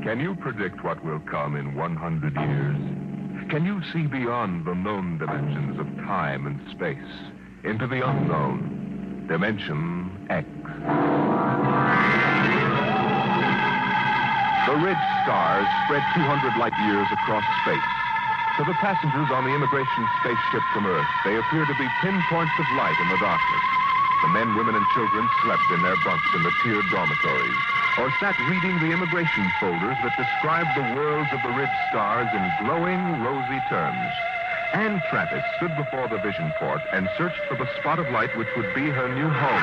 Can you predict what will come in 100 years? Can you see beyond the known dimensions of time and space into the unknown, Dimension X? The ridge stars spread 200 light years across space. To the passengers on the immigration spaceship from Earth, they appear to be pinpoints of light in the darkness. The men, women, and children slept in their bunks in the tiered dormitories, or sat reading the immigration folders that described the worlds of the ridge stars in glowing, rosy terms. Anne Travis stood before the vision port and searched for the spot of light which would be her new home.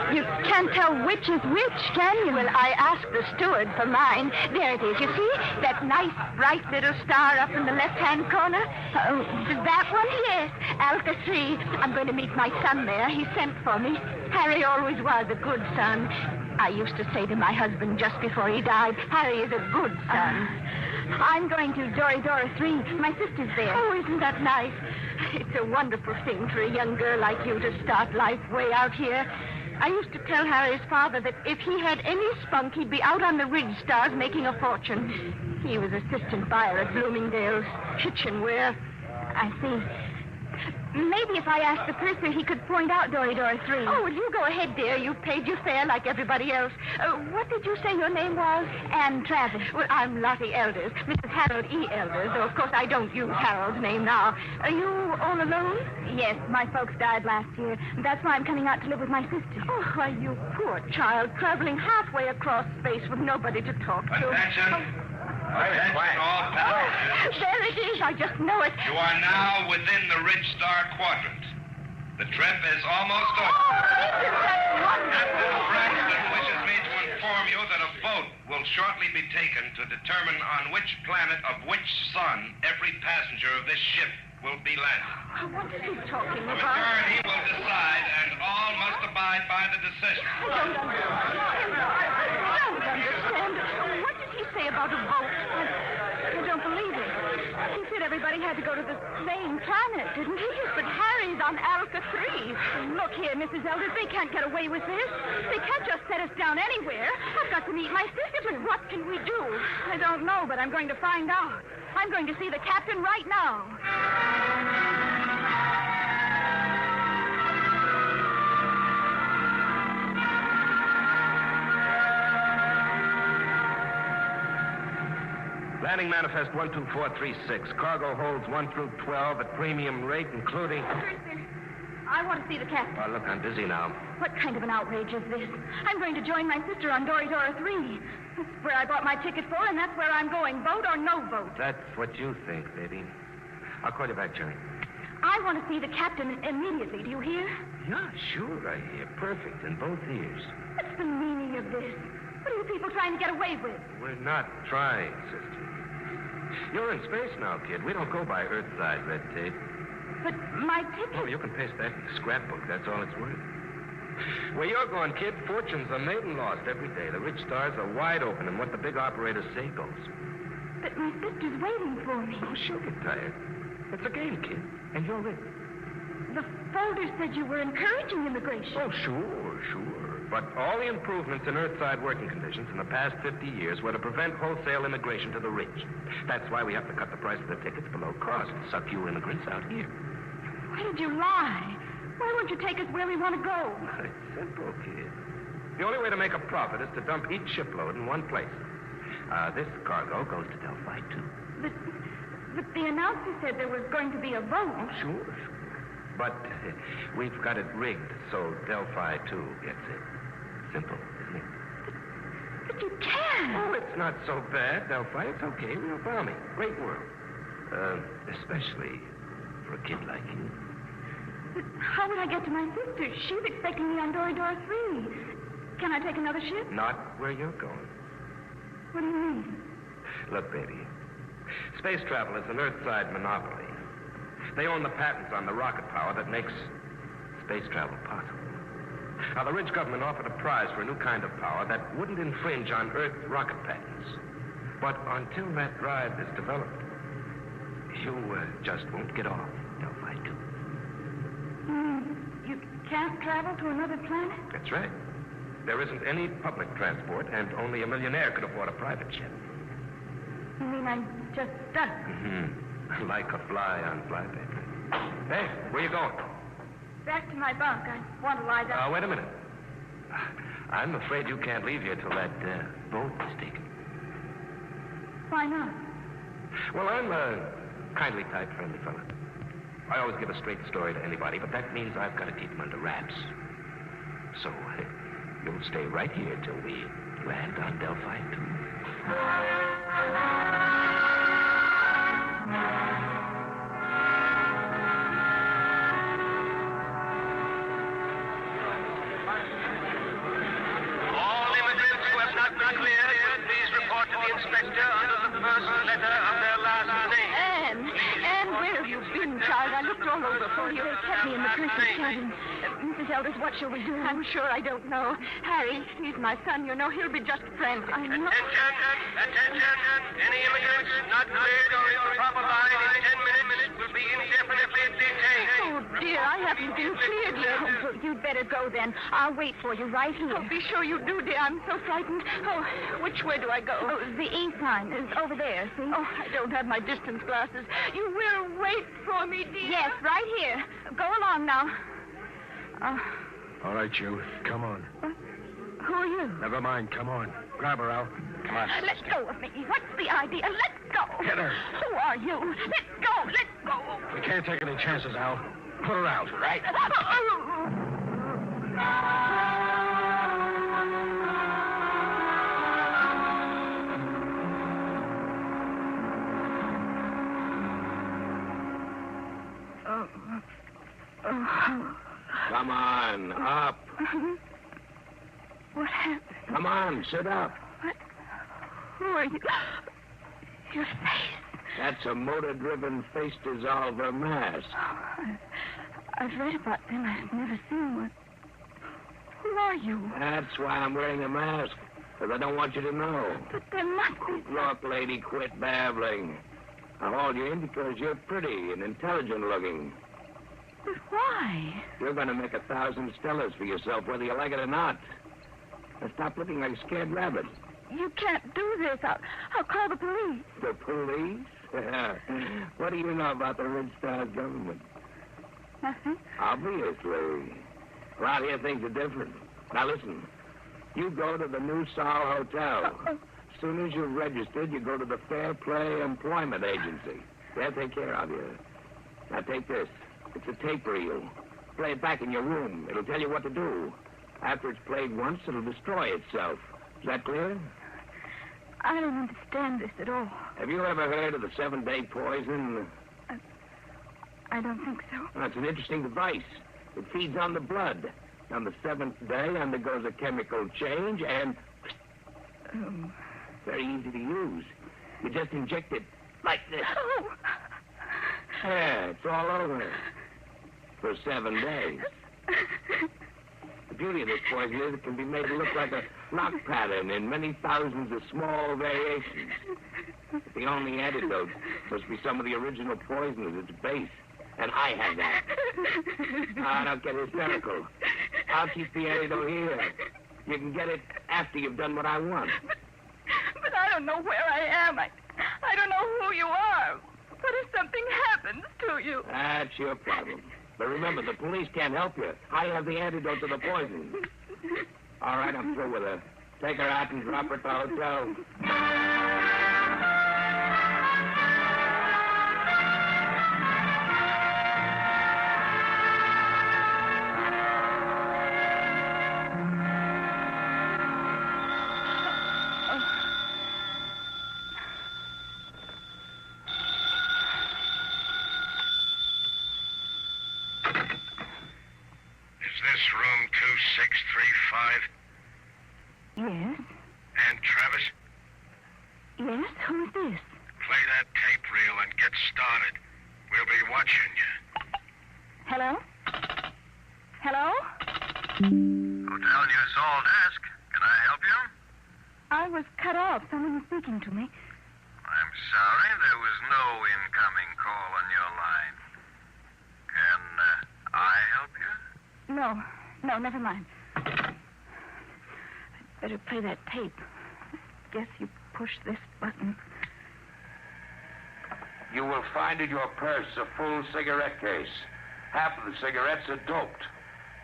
You can't tell which is which, can you? Well, I asked the steward for mine. There it is, you see? That nice, bright little star up in the left-hand corner. Oh, that one? Yes, Alka 3. I'm going to meet my son there. He sent for me. Harry always was a good son. I used to say to my husband just before he died, Harry is a good son. I'm going to Dora 3. My sister's there. Oh, isn't that nice? It's a wonderful thing for a young girl like you to start life way out here. I used to tell Harry's father that if he had any spunk, he'd be out on the ridge stars making a fortune. He was assistant buyer at Bloomingdale's kitchenware. I see. Maybe if I asked the purser, he could point out Dora 3. Oh, well, you go ahead, dear. You've paid your fare like everybody else. What did you say your name was? Anne Travis. Well, I'm Lottie Elders, Mrs. Harold E. Elders, though, of course, I don't use Harold's name now. Are you all alone? Yes, my folks died last year. That's why I'm coming out to live with my sister. Oh, why, you poor child, traveling halfway across space with nobody to talk to. Attention. Attention all passengers. There it is. I just know it. You are now within the Ridge Star Quadrant. The trip is almost over. Captain Braxton wishes me to inform you that a vote will shortly be taken to determine on which planet of which sun every passenger of this ship will be landed. What is he talking The about? majority will decide, and all must abide by the decision. I don't understand. What did he say about a vote? I don't believe it. He said everybody had to go to the same planet, didn't he? But Harry's on Alka 3. Look here, Mrs. Elders, they can't get away with this. They can't just set us down anywhere. I've got to meet my sister, but what can we do? I don't know, but I'm going to find out. I'm going to see the captain right now. Landing manifest 12436. Cargo holds 1 through 12 at premium rate, including... I want to see the captain. Oh, look, I'm busy now. What kind of an outrage is this? I'm going to join my sister on Dora 3. That's where I bought my ticket for, and that's where I'm going. Vote or no vote. That's what you think, baby. I'll call you back, Jerry. I want to see the captain immediately. Do you hear? Yeah, sure, I hear. Perfect in both ears. What's the meaning of this? What are you people trying to get away with? We're not trying, sister. You're in space now, kid. We don't go by Earthside red tape. But my ticket... Oh, you can paste that in the scrapbook. That's all it's worth. Where you're going, kid, fortunes are made and lost every day. The rich stars are wide open, and what the big operators say goes. But my sister's waiting for me. Oh, she'll get tired. It's a game, kid, and you're in. The folder said you were encouraging immigration. Oh, sure. But all the improvements in Earthside working conditions in the past 50 years were to prevent wholesale immigration to the rich. That's why we have to cut the price of the tickets below cost to suck you immigrants out here. Why did you lie? Why won't you take us where we want to go? It's simple, kid. The only way to make a profit is to dump each shipload in one place. This cargo goes to Delphi, too. But the announcer said there was going to be a vote. Oh, sure. But we've got it rigged so Delphi, too, gets it. Simple, isn't it? But you can't. Oh, it's not so bad, Delphi. It's okay. Real balmy. Great world. Especially for a kid like you. But how would I get to my sister? She's expecting me on Dora 3. Can I take another ship? Not where you're going. What do you mean? Look, baby. Space travel is an Earthside monopoly. They own the patents on the rocket power that makes space travel possible. Now, the rich government offered a prize for a new kind of power that wouldn't infringe on Earth rocket patents. But until that drive is developed, you just won't get off, Delphi 2. can't travel to another planet? That's right. There isn't any public transport, and only a millionaire could afford a private jet. You mean I'm just stuck? Mm-hmm. Like a fly on flypaper. Hey, where you going? Back to my bunk. I want to lie down. Wait a minute. I'm afraid you can't leave here till that boat is taken. Why not? Well, I'm a kindly type, friendly fella. I always give a straight story to anybody, but that means I've got to keep them under wraps. So, you'll stay right here till we land on Delphi 2. All immigrants who have not been cleared, please report to the inspector under the first letter of their last name. Anne, where have you been, child? I looked all over for you. They kept me in the prince's cabin. Mrs. Elders, what shall we do? I'm sure I don't know. Harry, he's my son, you know. He'll be just friendly. I know. Attention. Any immigrants not cleared or in the proper line in 10 minutes will be indefinitely detained. Oh, dear, I haven't been cleared yet. Oh, well, you'd better go then. I'll wait for you right here. Oh, be sure you do, dear. I'm so frightened. Oh, which way do I go? Oh, the E sign is over there, see? Oh, I don't have my distance glasses. You will wait for me, dear? Yes, right here. Go along now. All right, you. Come on. Who are you? Never mind. Come on. Grab her, Al. Come on. Let go of me. What's the idea? Let go. Get her. Who are you? Let go. Let go. We can't take any chances, Al. Put her out, right? Come on, up. What happened? Come on, sit up. What? Who are you? Your face. That's a motor-driven face dissolver mask. I've read about them. I've never seen one. Who are you? That's why I'm wearing a mask, because I don't want you to know. But there must be... Look, lady, quit babbling. I hauled you in because you're pretty and intelligent-looking. But why? You're going to make 1,000 Stellas for yourself, whether you like it or not. Now stop looking like a scared rabbit. You can't do this. I'll call the police. The police? What do you know about the Red Star government? Nothing. Obviously. Around here, things are different. Now, listen. You go to the New Sol Hotel. As soon as you're registered, you go to the Fair Play Employment Agency. They'll take care of you. Now, take this. It's a tape reel. Play it back in your room. It'll tell you what to do. After it's played once, it'll destroy itself. Is that clear? I don't understand this at all. Have you ever heard of the 7-day poison? I don't think so. Well, it's an interesting device. It feeds on the blood. On the 7th day, undergoes a chemical change, and... very easy to use. You just inject it like this. Oh. Yeah, it's all over. For 7 days. The beauty of this poison is it can be made to look like a lock pattern in many thousands of small variations. But the only antidote must be some of the original poison at its base. And I have that. Ah, don't get hysterical. I'll keep the antidote here. You can get it after you've done what I want. But I don't know where I am. I don't know who you are. What if something happens to you? That's your problem. But remember, the police can't help you. I have the antidote to the poison. All right, I'm through with her. Take her out and drop her at the hotel. Room 2635. Yes? And Travis, Yes? Who is this? play that tape reel and get started. We'll be watching you. Hello? Hello? Hotel New Sol desk. Can I help you? I was cut off. Someone was speaking to me. I'm sorry, there was no incoming call on your line. Can I help you? No, never mind. I'd better play that tape. Guess you push this button. You will find in your purse a full cigarette case. Half of the cigarettes are doped.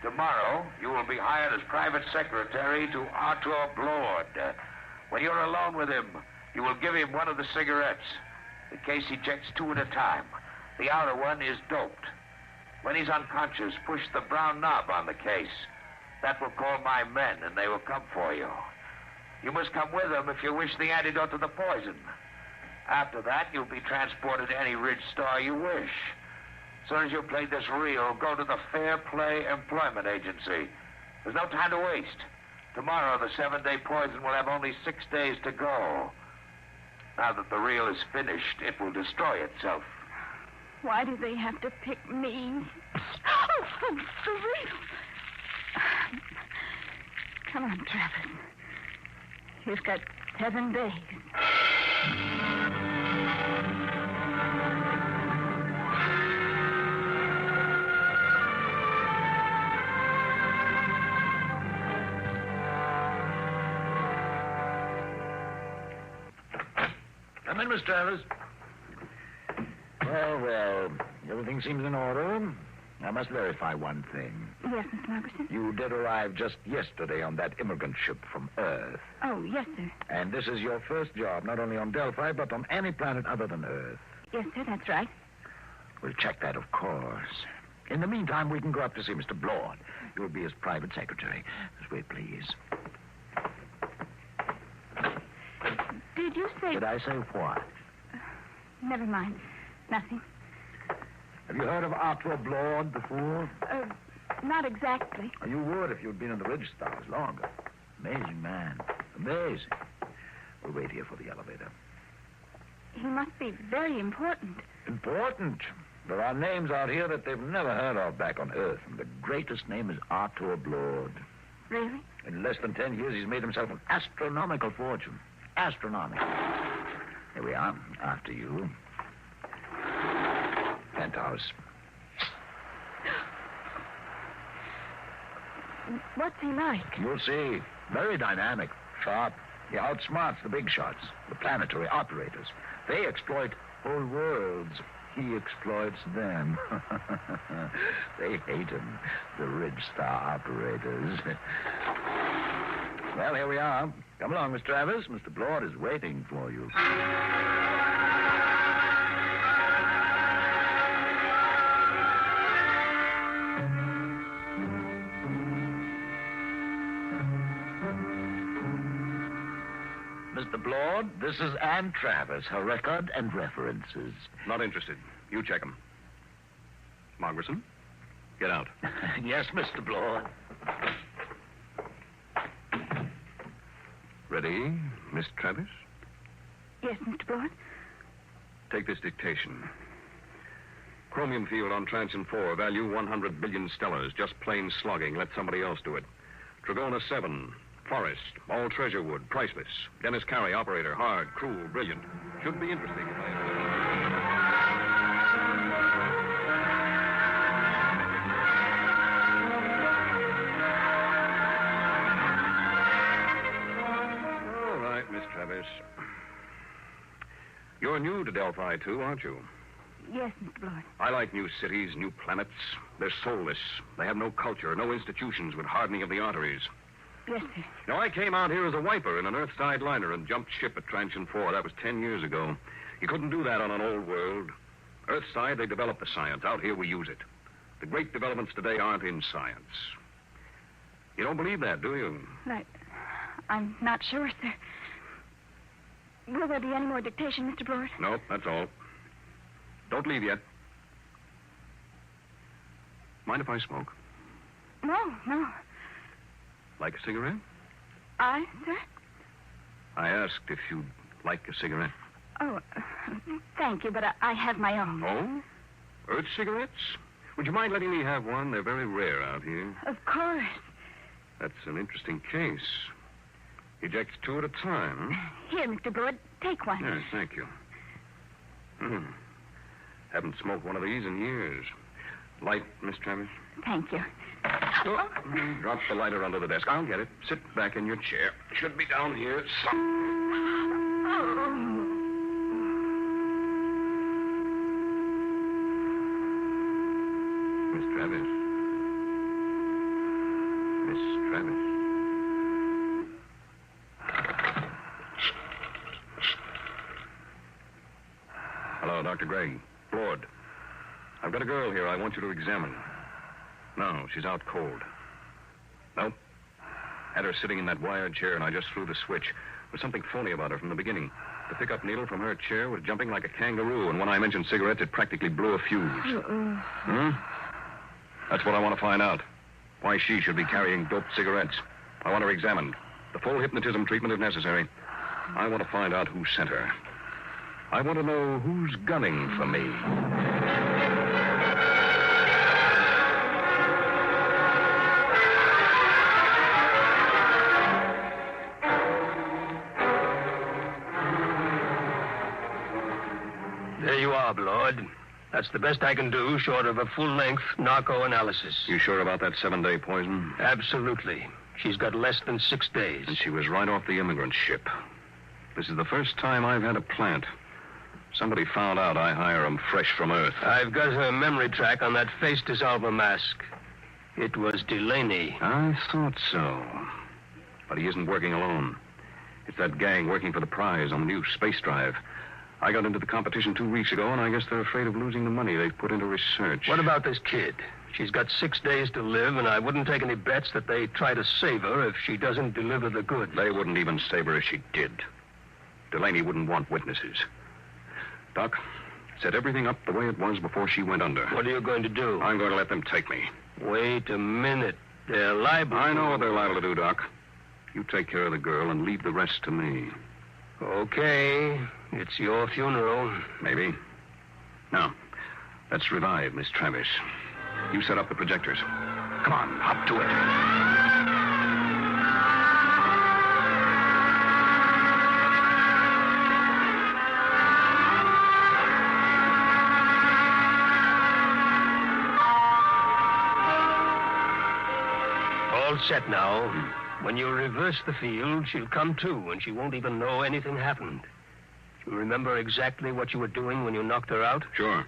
Tomorrow, you will be hired as private secretary to Arthur Blord. When you're alone with him, you will give him one of the cigarettes. The case ejects 2 at a time. The outer one is doped. When he's unconscious, push the brown knob on the case. That will call my men, and they will come for you. You must come with them if you wish the antidote to the poison. After that, you'll be transported to any Ridge Star you wish. As soon as you've played this reel, go to the Fair Play Employment Agency. There's no time to waste. Tomorrow, the 7-day poison will have only 6 days to go. Now that the reel is finished, it will destroy itself. Why do they have to pick me? Oh, for real. Come on, Travis. You've got 7 days. Come in, Miss Travis. Well, everything seems in order. I must verify one thing. Yes, Miss Margerson? You did arrive just yesterday on that immigrant ship from Earth. Oh, yes, sir. And this is your first job, not only on Delphi, but on any planet other than Earth. Yes, sir, that's right. We'll check that, of course. In the meantime, we can go up to see Mr. Blord. You'll be his private secretary. Just wait, please. Did you say... Did I say what? Never mind. Nothing. Have you heard of Arthur Blord before? Not exactly. You would if you'd been in the Ridge Stars longer. Amazing man. Amazing. We'll wait here for the elevator. He must be very important. Important? There are names out here that they've never heard of back on Earth, and the greatest name is Arthur Blord. Really? In less than 10 years, he's made himself an astronomical fortune. Astronomical. Here we are, after you. Penthouse. What's he like? You'll see. Very dynamic, sharp. He outsmarts the big shots, the planetary operators. They exploit whole worlds. He exploits them. They hate him, the Ridge Star operators. Well, here we are. Come along, Miss Travis. Mr. Blord is waiting for you. Mr. Blord, this is Ann Travis, her record and references. Not interested. You check them. Margerson, get out. Yes, Mr. Blord. Ready, Miss Travis? Yes, Mr. Blord. Take this dictation. Chromium field on Transom 4, value 100 billion stellars. Just plain slogging. Let somebody else do it. Tragona 7, Forest, all treasure wood, priceless. Dennis Carey, operator, hard, cruel, brilliant. Should be interesting. All right, Miss Travis. You're new to Delphi, too, aren't you? Yes, Mr. Blord. I like new cities, new planets. They're soulless. They have no culture, no institutions with hardening of the arteries. Yes, sir. Now, I came out here as a wiper in an Earthside liner and jumped ship at Transion 4. That was 10 years ago. You couldn't do that on an old world. Earthside, they developed the science. Out here, we use it. The great developments today aren't in science. You don't believe that, do you? I'm not sure, sir. Will there be any more dictation, Mr. Blord? No, that's all. Don't leave yet. Mind if I smoke? No. Like a cigarette? Sir? I asked if you'd like a cigarette. Oh, thank you, but I have my own. Oh? Earth cigarettes? Would you mind letting me have one? They're very rare out here. Of course. That's an interesting case. Ejects 2 at a time. Here, Mr. Blord, take one. Yes, thank you. Haven't smoked one of these in years. Light, Miss Travis? Thank you. Drop the lighter under the desk. I'll get it. Sit back in your chair. Should be down here. Miss Travis. Miss Travis. Hello, Dr. Gregg. Lord. I've got a girl here I want you to examine. No, she's out cold. Nope. Had her sitting in that wired chair, and I just threw the switch. There was something phony about her from the beginning. The pickup needle from her chair was jumping like a kangaroo, and when I mentioned cigarettes, it practically blew a fuse. That's what I want to find out. Why she should be carrying doped cigarettes. I want her examined. The full hypnotism treatment if necessary. I want to find out who sent her. I want to know who's gunning for me. There you are, Blood. That's the best I can do, short of a full-length narco analysis. You sure about that 7-day poison? Absolutely. She's got less than 6 days. And she was right off the immigrant ship. This is the first time I've had a plant. Somebody found out I hire them fresh from Earth. I've got her memory track on that face dissolver mask. It was Delaney. I thought so. But he isn't working alone. It's that gang working for the prize on the new space drive. I got into the competition 2 weeks ago, and I guess they're afraid of losing the money they've put into research. What about this kid? She's got 6 days to live, and I wouldn't take any bets that they try to save her if she doesn't deliver the goods. They wouldn't even save her if she did. Delaney wouldn't want witnesses. Doc, set everything up the way it was before she went under. What are you going to do? I'm going to let them take me. Wait a minute. They're liable. I know what they're liable to do, Doc. You take care of the girl and leave the rest to me. Okay. It's your funeral. Maybe. Now, let's revive Miss Travis. You set up the projectors. Come on, hop to it. All set now. When you reverse the field, she'll come to, and she won't even know anything happened. You remember exactly what you were doing when you knocked her out? Sure.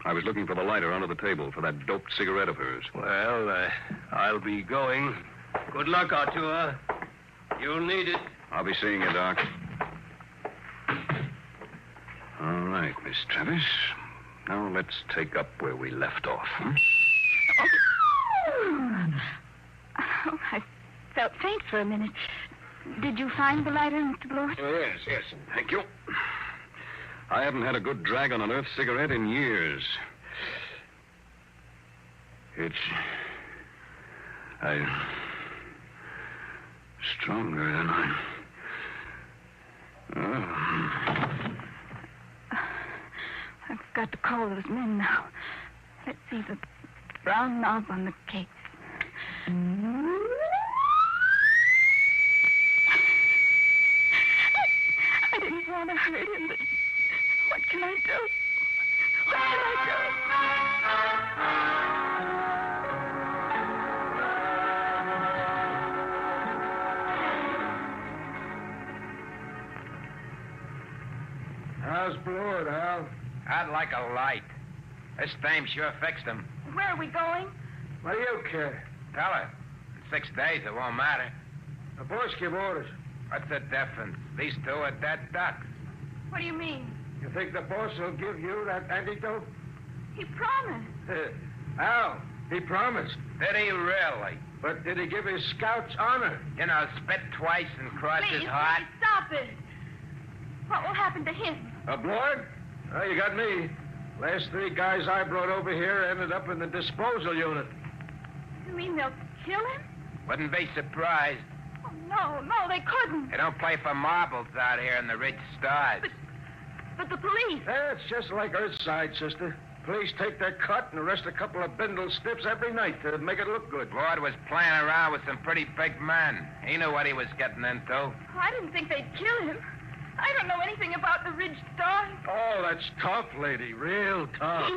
I was looking for the lighter under the table for that doped cigarette of hers. Well, I'll be going. Good luck, Artur. You'll need it. I'll be seeing you, Doc. All right, Miss Travis. Now let's take up where we left off. Oh, I felt faint for a minute. Did you find the lighter, Mr. Blore? Yes. Thank you. I haven't had a good drag on an Earth cigarette in years. Stronger than I've got to call those men now. Let's see the brown knob on the case. I didn't want to hurt him, but what can I do? What can I do? How's Blood, Hal? I'd like a light. This dame sure fixed him. Where are we going? What do you care? Tell her. In 6 days, it won't matter. The boss give orders. What's the difference? These two are dead ducks. What do you mean? You think the boss will give you that antidote? He promised. Hal, he promised. Did he really? But did he give his scouts honor? You know, spit twice and cross his heart. Please, stop it. What will happen to him? Blood? Oh, you got me. Last 3 guys I brought over here ended up in the disposal unit. You mean they'll kill him? Wouldn't be surprised. Oh, no, they couldn't. They don't play for marbles out here in the rich stars. But the police. It's just like Earthside, sister. Police take their cut and arrest a couple of bindle stiffs every night to make it look good. Lord was playing around with some pretty big men. He knew what he was getting into. Oh, I didn't think they'd kill him. I don't know anything about the Ridge Stars. Oh, that's tough, lady. Real tough.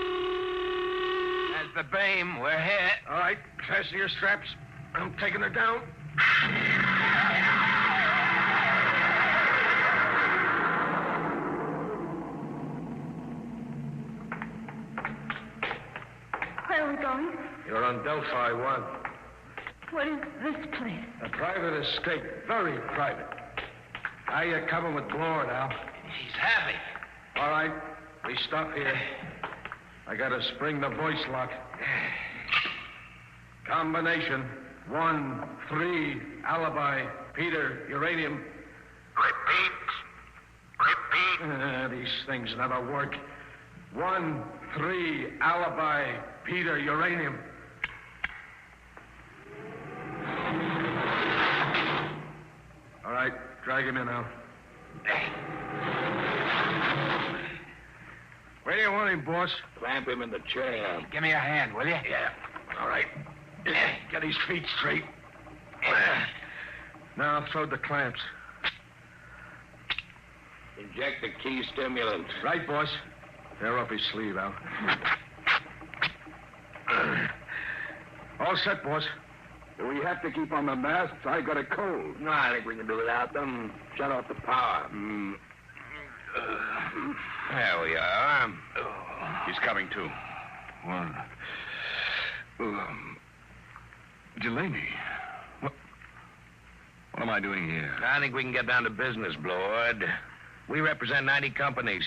As the beam. We're hit. All right, fasten your straps. I'm taking her down. Where are we going? You're on Delphi 1. What is this place? A private estate. Very private. How you coming with Lord, Al? He's heavy. All right, we stop here. I gotta spring the voice lock. Combination 1-3 alibi Peter uranium. Repeat. These things never work. 1-3 alibi Peter uranium. All right, drag him in now. Where do you want him, boss? Clamp him in the chair. Give me a hand, will you? Yeah. All right. Get his feet straight. Now throw the clamps. Inject the key stimulant. Right, boss. Tear off his sleeve, Al. All set, boss. Do we have to keep on the masks? I got a cold. No, I think we can do without them. Shut off the power. There we are. He's coming, too. Delaney. What am I doing here? I think we can get down to business, Lord. We represent 90 companies.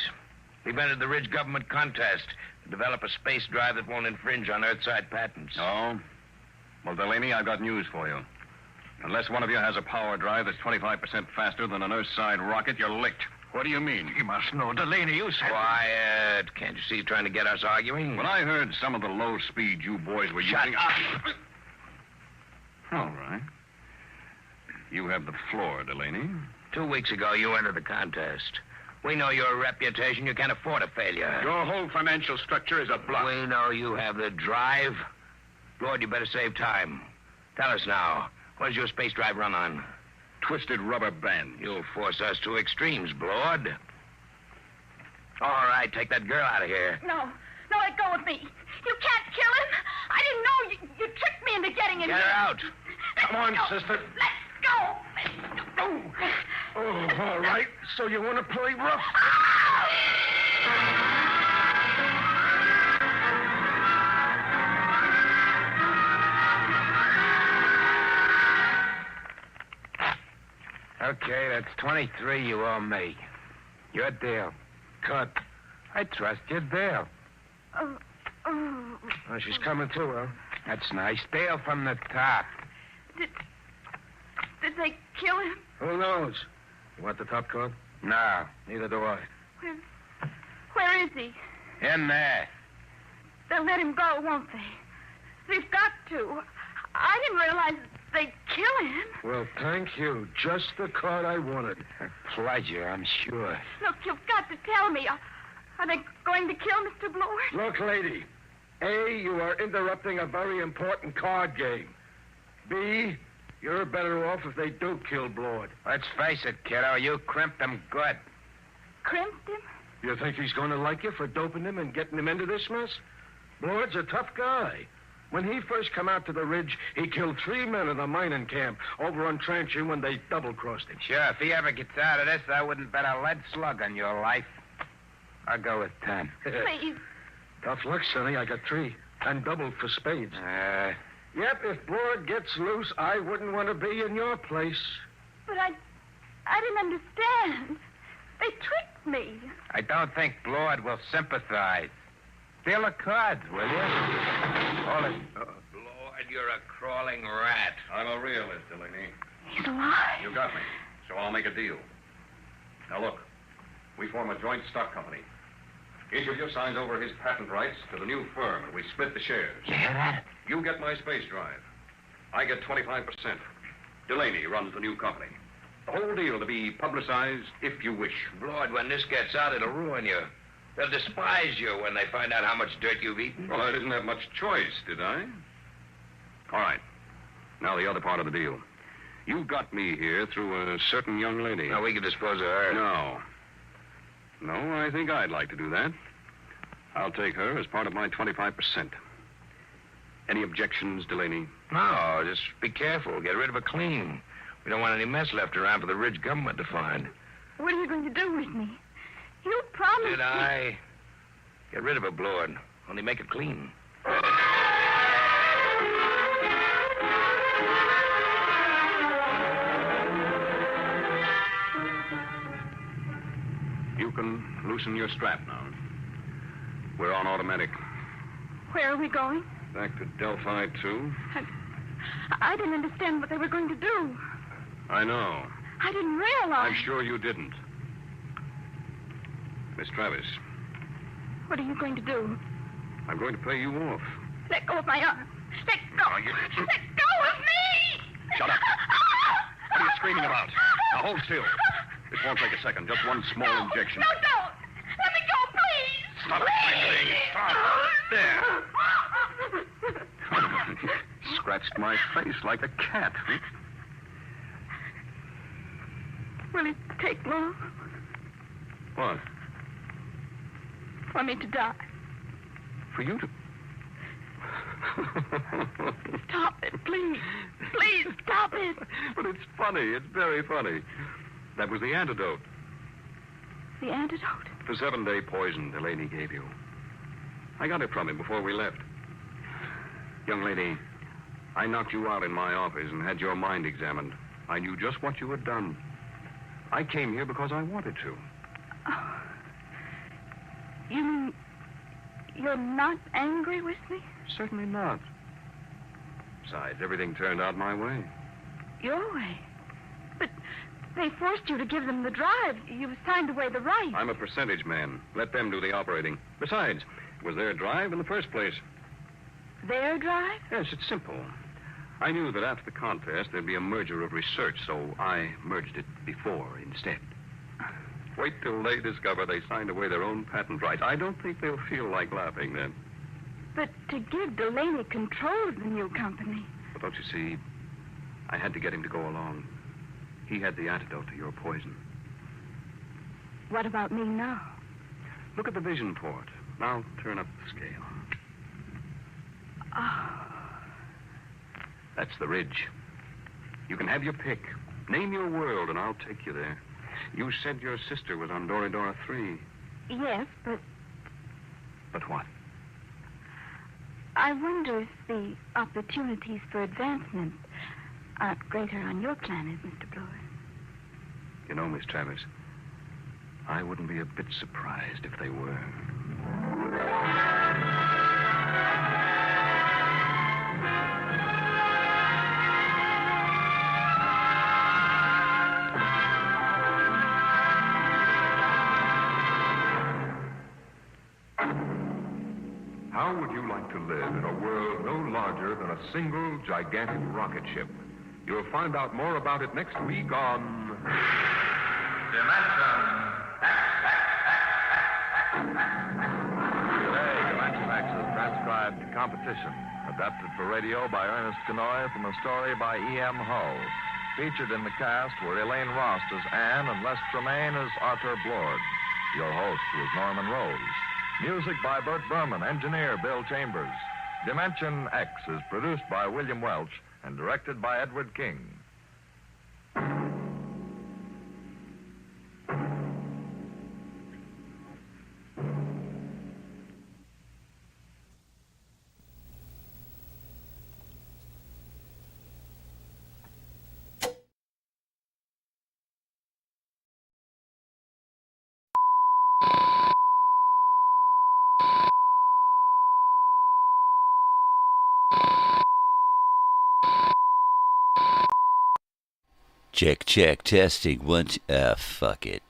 We've entered the Ridge government contest to develop a space drive that won't infringe on Earthside patents. Oh? Well, Delaney, I've got news for you. Unless one of you has a power drive that's 25% faster than an Earthside rocket, you're licked. What do you mean? You must know, Delaney, you said... Quiet. Can't you see he's trying to get us arguing? When I heard some of the low speed you boys were Shut using... up. All right. You have the floor, Delaney. 2 weeks ago, you entered the contest. We know your reputation. You can't afford a failure. Your whole financial structure is a bluff. We know you have the drive. Lord, you better save time. Tell us now. What does your space drive run on? Twisted rubber band. You'll force us to extremes, Lord. All right, take that girl out of here. No, let go of me. You can't kill him. I didn't know. You tricked me into getting in Get here. her out. Come on, sister. Let's go. Oh, all right. So you want to play rough? Okay, that's 23 you owe me. Your deal. Cut. I trust your deal. Oh. Oh, she's coming too, huh? That's nice. Deal from the top. Did they kill him? Who knows? You want the top card? No. Neither do I. Where is he? In there. They'll let him go, won't they? They've got to. I didn't realize they'd kill him. Well, thank you. Just the card I wanted. A pleasure, I'm sure. Look, you've got to tell me. Are they going to kill Mr. Blord? Look, lady. A, you are interrupting a very important card game. B, you're better off if they do kill Blord. Let's face it, kiddo. You crimped him good. Crimped him? You think he's going to like you for doping him and getting him into this mess? Blord's a tough guy. When he first come out to the ridge, he killed 3 men in a mining camp over on Trancher when they double-crossed him. Sure, if he ever gets out of this, I wouldn't bet a lead slug on your life. I'll go with 10. Please. Tough luck, Sonny. I got 3. And double for spades. Yep, if Blord gets loose, I wouldn't want to be in your place. But I didn't understand. They tricked me. I don't think Blord will sympathize. Deal the cards, will you? Hold it. Lord, you're a crawling rat. I'm a realist, Delaney. He's alive. You got me. So I'll make a deal. Now, look. We form a joint stock company. Each of you signs over his patent rights to the new firm, and we split the shares. You hear that? You get my space drive. I get 25%. Delaney runs the new company. The whole deal to be publicized if you wish. Lord, when this gets out, it'll ruin you. They'll despise you when they find out how much dirt you've eaten. Well, I didn't have much choice, did I? All right. Now the other part of the deal. You got me here through a certain young lady. Now, we can dispose of her. No, I think I'd like to do that. I'll take her as part of my 25%. Any objections, Delaney? No, just be careful. Get rid of it clean. We don't want any mess left around for the Ridge government to find. What are you going to do with me? You promised Did me... I? Get rid of it, Blord. Only make it clean. You can loosen your strap now. We're on automatic. Where are we going? Back to Delphi 2. I didn't understand what they were going to do. I know. I didn't realize. I'm sure you didn't. Miss Travis, What are you going to do? I'm going to pay you off. Let go of my arm. Let go. Oh, you- Let go of me! Shut up. What are you screaming about? Now hold still. This won't take a second. Just one small No, injection. No, don't. Let me go, please. Stop Please. Stop. There. Scratched my face like a cat. Will it take long What? for me to die? For you to... Stop it, please. Please, stop it. But it's funny. It's very funny. That was the antidote. The antidote? The 7-day poison Delaney gave you. I got it from him before we left. Young lady, I knocked you out in my office and had your mind examined. I knew just what you had done. I came here because I wanted to. Oh. You mean you're not angry with me? Certainly not. Besides, everything turned out my way. Your way? But they forced you to give them the drive. You signed away the right. I'm a percentage man. Let them do the operating. Besides, it was their drive in the first place. Their drive? Yes, it's simple. I knew that after the contest, there'd be a merger of research, so I merged it before instead. Wait till they discover they signed away their own patent rights. I don't think they'll feel like laughing then. But to give Delaney control of the new company. But don't you see, I had to get him to go along. He had the antidote to your poison. What about me now? Look at the vision port. Now turn up the scale. Oh. That's the ridge. You can have your pick. Name your world, and I'll take you there. You said your sister was on Doridora 3. Yes, but But what? I wonder if the opportunities for advancement aren't greater on your planet, Mr. Blower. You know, Miss Travis, I wouldn't be a bit surprised if they were. How would you like to live in a world no larger than a single gigantic rocket ship? You'll find out more about it next week on... Dimension Today, Dimension X is transcribed Competition, adapted for radio by Ernest Kenoy from a story by E.M. Hull. Featured in the cast were Elaine Rost as Anne and Les Tremaine as Arthur Blord. Your host was Norman Rose. Music by Bert Berman, engineer Bill Chambers. Dimension X is produced by William Welch and directed by Edward King. Check, testing. Fuck it.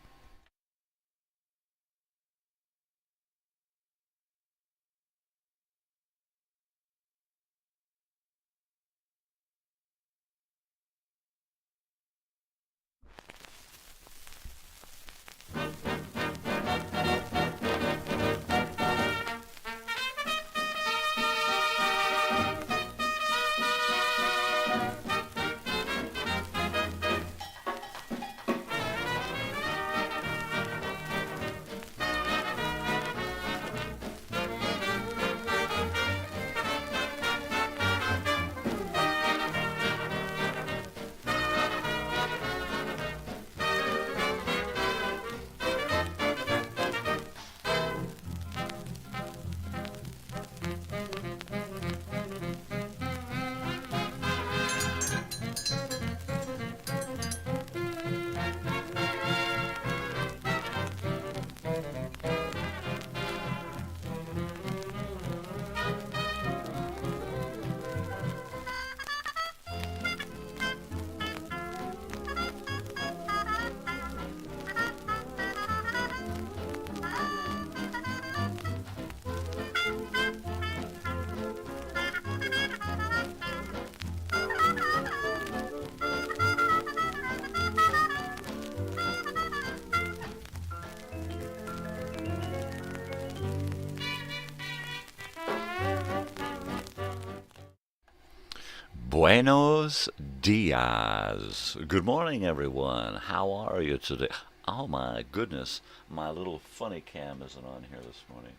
Buenos dias. Good morning, everyone. How are you today? Oh my goodness, my little funny cam isn't on here this morning.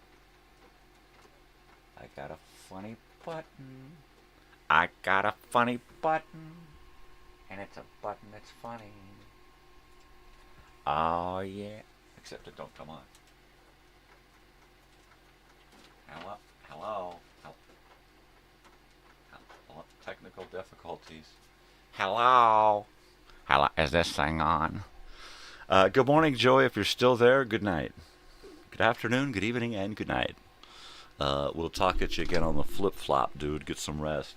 I got a funny button. I got a funny button. And it's a button that's funny. Oh yeah. Except it don't come on. Hello? Hello? Technical difficulties. Hello? Hello? Is this thing on? Good morning, Joey. If you're still there, good night. Good afternoon, good evening, and good night. We'll talk at you again on the flip-flop, dude. Get some rest.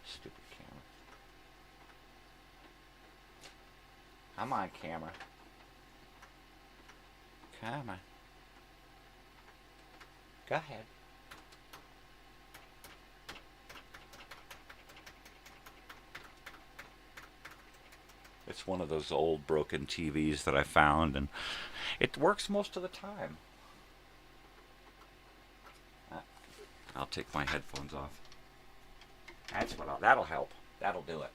Stupid camera. Come on, camera. Come on. Go ahead. It's one of those old broken TVs that I found, and it works most of the time. I'll take my headphones off. That'll help. That'll do it.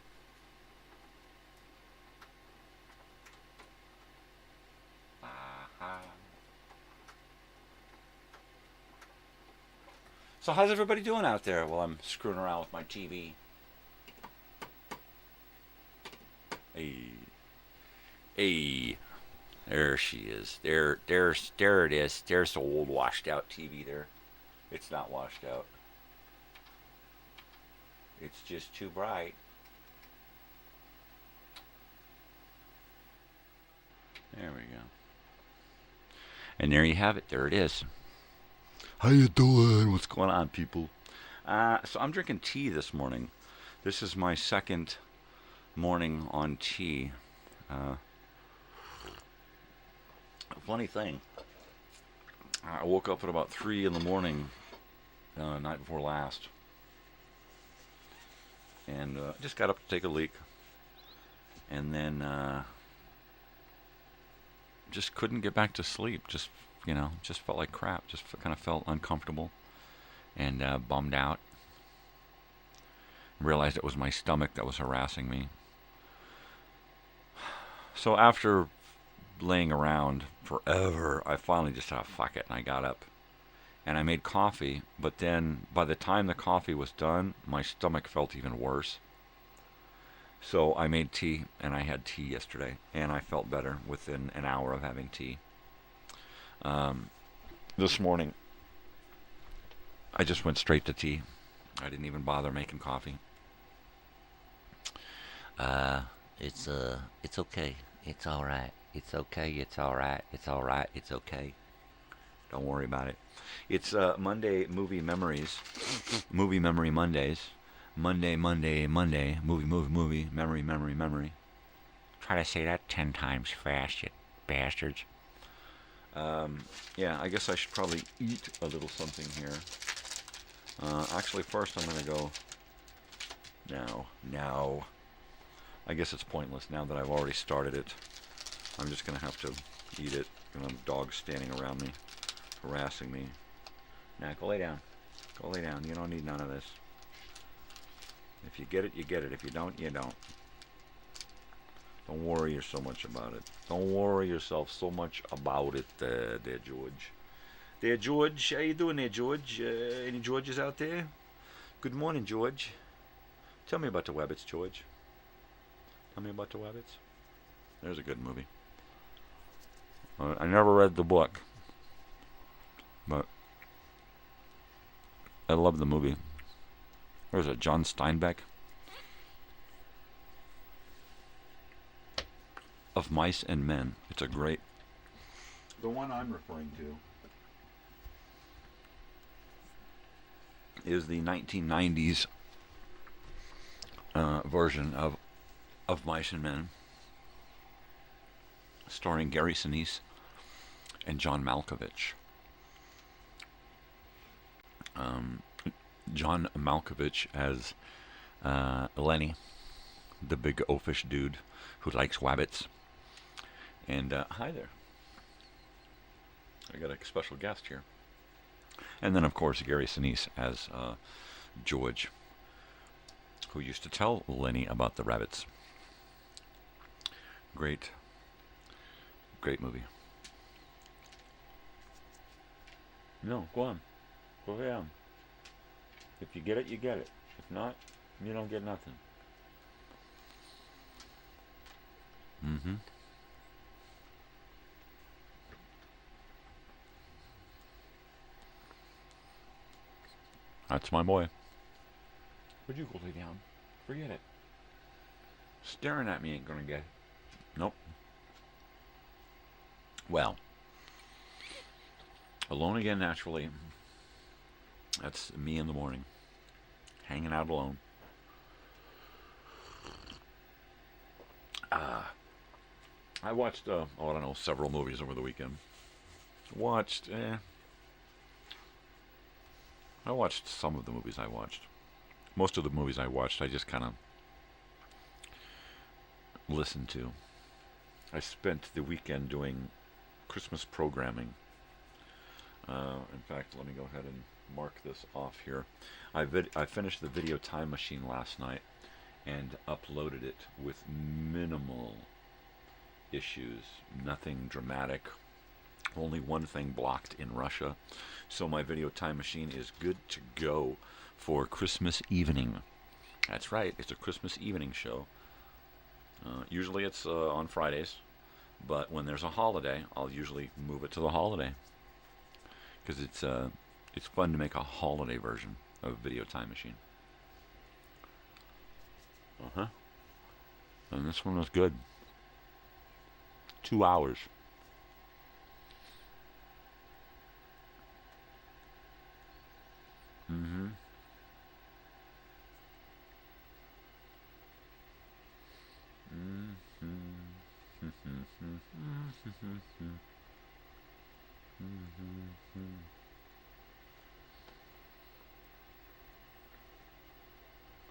So how's everybody doing out there while I'm screwing around with my TV? Hey, there she is. There it is. There's the old washed out TV there. It's not washed out. It's just too bright. There we go. And there you have it. There it is. How you doing? What's going on, people? So I'm drinking tea this morning. This is my second morning on tea. Funny thing, I woke up at about 3 in the morning night before last, and just got up to take a leak, and then just couldn't get back to sleep. Just felt like crap. Just kind of felt uncomfortable and bummed out. Realized it was my stomach that was harassing me. So after laying around forever, I finally just thought, fuck it, and I got up. And I made coffee, but then by the time the coffee was done, my stomach felt even worse. So I made tea, and I had tea yesterday, and I felt better within an hour of having tea. This morning, I just went straight to tea. I didn't even bother making coffee. It's okay. It's all right. It's okay. It's all right. It's all right. It's okay. Don't worry about it. It's Monday Movie Memories. Movie Memory Mondays. Monday, movie, memory. Try to say that 10 times fast, you bastards. Yeah, I guess I should probably eat a little something here. Actually, first I'm going to go... No. I guess it's pointless now that I've already started it. I'm just going to have to eat it. And the dog's standing around me, harassing me. Now, go lay down. Go lay down. You don't need none of this. If you get it, you get it. If you don't, you don't. Don't worry so much about it. Don't worry yourself so much about it, there, George. There, George. How you doing there, George? Any Georges out there? Good morning, George. Tell me about the Wabbits, George. Tell me about the Wabbits. There's a good movie. I never read the book, but I love the movie. There's a John Steinbeck. Of Mice and Men. It's a great... The one I'm referring to is the 1990s version of Mice and Men, starring Gary Sinise and John Malkovich. John Malkovich as Lenny, the big oafish dude who likes wabbits. And hi there. I got a special guest here. And then, of course, Gary Sinise as George. who used to tell Lenny about the rabbits. Great movie. No, go on. Go ahead. If you get it, you get it. If not, you don't get nothing. Mm-hmm. That's my boy. Would you go lay down? Forget it. Staring at me ain't gonna get it. Nope. Well, alone again naturally. That's me in the morning. Hanging out alone. I watched, I don't know, several movies over the weekend. I watched some of the movies I watched. Most of the movies I watched, I just kind of listened to. I spent the weekend doing Christmas programming. In fact, let me go ahead and mark this off here. I finished the Video Time Machine last night and uploaded it with minimal issues. Nothing dramatic. Only one thing blocked in Russia. So my Video Time Machine is good to go for Christmas evening. That's right, it's a Christmas evening show. Usually it's on Fridays, but when there's a holiday, I'll usually move it to the holiday. Because it's fun to make a holiday version of Video Time Machine. And this one was good. 2 hours. Mm-hmm.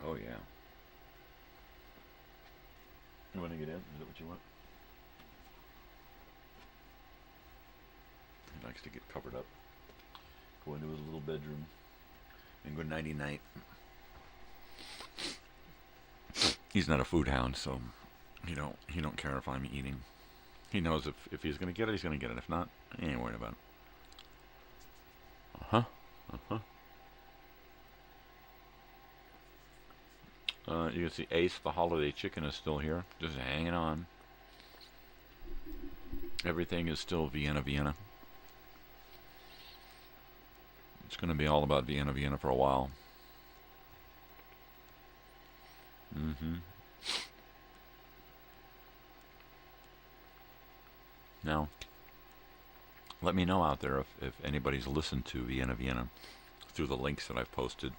Oh yeah. You want to get in? Is that what you want? He likes to get covered up. Go into his little bedroom and go nighty-night. He's not a food hound, so he don't care if I'm eating. He knows if he's gonna get it, he's gonna get it. If not, he ain't worried about it. You can see Ace, the holiday chicken, is still here, just hanging on. Everything is still Vienna, Vienna. It's going to be all about Vienna, Vienna for a while. Now, let me know out there if anybody's listened to Vienna, Vienna through the links that I've posted.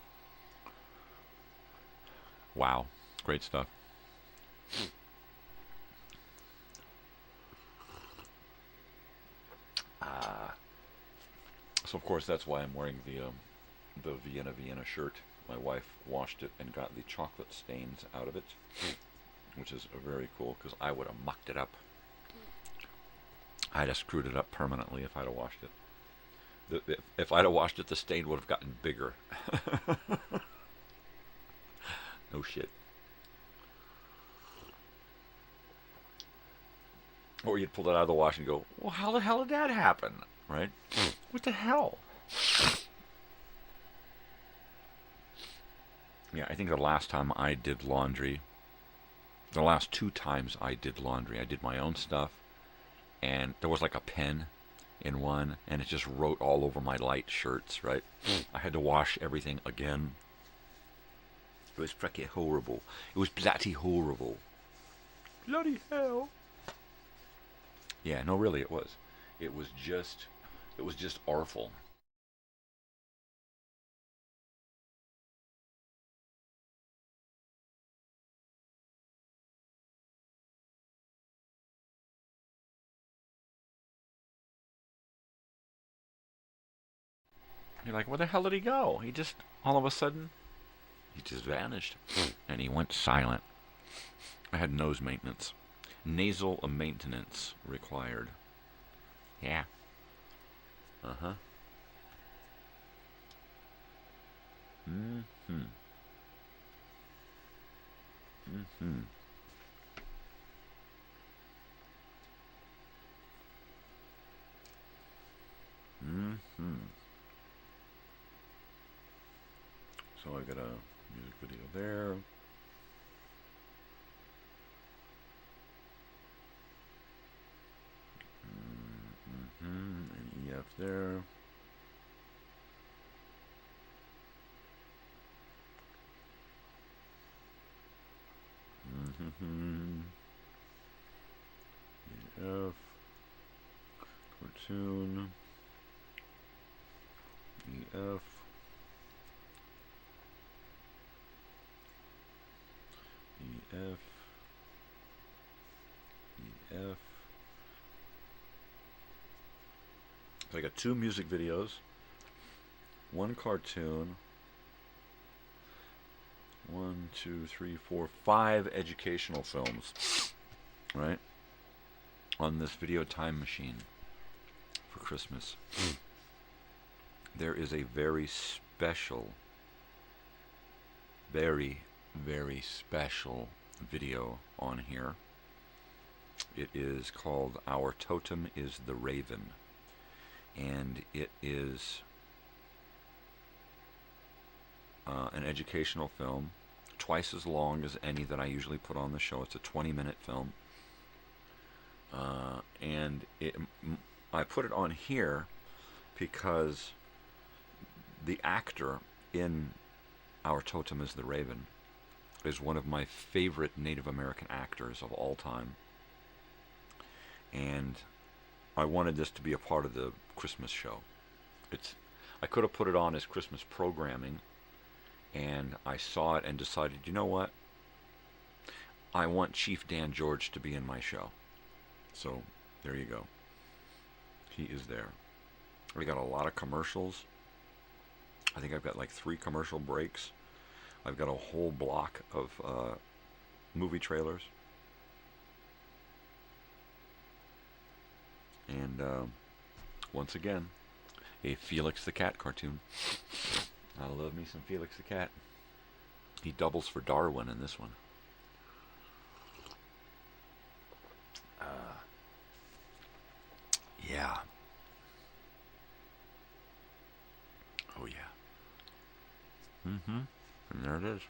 Wow, great stuff. So of course that's why I'm wearing the Vienna, Vienna shirt. My wife washed it and got the chocolate stains out of it, which is very cool because I would have mucked it up. I'd have screwed it up permanently if I'd have washed it. If I'd have washed it, the stain would have gotten bigger. No shit. Or you'd pull it out of the wash and go, well, how the hell did that happen? Right? What the hell? Yeah, I think the last time I did laundry, the last 2 times I did laundry, I did my own stuff, and there was like a pen in one, and it just wrote all over my light shirts, right? I had to wash everything again. It was freaking horrible. It was bloody horrible. Bloody hell. Yeah, no, really, it was. It was just awful. You're like, where the hell did he go? He just, all of a sudden, he just vanished. And he went silent. I had nose maintenance. Nasal maintenance required. Yeah. Mm-hmm. Mm-hmm. So I got a music video there. Mm-hmm. An EF there. Mm-hmm. EF. Cartoon. EF. EF. EF. So I got 2 music videos, 1 cartoon, 1, 2, 3, 4, 5 educational films, right? On this video time machine for Christmas. There is a very special, very, very special video on here. It is called Our Totem is the Raven. And it is an educational film, twice as long as any that I usually put on the show. It's a 20-minute film. And I put it on here because the actor in Our Totem is the Raven is one of my favorite Native American actors of all time. And I wanted this to be a part of the Christmas show. I could have put it on as Christmas programming, and I saw it and decided, you know what? I want Chief Dan George to be in my show. So, there you go. He is there. We got a lot of commercials. I think I've got like 3 commercial breaks. I've got a whole block of movie trailers. And once again, a Felix the Cat cartoon. I love me some Felix the Cat. He doubles for Darwin in this one. Yeah. Oh yeah. Mm-hmm. And there it is.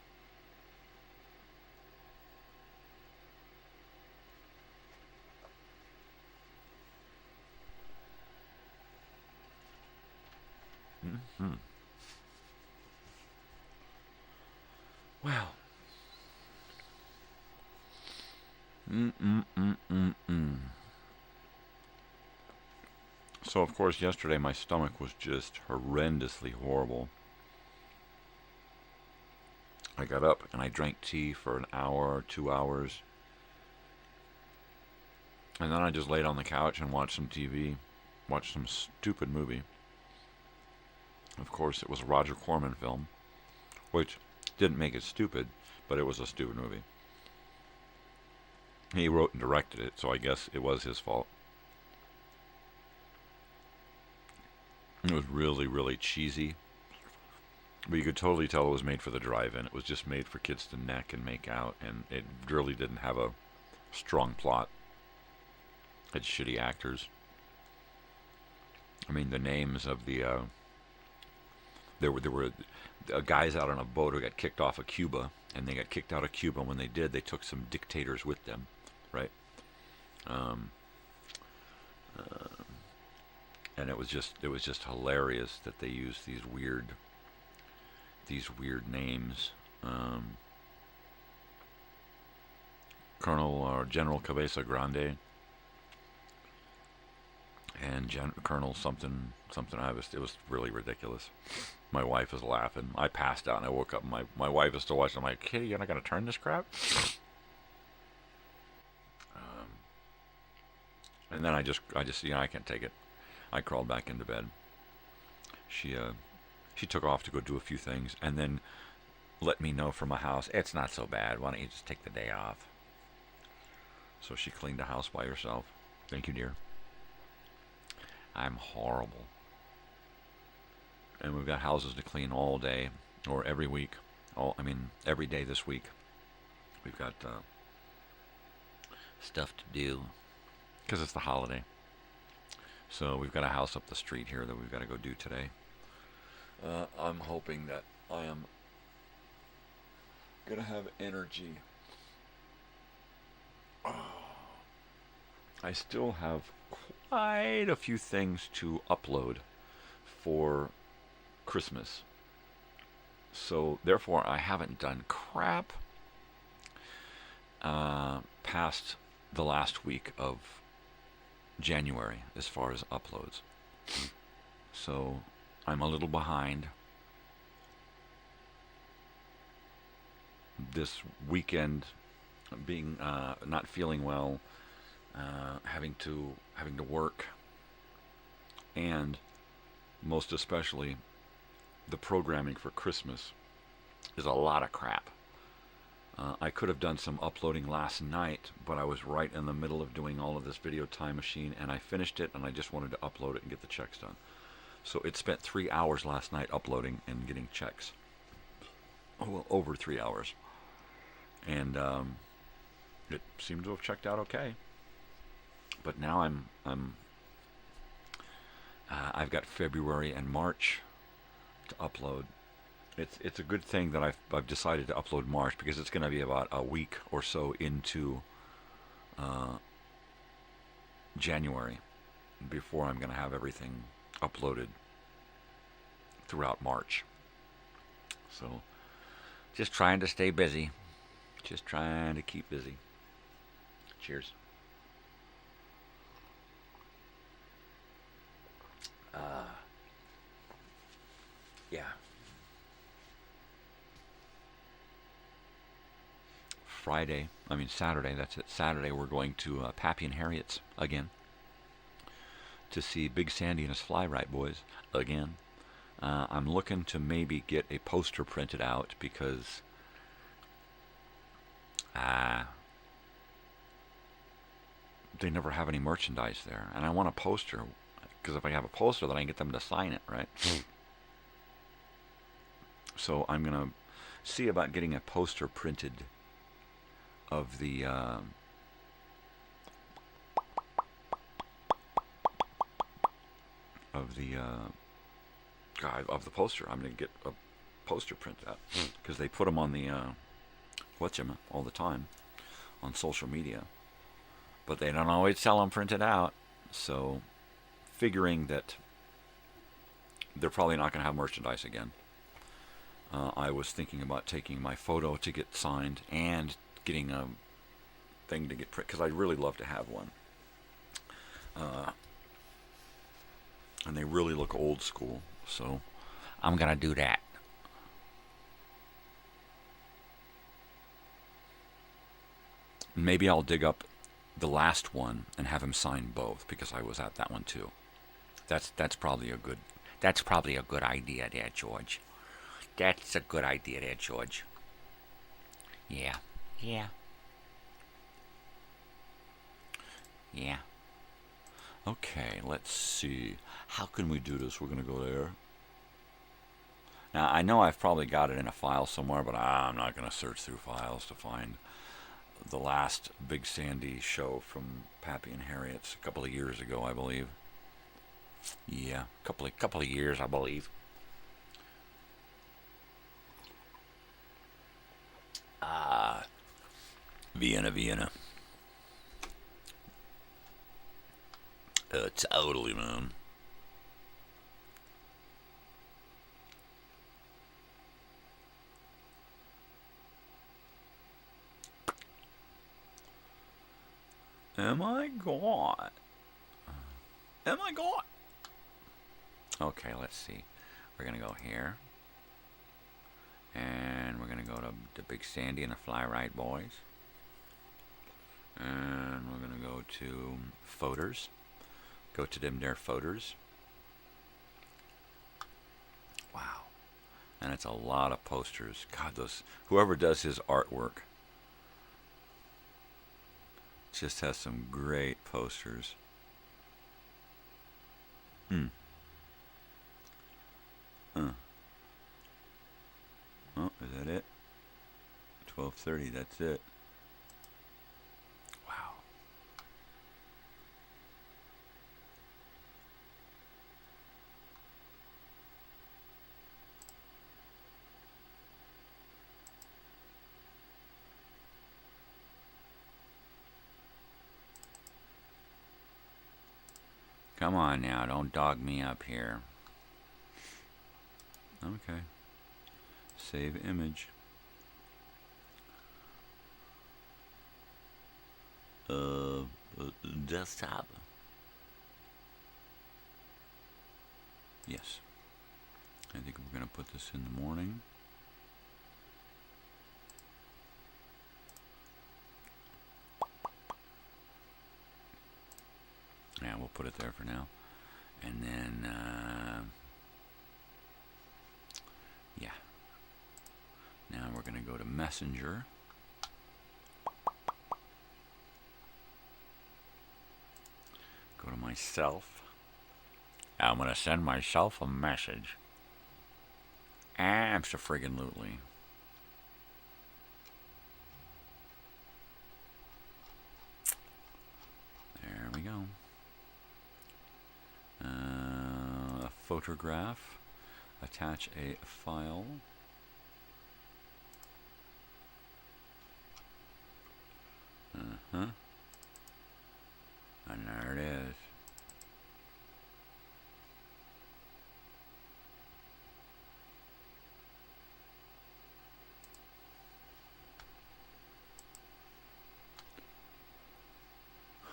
Mm-hmm. Well. So, of course, yesterday my stomach was just horrendously horrible. I got up and I drank tea for an hour or 2 hours. And then I just laid on the couch and watched some TV. Watched some stupid movie. Of course, it was a Roger Corman film, which didn't make it stupid, but it was a stupid movie. He wrote and directed it, so I guess it was his fault. It was really, really cheesy, but you could totally tell it was made for the drive-in. It was just made for kids to neck and make out, and it really didn't have a strong plot. It had shitty actors. I mean, the names of the there were guys out on a boat who got kicked off of Cuba, and they got kicked out of Cuba. And when they did, they took some dictators with them, right? And it was just hilarious that they used these weird names. Colonel or General Cabeza Grande and Colonel something. It was really ridiculous. My wife was laughing. I passed out and I woke up. And my wife is still watching. I'm like, Kitty, you're not gonna turn this crap? And then I just I can't take it. I crawled back into bed. She took off to go do a few things and then let me know from my house, it's not so bad. Why don't you just take the day off? So she cleaned the house by herself. Thank you, dear. I'm horrible. And we've got houses to clean all day, or every week. Every day this week. We've got stuff to do because it's the holiday. So we've got a house up the street here that we've got to go do today. I'm hoping that I am going to have energy. I still have quite a few things to upload for Christmas. So therefore I haven't done crap past the last week of January as far as uploads. So I'm a little behind. This weekend, being not feeling well, having to work, and most especially the programming for Christmas is a lot of crap. I could have done some uploading last night, but I was right in the middle of doing all of this video time machine, and I finished it, and I just wanted to upload it and get the checks done. So it spent 3 hours last night uploading and getting checks. Oh, well, over 3 hours. And it seemed to have checked out okay. But now I've got February and March to upload. It's a good thing that I've decided to upload March, because it's going to be about a week or so into January before I'm going to have everything uploaded throughout March. So just trying to stay busy. Just trying to keep busy. Cheers. Yeah. Saturday, that's it. Saturday we're going to Pappy and Harriet's again to see Big Sandy and his Fly Right Boys again. I'm looking to maybe get a poster printed out, because they never have any merchandise there, and I want a poster, because if I have a poster, then I can get them to sign it, right? So I'm gonna see about getting a poster printed of the of the poster. I'm gonna get a poster printed out, because they put them on the all the time on social media, but they don't always sell them printed out. So figuring that they're probably not going to have merchandise again, I was thinking about taking my photo to get signed and getting a thing to get print, because I'd really love to have one. And they really look old school, so I'm gonna do that. Maybe I'll dig up the last one and have him sign both, because I was at that one too. That's probably a good idea there, George. That's a good idea there, George. Yeah. Okay, let's see. How can we do this? We're going to go there. Now, I know I've probably got it in a file somewhere, but I'm not going to search through files to find the last Big Sandy show from Pappy and Harriet's a couple of years ago, I believe. Yeah, couple of years, I believe. Vienna. Totally, man. Am I gone? Okay, let's see. We're going to go here. And we're going to go to the Big Sandy and the Fly Right Boys. And we're going to go to Photos. Go to them there Photos. Wow. And it's a lot of posters. God, whoever does his artwork just has some great posters. Oh, is that it? 12:30, that's it. Come on now, don't dog me up here. Okay. Save image. Desktop. Yes. I think we're going to put this in the morning. Yeah, we'll put it there for now. And then, yeah. Now we're going to go to Messenger. Go to myself. I'm going to send myself a message. Abso-friggin-lutely. There we go. A photograph. Attach a file. And there it is.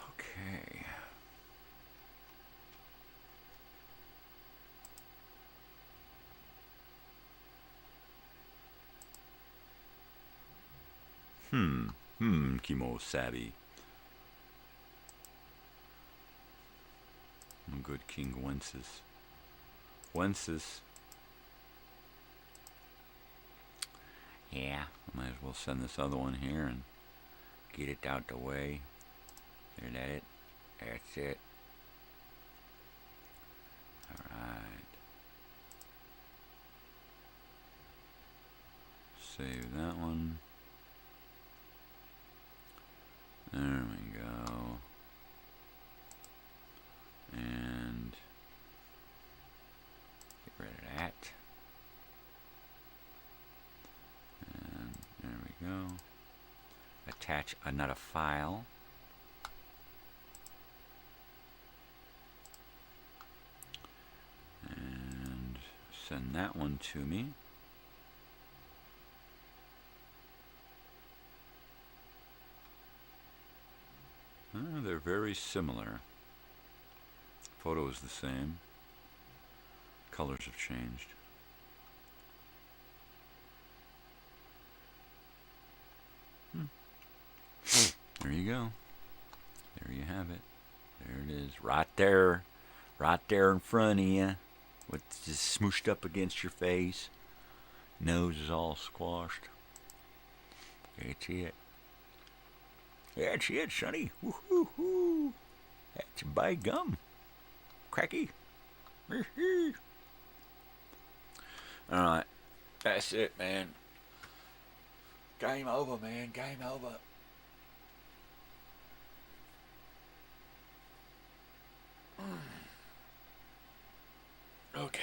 Okay. Kimo Savvy. Good King Wences. Yeah, I might as well send this other one here and get it out the way. There, that it. That's it. Alright. Save that one. There we go. And get rid of that. And there we go. Attach another file. And send that one to me. They're very similar. Photo is the same. Colors have changed. There you go. There you have it. There it is. Right there. Right there in front of you. What's just smooshed up against your face. Nose is all squashed. That's it. That's it, sonny. Woo-hoo-hoo. That's by gum. Cracky. Alright. That's it, man. Game over, man. Game over. Okay.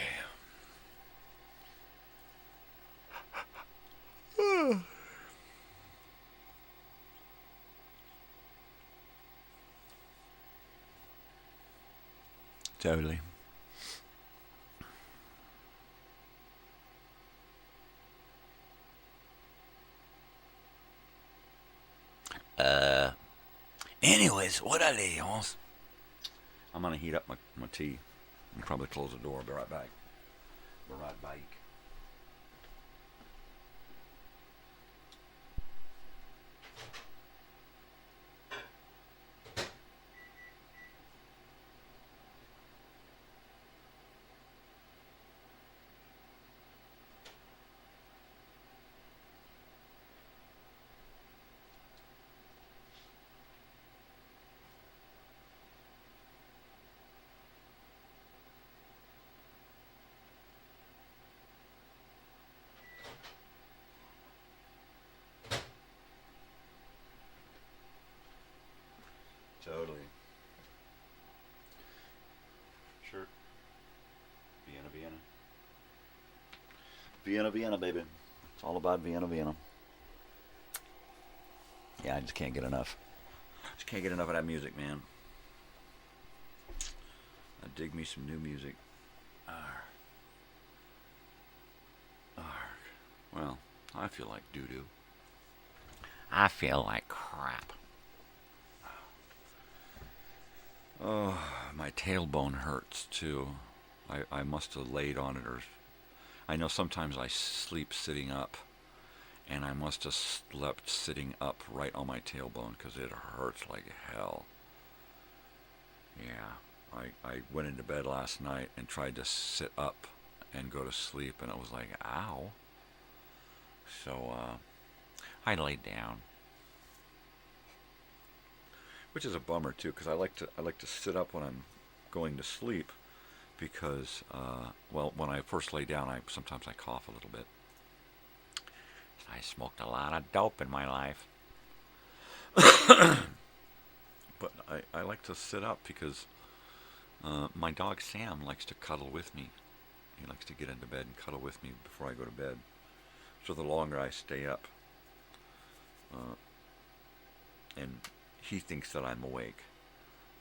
Totally. Anyways, what are they, Hans? I'm gonna heat up my tea and probably close the door. I'll be right back. Be right back. Totally. Sure. Vienna. Vienna, baby. It's all about Vienna. Yeah, I just can't get enough. Just can't get enough of that music, man. I dig me some new music. Well, I feel like doo-doo. I feel like crap. Oh, my tailbone hurts, too. I must have laid on it, or... I know sometimes I sleep sitting up, and I must have slept sitting up right on my tailbone, because it hurts like hell. Yeah, I went into bed last night and tried to sit up and go to sleep, and it was like, ow. So, I laid down. Which is a bummer, too, because I like to sit up when I'm going to sleep, because, well, when I first lay down, sometimes I cough a little bit. I smoked a lot of dope in my life. But I like to sit up because my dog Sam likes to cuddle with me. He likes to get into bed and cuddle with me before I go to bed. So the longer I stay up, and he thinks that I'm awake,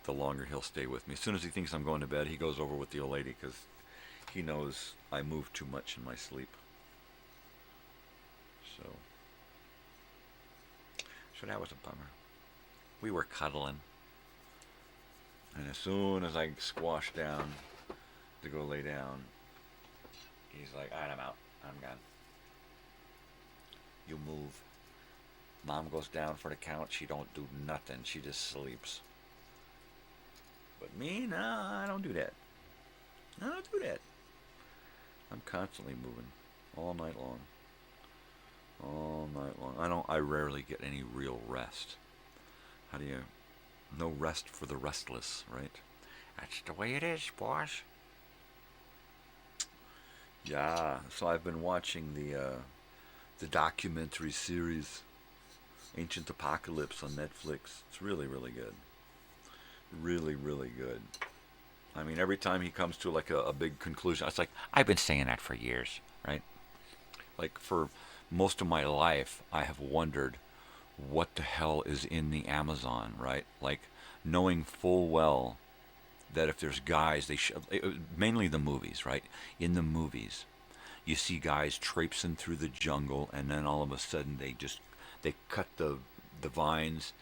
the longer he'll stay with me. As soon as he thinks I'm going to bed, he goes over with the old lady because he knows I move too much in my sleep. So that was a bummer. We were cuddling, and as soon as I squashed down to go lay down, he's like, all right, I'm out. I'm gone. You move. Mom goes down for the count. She don't do nothing. She just sleeps. But me, no, I don't do that. I don't do that. I'm constantly moving all night long. All night long. I rarely get any real rest. How do you... No rest for the restless, right? That's the way it is, boss. Yeah, so I've been watching the documentary series Ancient Apocalypse on Netflix. It's really, really good. Really, really good. I mean, every time he comes to like a big conclusion, it's like, I've been saying that for years, right? Like for most of my life, I have wondered what the hell is in the Amazon, right? Like knowing full well that if there's guys, mainly the movies, right? In the movies, you see guys traipsing through the jungle, and then all of a sudden they cut the vines,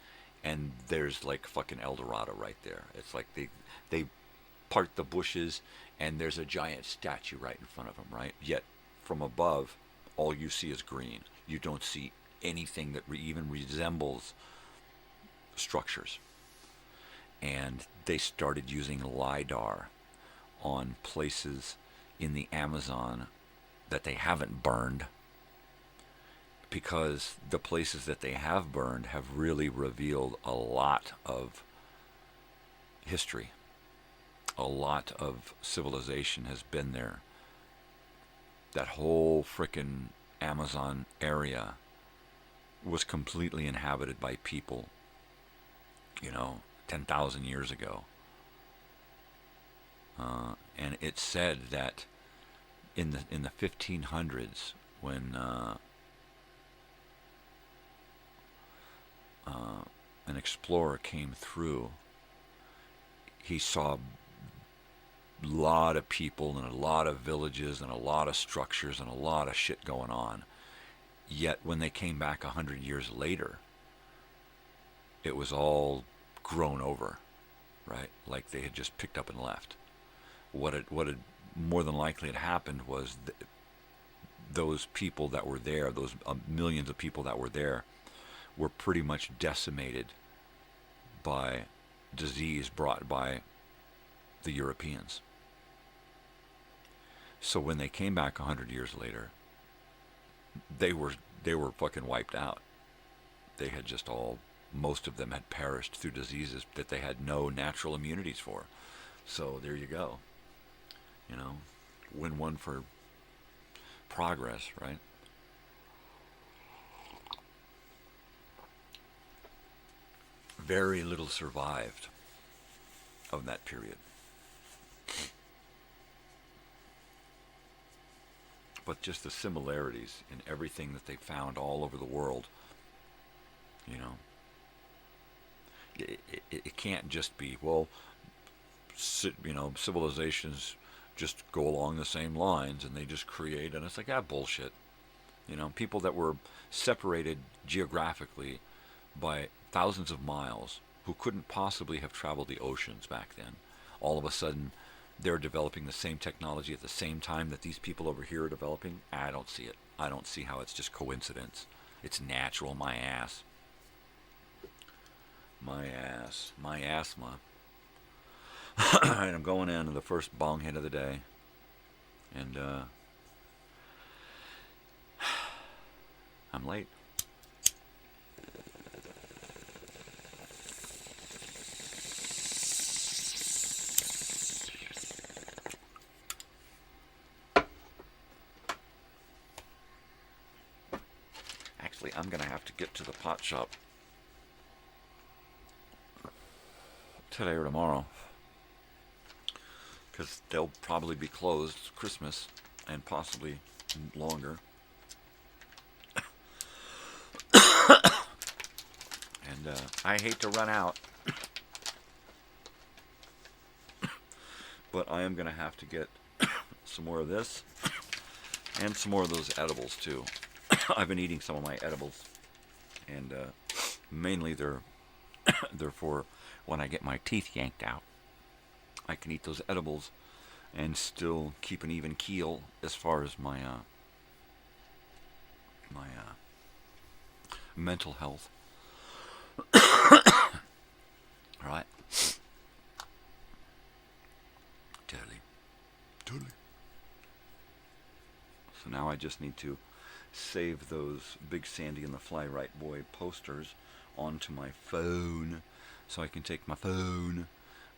and there's like fucking El Dorado right there. It's like they part the bushes, and there's a giant statue right in front of them, right? Yet from above, all you see is green. You don't see anything that even resembles structures. And they started using LiDAR on places in the Amazon that they haven't burned, because the places that they have burned have really revealed a lot of history. A lot of civilization has been there. That whole frickin' Amazon area was completely inhabited by people, 10,000 years ago. And it's said that in the 1500s, when an explorer came through, he saw a lot of people and a lot of villages and a lot of structures and a lot of shit going on. Yet when they came back 100 years later, it was all grown over, right? Like they had just picked up and left. What had more than likely had happened was those people that were there, those millions of people that were there, were pretty much decimated by disease brought by the Europeans. So when they came back 100 years later, they were fucking wiped out. They had just most of them had perished through diseases that they had no natural immunities for. So there you go. Win one for progress, right? Very little survived of that period. But just the similarities in everything that they found all over the world, it can't just be, well, civilizations just go along the same lines and they just create, and it's like, bullshit. People that were separated geographically by thousands of miles, who couldn't possibly have traveled the oceans back then, all of a sudden they're developing the same technology at the same time that these people over here are developing. I don't see it. I don't see how it's just coincidence. It's natural, my ass. My asthma. Alright, I'm going in to the first bong hit of the day. And, I'm late. Actually, I'm going to have to get to the pot shop today or tomorrow, because they'll probably be closed Christmas and possibly longer. And I hate to run out, but I am going to have to get some more of this and some more of those edibles too. I've been eating some of my edibles, and mainly they're for when I get my teeth yanked out. I can eat those edibles and still keep an even keel as far as my mental health. All right. Totally. So now I just need to save those Big Sandy and the Fly Right Boy posters onto my phone, so I can take my phone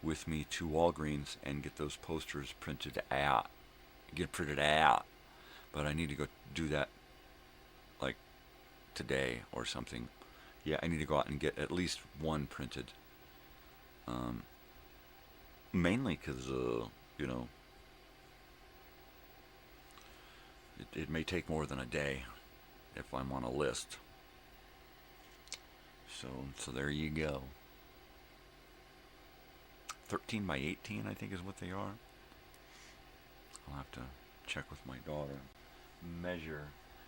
with me to Walgreens and get those posters printed out. But I need to go do that like today or something. Yeah, I need to go out and get at least one printed. Mainly because, it may take more than a day if I'm on a list. So there you go. 13 by 18, I think, is what they are. I'll have to check with my daughter.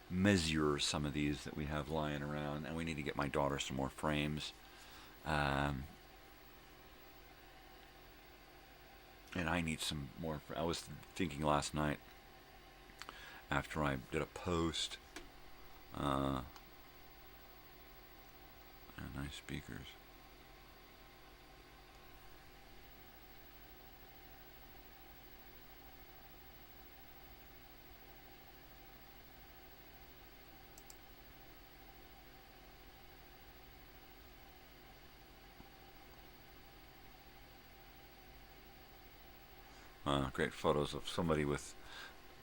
Measure some of these that we have lying around, and we need to get my daughter some more frames. And I need some more. I was thinking last night, after I did a post, nice speakers. Great photos of somebody with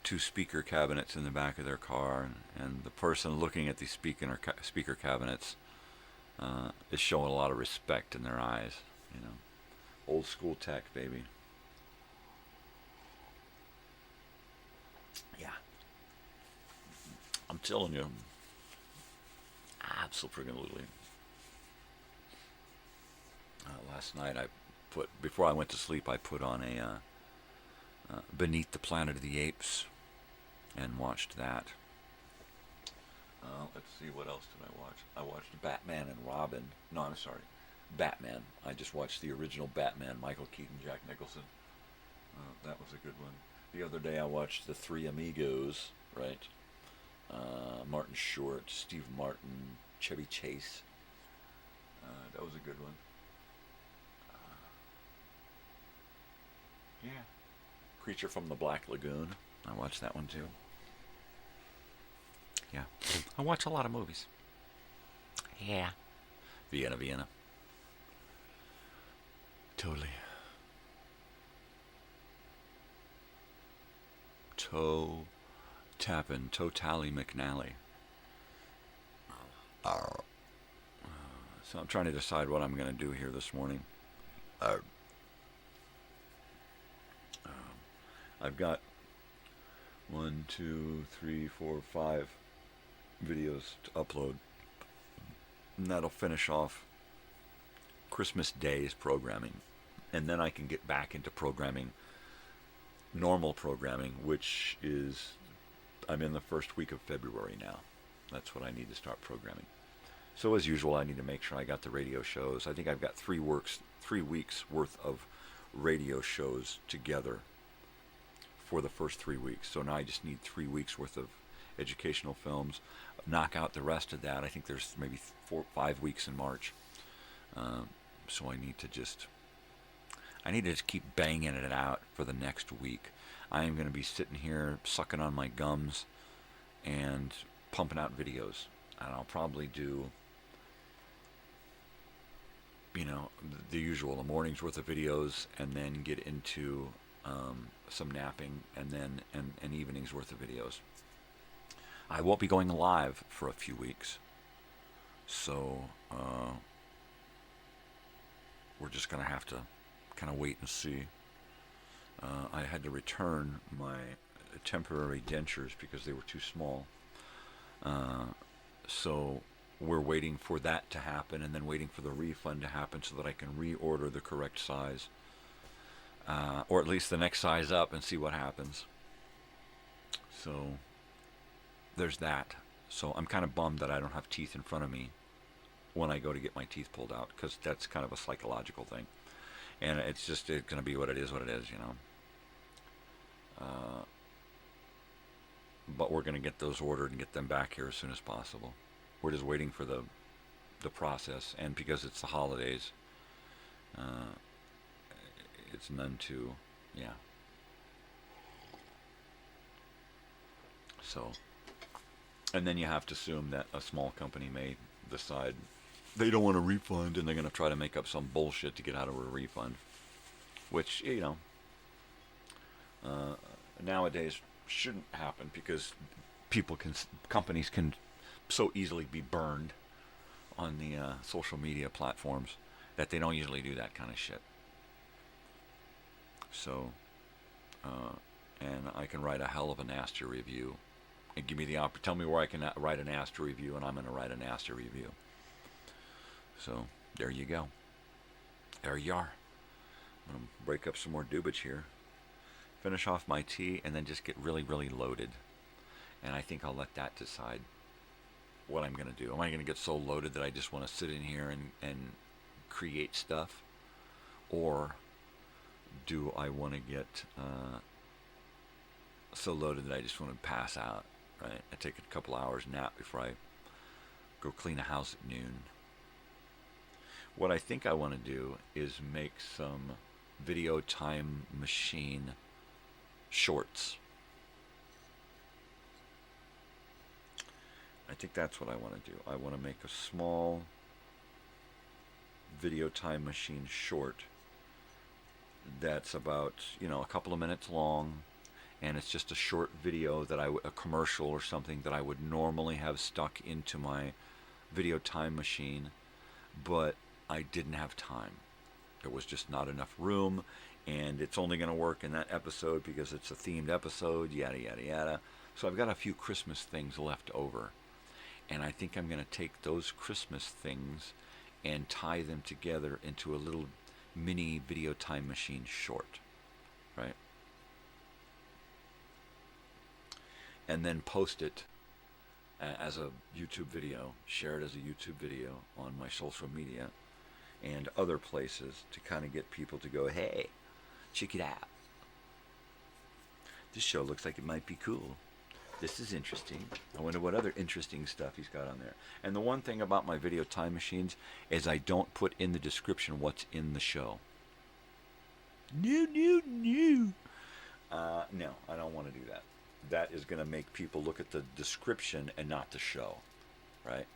2 speaker cabinets in the back of their car, and the person looking at these speaker cabinets is showing a lot of respect in their eyes. Old school tech, baby. Yeah, I'm telling you, absolutely. Last night before I went to sleep, I put on a Beneath the Planet of the Apes and watched that. Let's see, what else did I watch? I watched Batman and Robin. No, I'm sorry, Batman. I just watched the original Batman, Michael Keaton, Jack Nicholson. That was a good one. The other day I watched The Three Amigos, right? Martin Short, Steve Martin, Chevy Chase. That was a good one. Yeah. Creature from the Black Lagoon. I watched that one too. Yeah. I watch a lot of movies. Yeah. Vienna. Totally. Toe tapping, Tally McNally. So I'm trying to decide what I'm going to do here this morning. I've got 1, 2, 3, 4, 5 videos to upload, and that'll finish off Christmas Day's programming. And then I can get back into programming, normal programming, which is, I'm in the first week of February now. That's what I need to start programming. So as usual, I need to make sure I got the radio shows. I think I've got 3 weeks worth of radio shows together for the first 3 weeks. So now I just need 3 weeks worth of educational films. Knock out the rest of that. I think there's maybe 4 or 5 weeks in March. So I need to just keep banging it out for the next week. I am going to be sitting here sucking on my gums and pumping out videos. And I'll probably do, the usual, a morning's worth of videos, and then get into some napping, and then an evening's worth of videos. I won't be going live for a few weeks. So we're just going to have to kind of wait and see. I had to return my temporary dentures because they were too small. So we're waiting for that to happen, and then waiting for the refund to happen so that I can reorder the correct size. Or at least the next size up, and see what happens. So there's that. So I'm kind of bummed that I don't have teeth in front of me when I go to get my teeth pulled out, because that's kind of a psychological thing. And it's going to be what it is, but we're going to get those ordered and get them back here as soon as possible. We're just waiting for the process, and because it's the holidays, it's none too, So, and then you have to assume that a small company may decide they don't want a refund, and they're going to try to make up some bullshit to get out of a refund, which, nowadays shouldn't happen, because companies can so easily be burned on the social media platforms that they don't usually do that kind of shit. So, and I can write a hell of a nasty review, and give me the tell me where I can write a nasty review, and I'm going to write a nasty review. So there you go. There you are. I'm going to break up some more dubage here, finish off my tea, and then just get really, really loaded. And I think I'll let that decide what I'm going to do. Am I going to get so loaded that I just want to sit in here and create stuff? Or do I want to get so loaded that I just want to pass out, right? I take a couple hours nap before I go clean a house at noon. What I think I want to do is make some video time machine shorts. I think that's what I want to do. I want to make a small video time machine short that's about, a couple of minutes long, and it's just a short video that a commercial or something that I would normally have stuck into my video time machine, but I didn't have time. There was just not enough room, and it's only going to work in that episode because it's a themed episode, yada, yada, yada. So I've got a few Christmas things left over, and I think I'm going to take those Christmas things and tie them together into a little mini video time machine short, right? And then post it as a YouTube video, share it as a YouTube video on my social media and other places to kind of get people to go, hey, check it out. This show looks like it might be cool. This is interesting. I wonder what other interesting stuff he's got on there. And the one thing about my video time machines is I don't put in the description what's in the show. No. No, I don't want to do that. That is going to make people look at the description and not the show, right?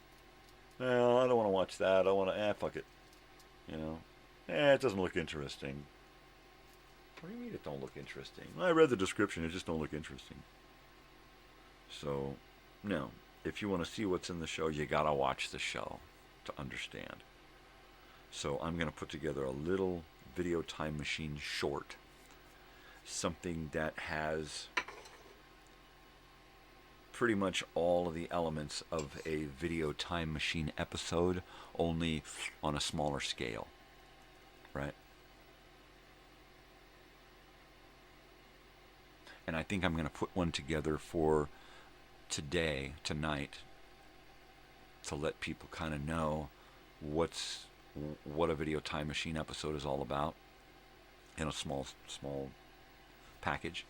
Well, I don't want to watch that. I want to, fuck it. It doesn't look interesting. What do you mean it don't look interesting? Well, I read the description. It just don't look interesting. So, no. If you want to see what's in the show, you got to watch the show to understand. So I'm going to put together a little video time machine short. Something that has pretty much all of the elements of a video time machine episode, only on a smaller scale, right? and I think I'm going to put one together for tonight, to let people kind of know what a Video Time Machine episode is all about in a small package,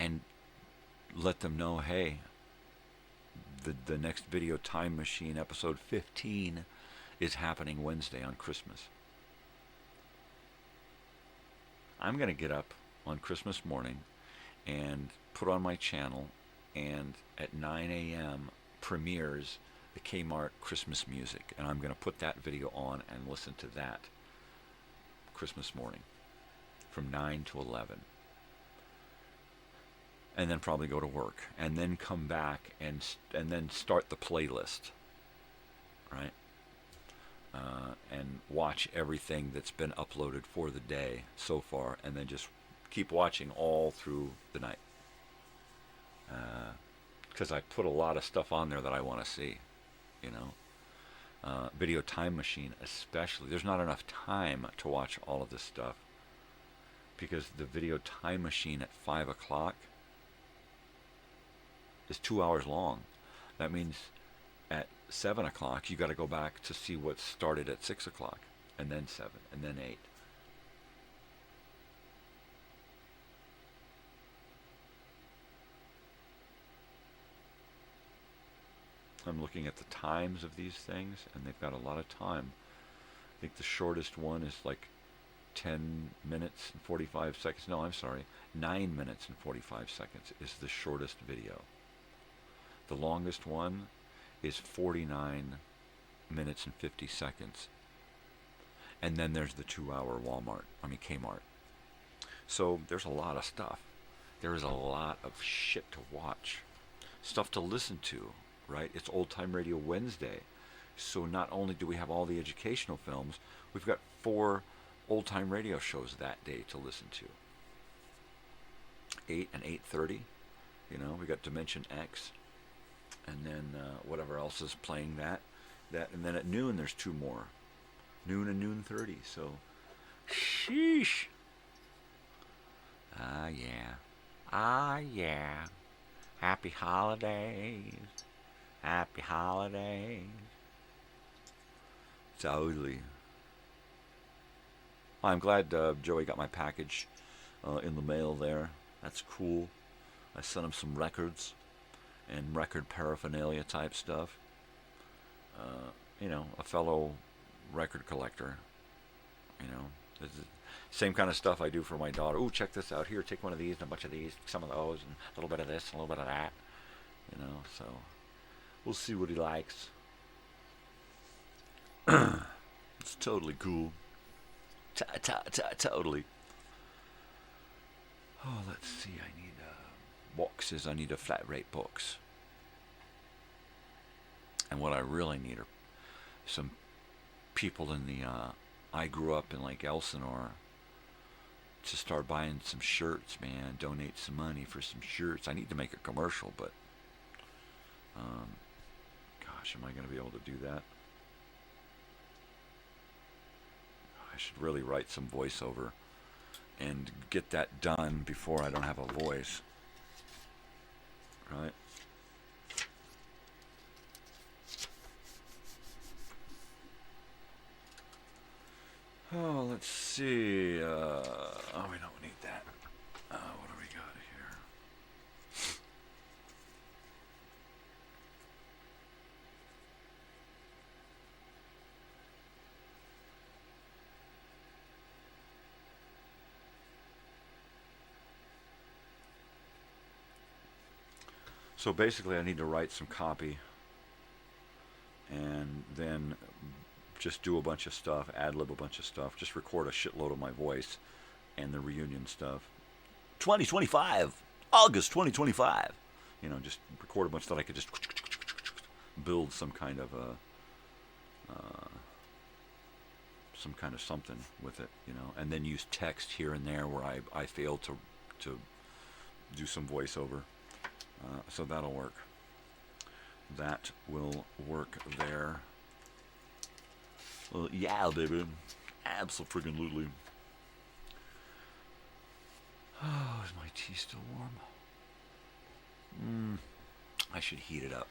and let them know, hey, the next Video Time Machine episode 15 is happening Wednesday on Christmas. I'm going to get up on Christmas morning and put on my channel, and at 9 a.m. premieres the Kmart Christmas music, and I'm going to put that video on and listen to that Christmas morning from 9 to 11. And then probably go to work, and then come back and then start the playlist, right? And watch everything that's been uploaded for the day so far, and then just keep watching all through the night. Because I put a lot of stuff on there that I want to see, you know. Video Time Machine especially. There's not enough time to watch all of this stuff, because the Video Time Machine at 5 o'clock is 2 hours long. That means at 7 o'clock you got to go back to see what started at 6 o'clock, and then 7, and then 8. I'm looking at the times of these things, and they've got a lot of time. I think the shortest one is like 10 minutes and 45 seconds. No, I'm sorry. 9 minutes and 45 seconds is the shortest video. The longest one is 49 minutes and 50 seconds. And then there's the 2-hour Kmart. So there's a lot of stuff. There is a lot of shit to watch. Stuff to listen to, right? It's Old Time Radio Wednesday. So not only do we have all the educational films, we've got 4 old time radio shows that day to listen to. 8 and 8:30, you know, we got Dimension X, and then whatever else is playing that, and then at noon there's 2 more, noon and noon 30. So, sheesh. Ah yeah. Happy holidays. Happy holidays. Totally. I'm glad Joey got my package in the mail there. That's cool. I sent him some records and record paraphernalia type stuff. You know, a fellow record collector. You know, it's the same kind of stuff I do for my daughter. Ooh, check this out. Here, take one of these and a bunch of these, some of those, and a little bit of this and a little bit of that. You know, so we'll see what he likes. It's totally cool. Totally. Oh, let's see. I need boxes. I need a flat rate box. And what I really need are some people in the... I grew up in Lake Elsinore to start buying some shirts, man. Donate some money for some shirts. I need to make a commercial, but... gosh, am I going to be able to do that? I should really write some voiceover and get that done before I don't have a voice. Right? Oh, let's see. Oh, we don't need that. What do we got here? So basically I need to write some copy and then just do a bunch of stuff, ad-lib a bunch of stuff, just record a shitload of my voice and the reunion stuff. 2025, August 2025. You know, just record a bunch that I could just build some kind of something with it, you know, and then use text here and there where I failed to do some voiceover. So that'll work. That will work there. Well, yeah, baby. Absolutely. Oh, is my tea still warm? I should heat it up.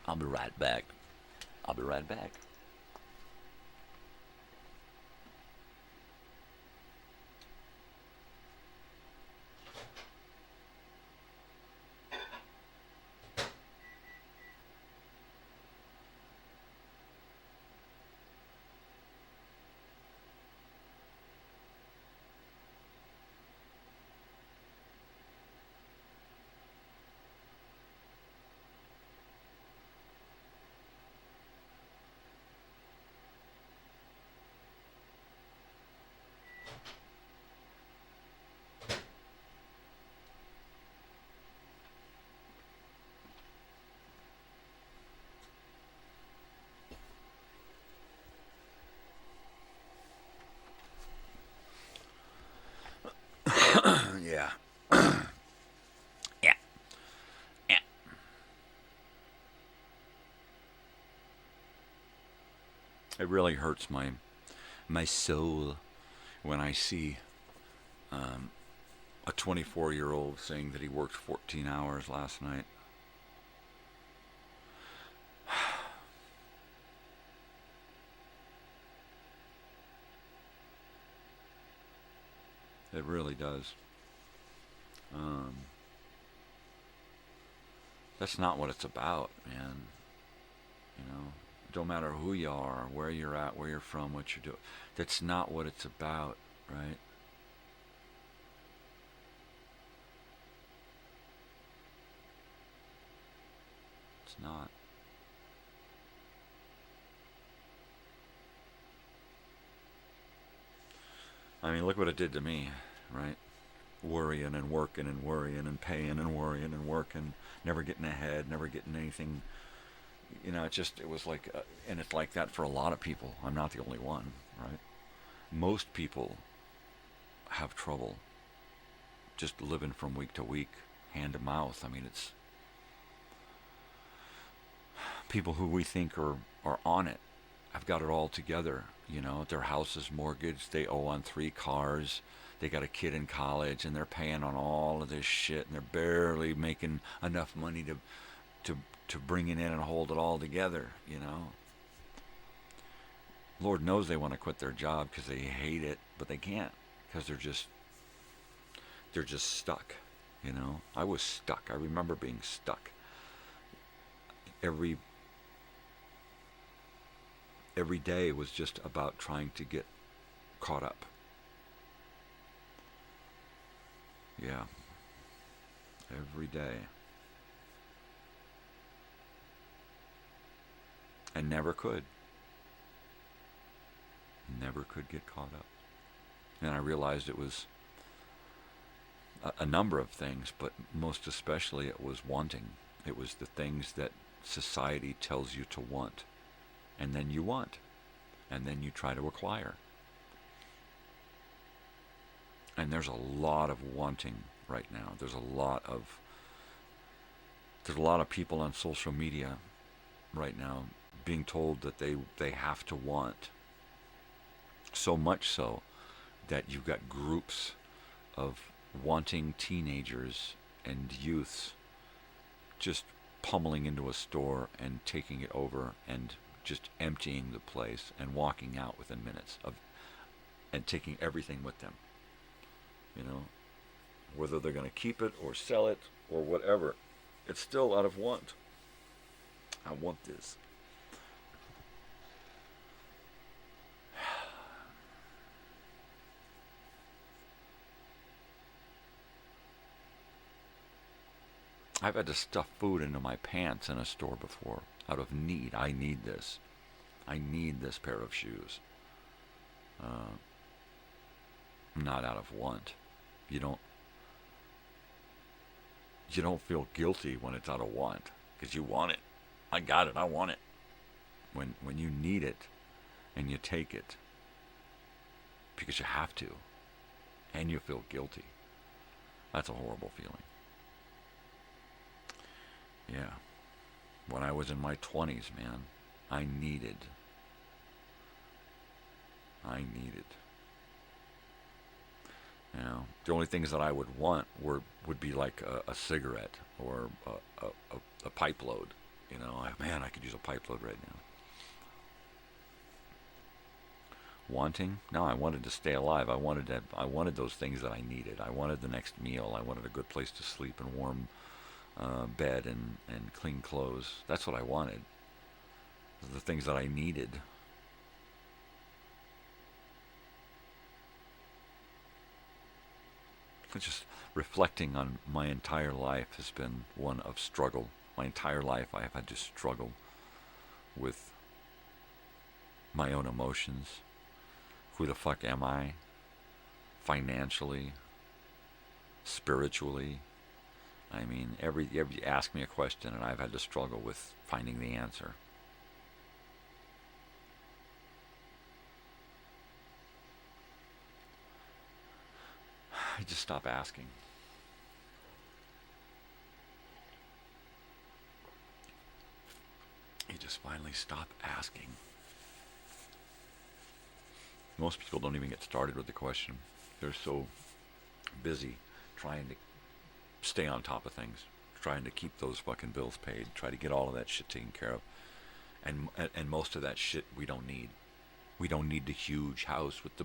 I'll be right back. I'll be right back. Yeah. Yeah. Yeah. It really hurts my soul when I see a 24-year-old saying that he worked 14 hours last night. It really does. That's not what it's about, man. You know, it don't matter who you are, where you're at, where you're from, what you're doing. That's not what it's about, right? It's not. I mean, look what it did to me, right? Worrying and working and worrying and paying and worrying and working, never getting ahead, never getting anything. You know, it was like, and it's like that for a lot of people. I'm not the only one, right? Most people have trouble just living from week to week, hand to mouth. I mean, it's people who we think are on it. I've got it all together, you know, their house is mortgaged, they owe on 3 cars, they got a kid in college, and they're paying on all of this shit, and they're barely making enough money to bring it in and hold it all together, you know. Lord knows they want to quit their job because they hate it, but they can't because they're just stuck, you know. I was stuck. I remember being stuck. Every day was just about trying to get caught up. Yeah. Every day. And never could. Never could get caught up. And I realized it was a number of things, but most especially it was wanting. It was the things that society tells you to want. And then you want. And then you try to acquire. And there's a lot of wanting right now. There's a lot of people on social media right now being told that they have to want. So much so that you've got groups of wanting teenagers and youths just pummeling into a store and taking it over and just emptying the place and walking out within minutes and taking everything with them. You know, whether they're going to keep it or sell it or whatever, it's still out of want. I want this. I've had to stuff food into my pants in a store before out of need. I need this. I need this pair of shoes. Not out of want. You don't feel guilty when it's out of want because you want it. I got it. I want it. When you need it and you take it because you have to and you feel guilty, that's a horrible feeling. Yeah. When I was in my 20s, man, I needed. You know, the only things that I would want would be like a cigarette or a pipe load. You know, man, I could use a pipe load right now. Wanting? No, I wanted to stay alive. I wanted those things that I needed. I wanted the next meal. I wanted a good place to sleep and warm bed and clean clothes. That's what I wanted. The things that I needed. Just reflecting on my entire life has been one of struggle. My entire life I have had to struggle with my own emotions. Who the fuck am I? Financially, spiritually. I mean, every ask me a question and I've had to struggle with finding the answer. I just stop asking. You just finally stop asking. Most people don't even get started with the question. They're so busy trying to stay on top of things, trying to keep those fucking bills paid, try to get all of that shit taken care of. And most of that shit we don't need. We don't need the huge house with the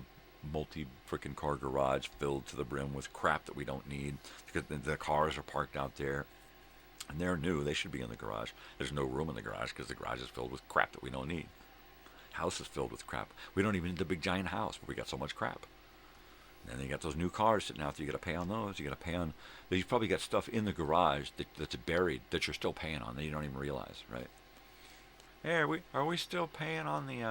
multi-freaking car garage filled to the brim with crap that we don't need, because the cars are parked out there and they're new. They should be in the garage. There's no room in the garage because the garage is filled with crap that we don't need. House is filled with crap. We don't even need the big giant house, but we got so much crap. And then you got those new cars sitting out there. You got to pay on those. You got to pay on. You've probably got stuff in the garage that's buried that you're still paying on that you don't even realize, right? Hey, are we still paying on the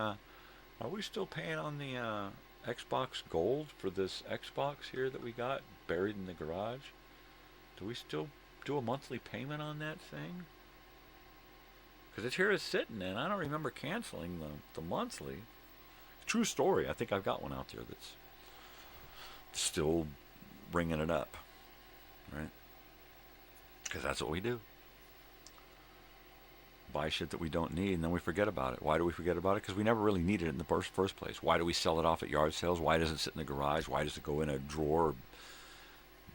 Xbox Gold for this Xbox here that we got buried in the garage? Do we still do a monthly payment on that thing? Because it's here, it's sitting, and I don't remember canceling the monthly. True story. I think I've got one out there that's still bringing it up, right? Because that's what we do. Buy shit that we don't need, and then we forget about it. Why do we forget about it? Because we never really needed it in the first place. Why do we sell it off at yard sales? Why does it sit in the garage? Why does it go in a drawer or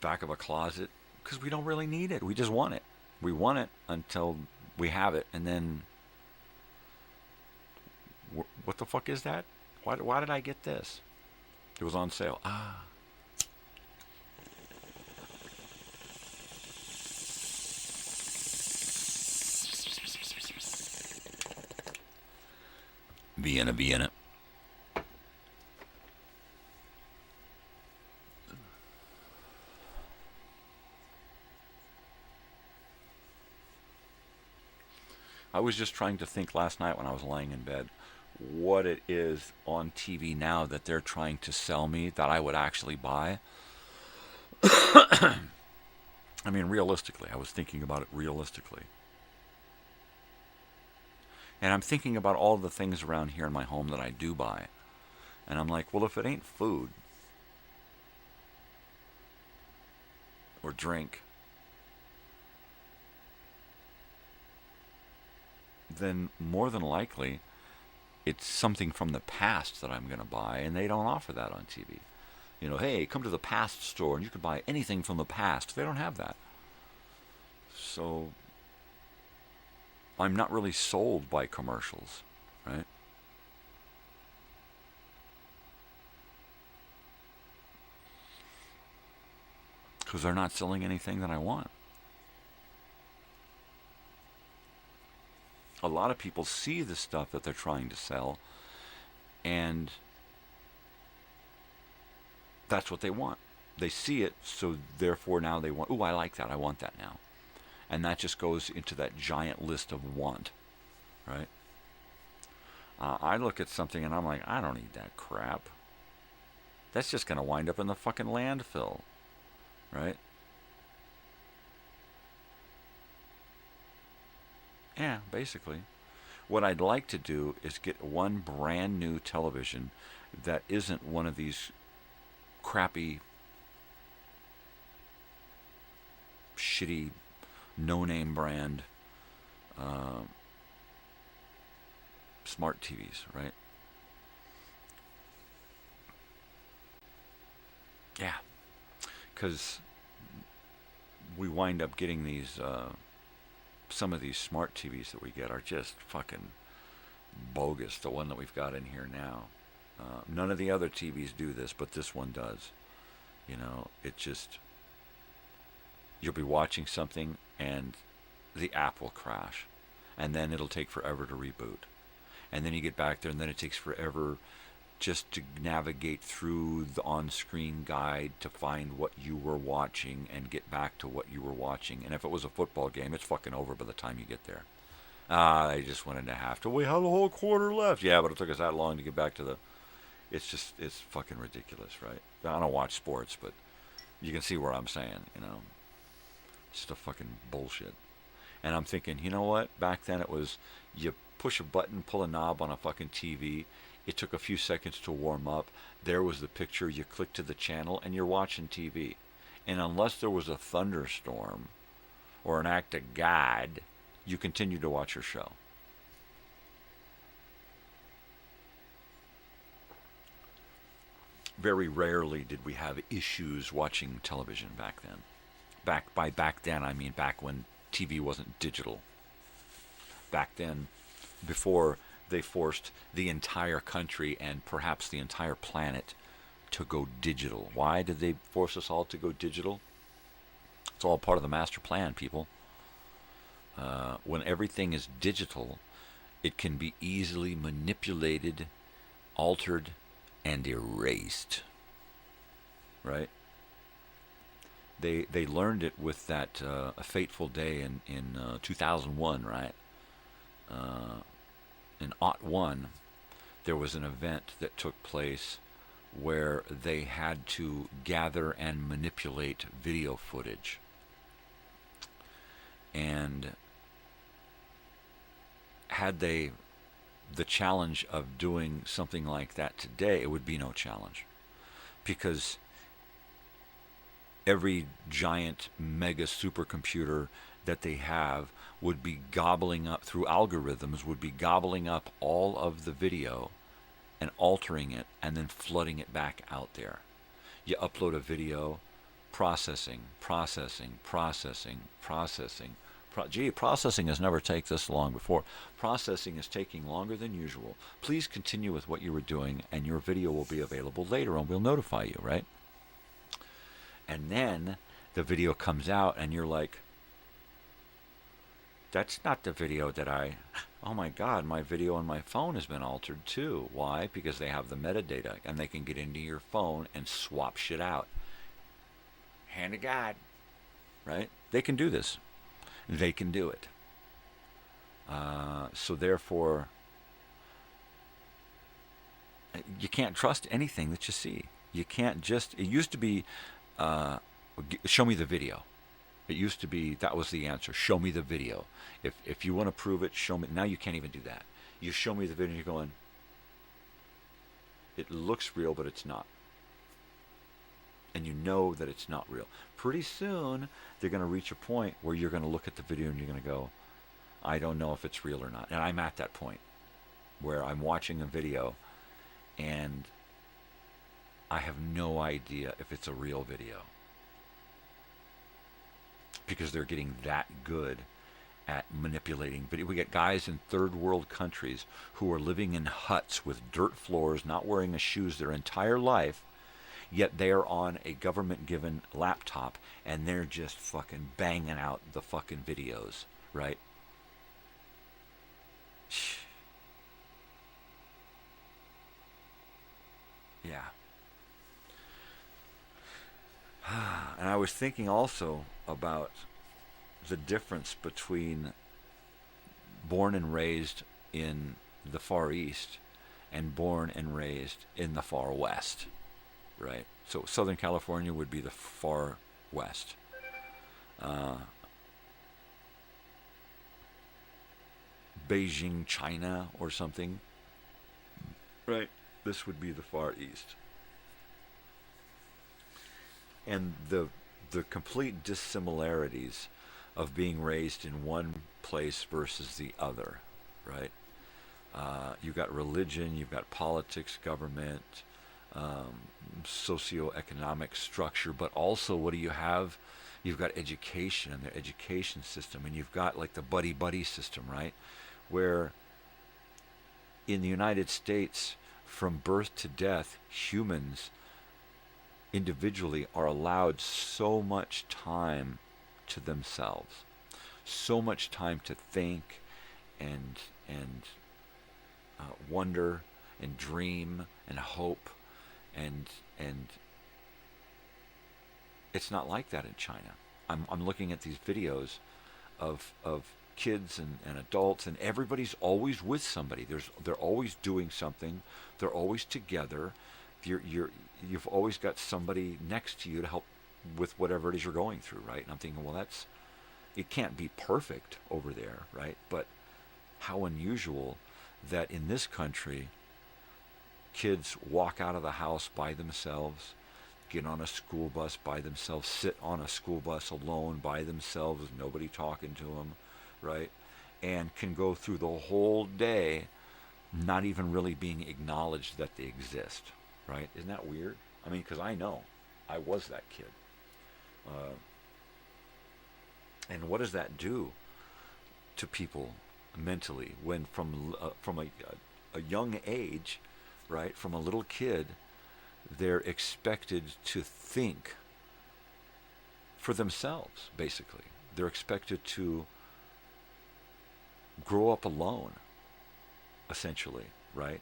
back of a closet? Because we don't really need it. We just want it. We want it until we have it, and then what the fuck is that? Why did I get this? It was on sale. Vienna. I was just trying to think last night when I was lying in bed what it is on TV now that they're trying to sell me that I would actually buy. I mean, realistically, I was thinking about it realistically. And I'm thinking about all the things around here in my home that I do buy. And I'm like, well, if it ain't food or drink, then more than likely it's something from the past that I'm going to buy, and they don't offer that on TV. You know, hey, come to the past store and you can buy anything from the past. They don't have that. So I'm not really sold by commercials, right? Because they're not selling anything that I want. A lot of people see the stuff that they're trying to sell, and that's what they want. They see it, so therefore now they want, ooh, I like that, I want that now. And that just goes into that giant list of want, right? I look at something and I'm like, I don't need that crap. That's just going to wind up in the fucking landfill, right? Yeah, basically. What I'd like to do is get one brand new television that isn't one of these crappy, shitty, no-name brand smart TVs, right? Yeah. because we wind up getting these, some of these smart TVs that we get are just fucking bogus. The one that we've got in here now. None of the other TVs do this, but this one does. You know, it just, you'll be watching something and the app will crash. And then it'll take forever to reboot. And then you get back there and then it takes forever just to navigate through the on-screen guide to find what you were watching and get back to what you were watching. And if it was a football game, it's fucking over by the time you get there. They just went into half. We have the whole quarter left. Yeah, but it took us that long to get back to the... It's fucking ridiculous, right? I don't watch sports, but you can see where I'm saying, you know. It's just a fucking bullshit. And I'm thinking, you know what? Back then it was, you push a button, pull a knob on a fucking TV. It took a few seconds to warm up. There was the picture. You click to the channel, and you're watching TV. And unless there was a thunderstorm or an act of God, you continue to watch your show. Very rarely did we have issues watching television back then. Back then, I mean back when TV wasn't digital. Back then, before they forced the entire country and perhaps the entire planet to go digital. Why did they force us all to go digital? It's all part of the master plan, people. When everything is digital, it can be easily manipulated, altered, and erased. Right? They learned it with that A Fateful Day in 2001, right? In '01, there was an event that took place where they had to gather and manipulate video footage. And had they the challenge of doing something like that today, it would be no challenge. Because every giant mega supercomputer that they have would be gobbling up, through algorithms, would be gobbling up all of the video and altering it and then flooding it back out there. You upload a video, processing. Processing has never taken this long before. Processing is taking longer than usual. Please continue with what you were doing and your video will be available later and we'll notify you, right? And then the video comes out and you're like, that's not the video that oh my God, my video on my phone has been altered too. Why? Because they have the metadata and they can get into your phone and swap shit out. Hand of God, right? They can do this. They can do it. So therefore, you can't trust anything that you see. You can't just, it used to be, show me the video. It used to be, that was the answer. Show me the video. If you want to prove it, show me. Now you can't even do that. You show me the video and you're going, it looks real, but it's not. And you know that it's not real. Pretty soon, they're going to reach a point where you're going to look at the video and you're going to go, I don't know if it's real or not. And I'm at that point where I'm watching a video and I have no idea if it's a real video. Because they're getting that good at manipulating video. We get guys in third world countries who are living in huts with dirt floors, not wearing shoes their entire life, yet they're on a government-given laptop and they're just fucking banging out the fucking videos, right? Yeah. And I was thinking also about the difference between born and raised in the Far East and born and raised in the Far West, right? So Southern California would be the Far West. Beijing, China, or something, right? This would be the Far East. And the complete dissimilarities of being raised in one place versus the other, right? You've got religion, you've got politics, government, socioeconomic structure, but also what do you have? You've got education and their education system, and you've got like the buddy-buddy system, right? Where in the United States, from birth to death, humans individually are allowed so much time to themselves, so much time to think and wonder and dream and hope, and it's not like that in China. I'm looking at these videos of kids and adults, and everybody's always with somebody. They're always doing something. They're always together. You've always got somebody next to you to help with whatever it is you're going through, right? And I'm thinking, well, it can't be perfect over there, right? But how unusual that in this country, kids walk out of the house by themselves, get on a school bus by themselves, sit on a school bus alone by themselves, nobody talking to them, right? And can go through the whole day not even really being acknowledged that they exist, right? Isn't that weird? I mean, because I know I was that kid. And what does that do to people mentally when from a young age, right, from a little kid, they're expected to think for themselves, basically. They're expected to grow up alone, essentially, right?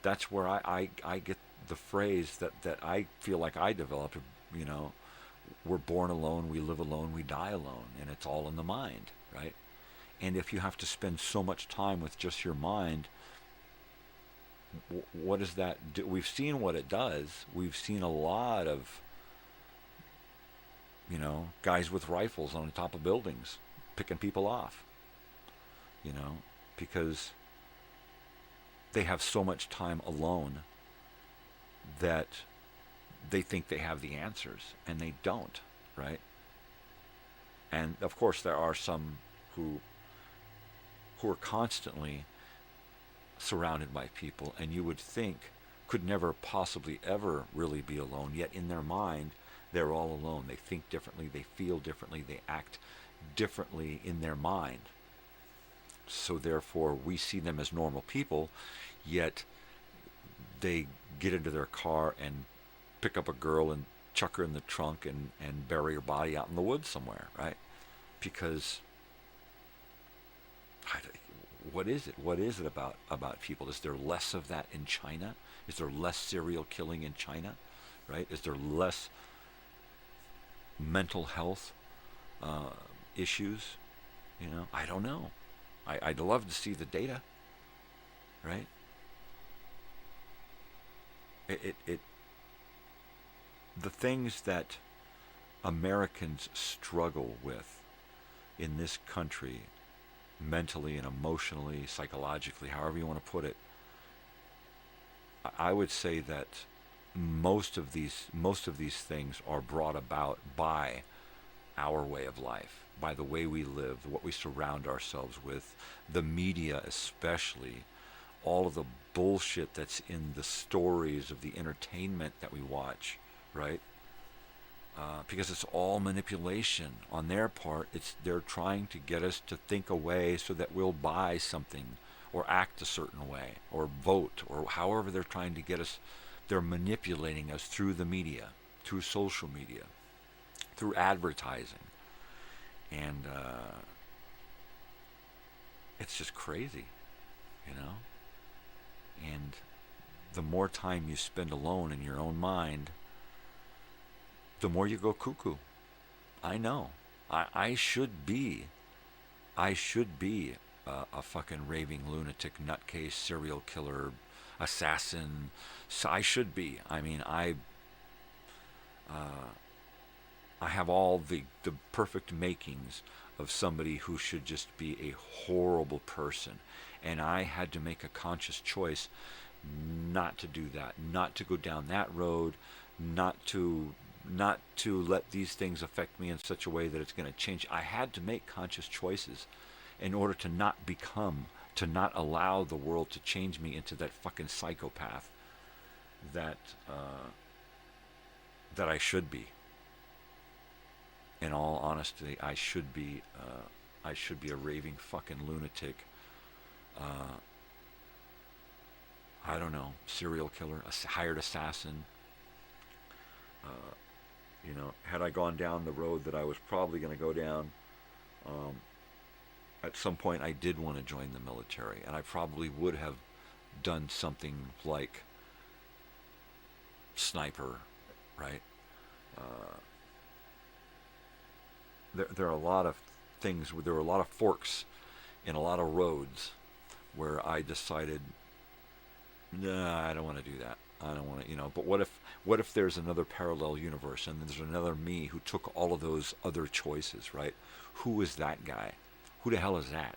That's where I get the phrase that I feel like I developed, you know, we're born alone, we live alone, we die alone, and it's all in the mind, right? And if you have to spend so much time with just your mind, what does that do? We've seen what it does. We've seen a lot of, you know, guys with rifles on the top of buildings picking people off, you know, because they have so much time alone that they think they have the answers, and they don't, right? And of course there are some who are constantly surrounded by people, and you would think could never possibly ever really be alone, yet in their mind they're all alone. They think differently, they feel differently, they act differently in their mind. So therefore we see them as normal people, yet they get into their car and pick up a girl and chuck her in the trunk and bury her body out in the woods somewhere, right? Because what is it? What is it about people? Is there less of that in China? Is there less serial killing in China, right? Is there less mental health issues? You know, I don't know. I'd love to see the data, right? The things that Americans struggle with in this country, mentally and emotionally, psychologically, however you want to put it, I would say that most of these things are brought about by our way of life, by the way we live, what we surround ourselves with, the media especially, all of the bullshit that's in the stories of the entertainment that we watch, right? Because it's all manipulation on their part. They're trying to get us to think a way so that we'll buy something or act a certain way or vote, or however they're trying to get us. They're manipulating us through the media, through social media, through advertising. And it's just crazy, you know? And the more time you spend alone in your own mind, the more you go cuckoo. I know. I should be a fucking raving lunatic, nutcase, serial killer, assassin. So I should be. I mean, I have all the perfect makings of somebody who should just be a horrible person. And I had to make a conscious choice not to do that, not to go down that road, not to let these things affect me in such a way that it's going to change. I had to make conscious choices in order to not allow the world to change me into that fucking psychopath that that I should be. In all honesty, I should be a raving fucking lunatic. I don't know, serial killer, a hired assassin. You know, had I gone down the road that I was probably going to go down, at some point I did want to join the military, and I probably would have done something like sniper, right? There are a lot of things, there were a lot of forks in a lot of roads where I decided, nah, I don't want to do that. I don't want to, you know, but what if there's another parallel universe and there's another me who took all of those other choices, right? Who is that guy? Who the hell is that?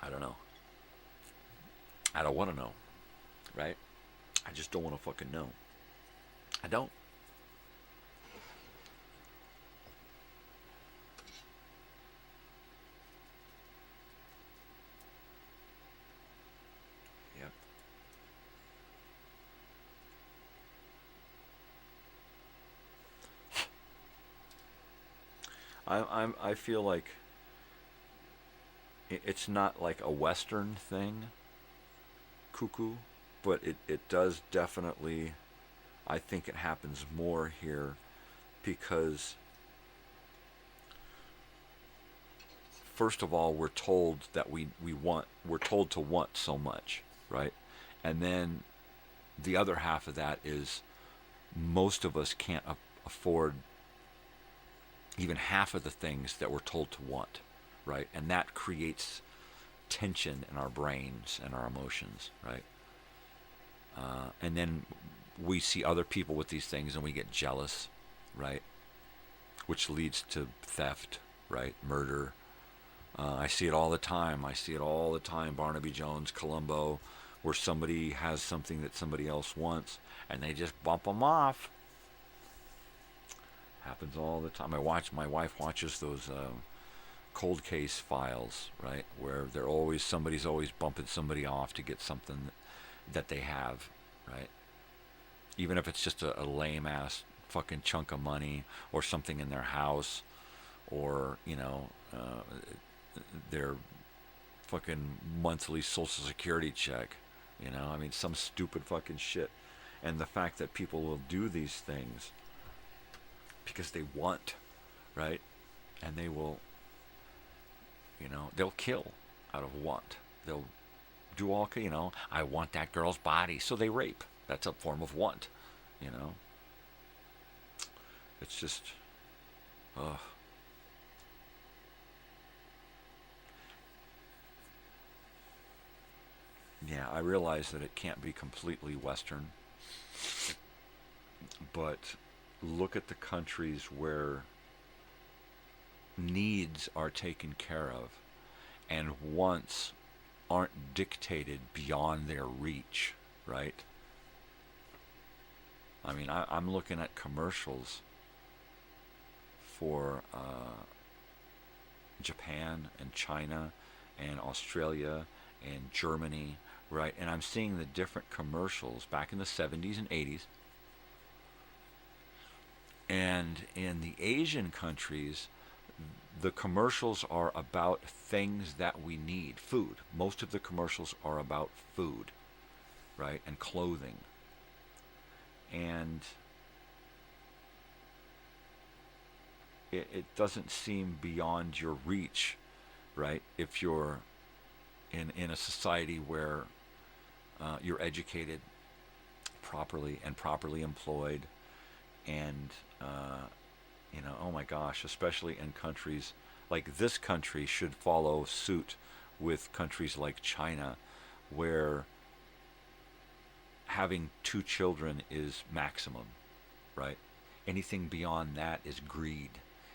I don't know. I don't want to know, right? I just don't want to fucking know. I don't. Yep. I feel like it's not like a Western thing, cuckoo, but it does definitely, I think it happens more here because, first of all, we're told that we're told to want so much, right? And then the other half of that is most of us can't afford even half of the things that we're told to want, right? And that creates tension in our brains and our emotions, right? And then we see other people with these things and we get jealous, right? Which leads to theft, right? Murder. I see it all the time. Barnaby Jones, Columbo, where somebody has something that somebody else wants and they just bump them off. Happens all the time. My wife watches those cold case files, right, where somebody's always bumping somebody off to get something that they have, right? Even if it's just a lame ass fucking chunk of money or something in their house, or their fucking monthly Social Security check, I mean, some stupid fucking shit. And the fact that people will do these things because they want, right? And they will, they'll kill out of want. They'll do all, I want that girl's body, so they rape. That's a form of want, It's just, ugh. Yeah, I realize that it can't be completely Western, but look at the countries where needs are taken care of and wants aren't dictated beyond their reach, right? I mean, I'm looking at commercials for Japan and China and Australia and Germany, right? And I'm seeing the different commercials back in the 70s and 80s. And in the Asian countries, the commercials are about things that we need. Food. Most of the commercials are about food, right? And clothing. And it doesn't seem beyond your reach, right? If you're in a society where you're educated properly and properly employed, and oh my gosh, especially in countries like this country should follow suit with countries like China, where having 2 children is maximum, right? Anything beyond that is greed.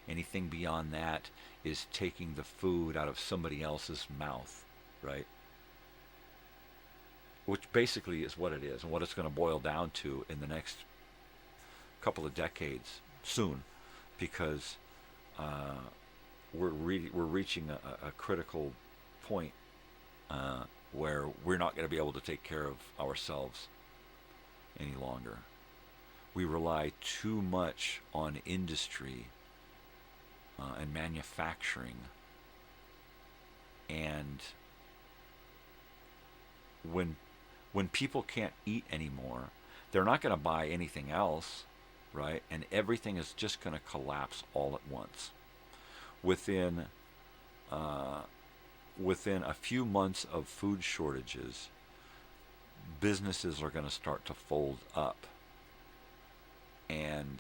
Anything beyond that is taking the food out of somebody else's mouth, right? Which basically is what it is and what it's going to boil down to in the next couple of decades soon, because we're reaching a critical point where we're not going to be able to take care of ourselves any longer. We rely too much on industry and manufacturing, and when people can't eat anymore, they're not going to buy anything else, right? And everything is just going to collapse all at once. Within a few months of food shortages, businesses are going to start to fold up. And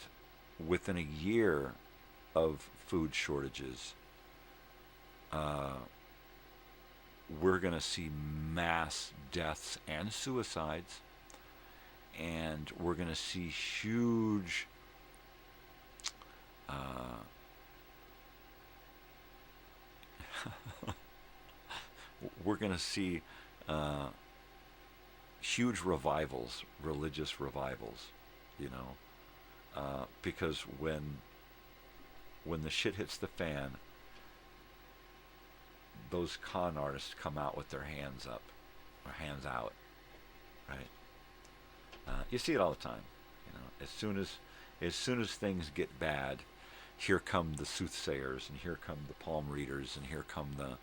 within a year of food shortages, we're going to see mass deaths and suicides, and we're going to see huge we're going to see huge revivals, religious revivals, you know, because when the shit hits the fan, those con artists come out with their hands up, or hands out, right? You see it all the time, you know. As soon as things get bad, here come the soothsayers, and here come the palm readers, and here come the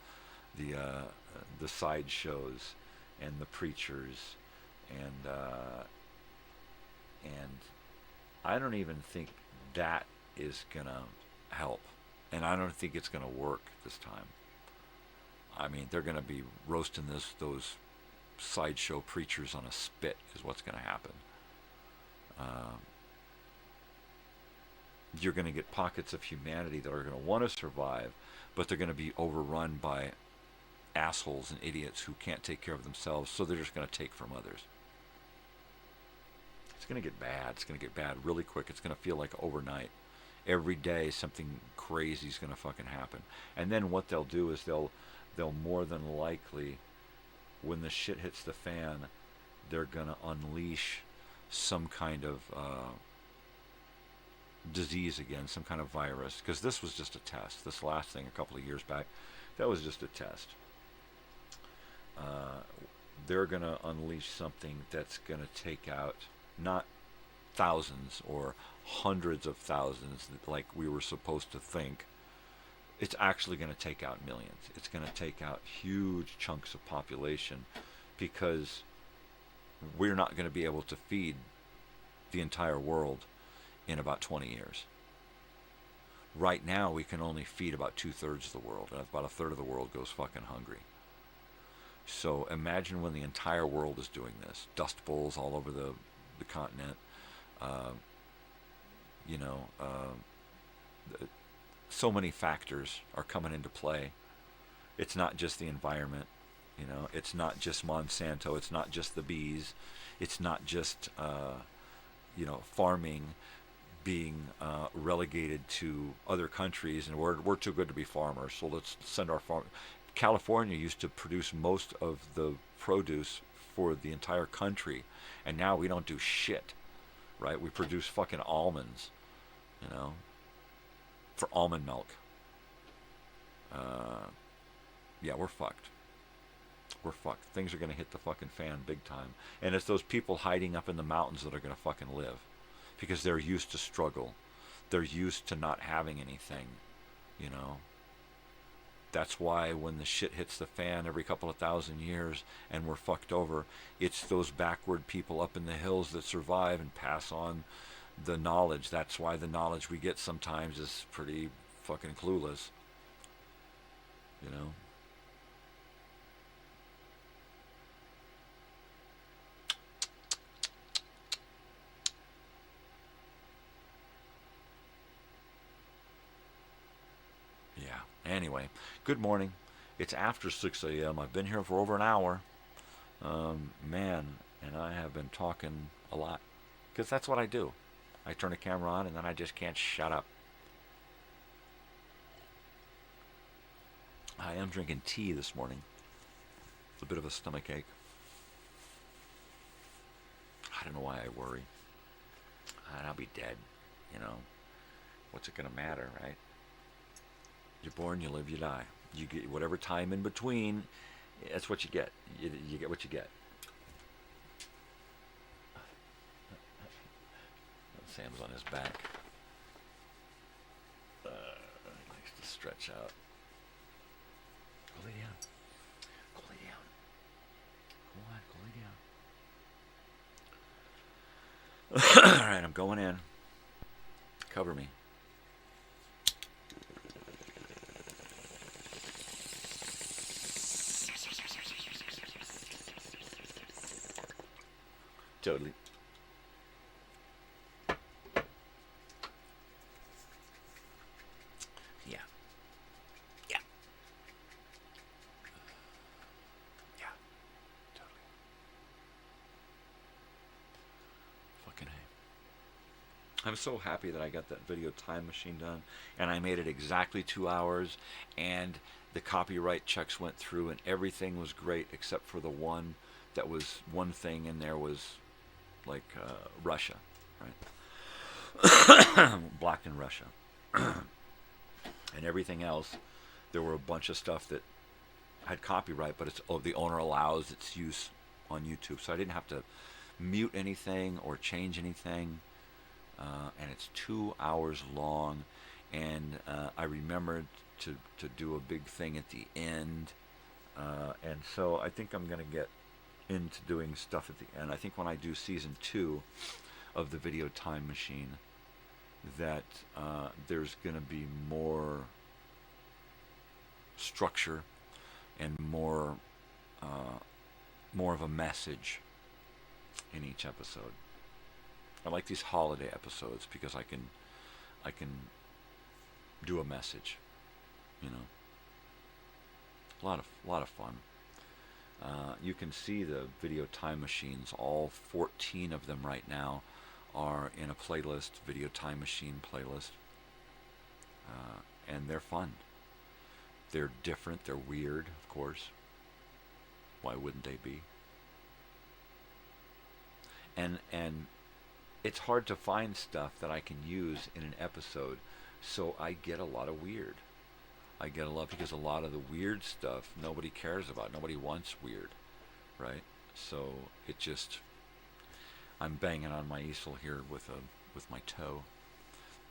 sideshows, and the preachers, and I don't even think that is gonna help, and I don't think it's gonna work this time. I mean, they're gonna be roasting those sideshow preachers on a spit is what's gonna happen. You're going to get pockets of humanity that are going to want to survive, but they're going to be overrun by assholes and idiots who can't take care of themselves, so they're just going to take from others. It's going to get bad. It's going to get bad really quick. It's going to feel like overnight. Every day something crazy is going to fucking happen. And then what they'll do is they'll more than likely, when the shit hits the fan, they're going to unleash some kind of disease again, some kind of virus, because this was just a test. This last thing a couple of years back, that was just a test. They're going to unleash something that's going to take out not thousands or hundreds of thousands like we were supposed to think. It's actually going to take out millions. It's going to take out huge chunks of population, because we're not going to be able to feed the entire world in about 20 years. Right now, we can only feed about 2/3 of the world, and about 1/3 of the world goes fucking hungry. So imagine when the entire world is doing this. Dust bowls all over the continent. So many factors are coming into play. It's not just the environment. You know, it's not just Monsanto. It's not just the bees. It's not just farming being relegated to other countries, and we're too good to be farmers, so let's send our farm. California used to produce most of the produce for the entire country, and now we don't do shit, right? We produce fucking almonds, for almond milk. Yeah, we're fucked. We're fucked. Things are going to hit the fucking fan big time. And it's those people hiding up in the mountains that are going to fucking live, because they're used to struggle. They're used to not having anything, That's why when the shit hits the fan every couple of thousand years and we're fucked over, it's those backward people up in the hills that survive and pass on the knowledge. That's why the knowledge we get sometimes is pretty fucking clueless, Anyway, good morning. It's after 6 a.m. I've been here for over an hour. And I have been talking a lot, because that's what I do. I turn the camera on and then I just can't shut up. I am drinking tea this morning. It's a bit of a stomach ache. I don't know why I worry. I'll be dead, What's it going to matter, right? You're born, you live, you die. You get whatever time in between That's what you get. You get what you get. Sam's on his back. He likes to stretch out. Go lay down. Go lay down. Go on, go lay down. All right, I'm going in. Cover me. Totally. Yeah. Yeah. Yeah. Totally. Fucking hey. I'm so happy that I got that video time machine done, and I made it exactly 2 hours, and the copyright checks went through, and everything was great except for the one thing in there was like Russia, right? Blocked in Russia. And everything else, there were a bunch of stuff that had copyright, but the owner allows its use on YouTube. So I didn't have to mute anything or change anything. And it's 2 hours long. And I remembered to do a big thing at the end. And so I think I'm going to get into doing stuff at the end. I think when I do season 2 of the video time machine, that there's going to be more structure and more of a message in each episode. I like these holiday episodes because I can do a message, you know. A lot of fun. You can see the video time machines. All 14 of them right now are in a playlist, video time machine playlist, and they're fun. They're different. They're weird, of course. Why wouldn't they be? And it's hard to find stuff that I can use in an episode, so I get a lot of weird. I get a lot because a lot of the weird stuff nobody cares about. Nobody wants weird, right? So it just, I'm banging on my easel here with my toe,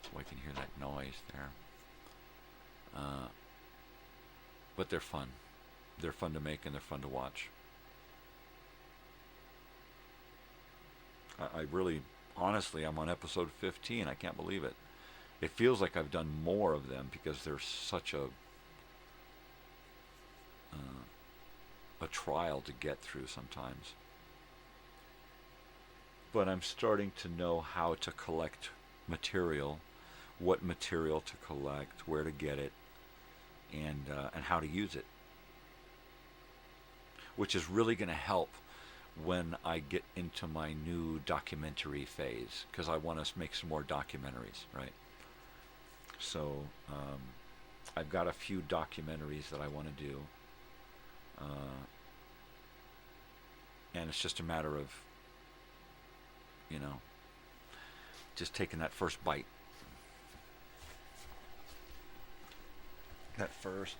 so I can hear that noise there. But they're fun. They're fun to make and they're fun to watch. I really, honestly, I'm on episode 15. I can't believe it. It feels like I've done more of them because they're such a trial to get through sometimes. But I'm starting to know how to collect material, what material to collect, where to get it, and how to use it, which is really going to help when I get into my new documentary phase, because I want to make some more documentaries, right? So I've got a few documentaries that I want to do, and it's just a matter of, you know, just taking that first bite. That first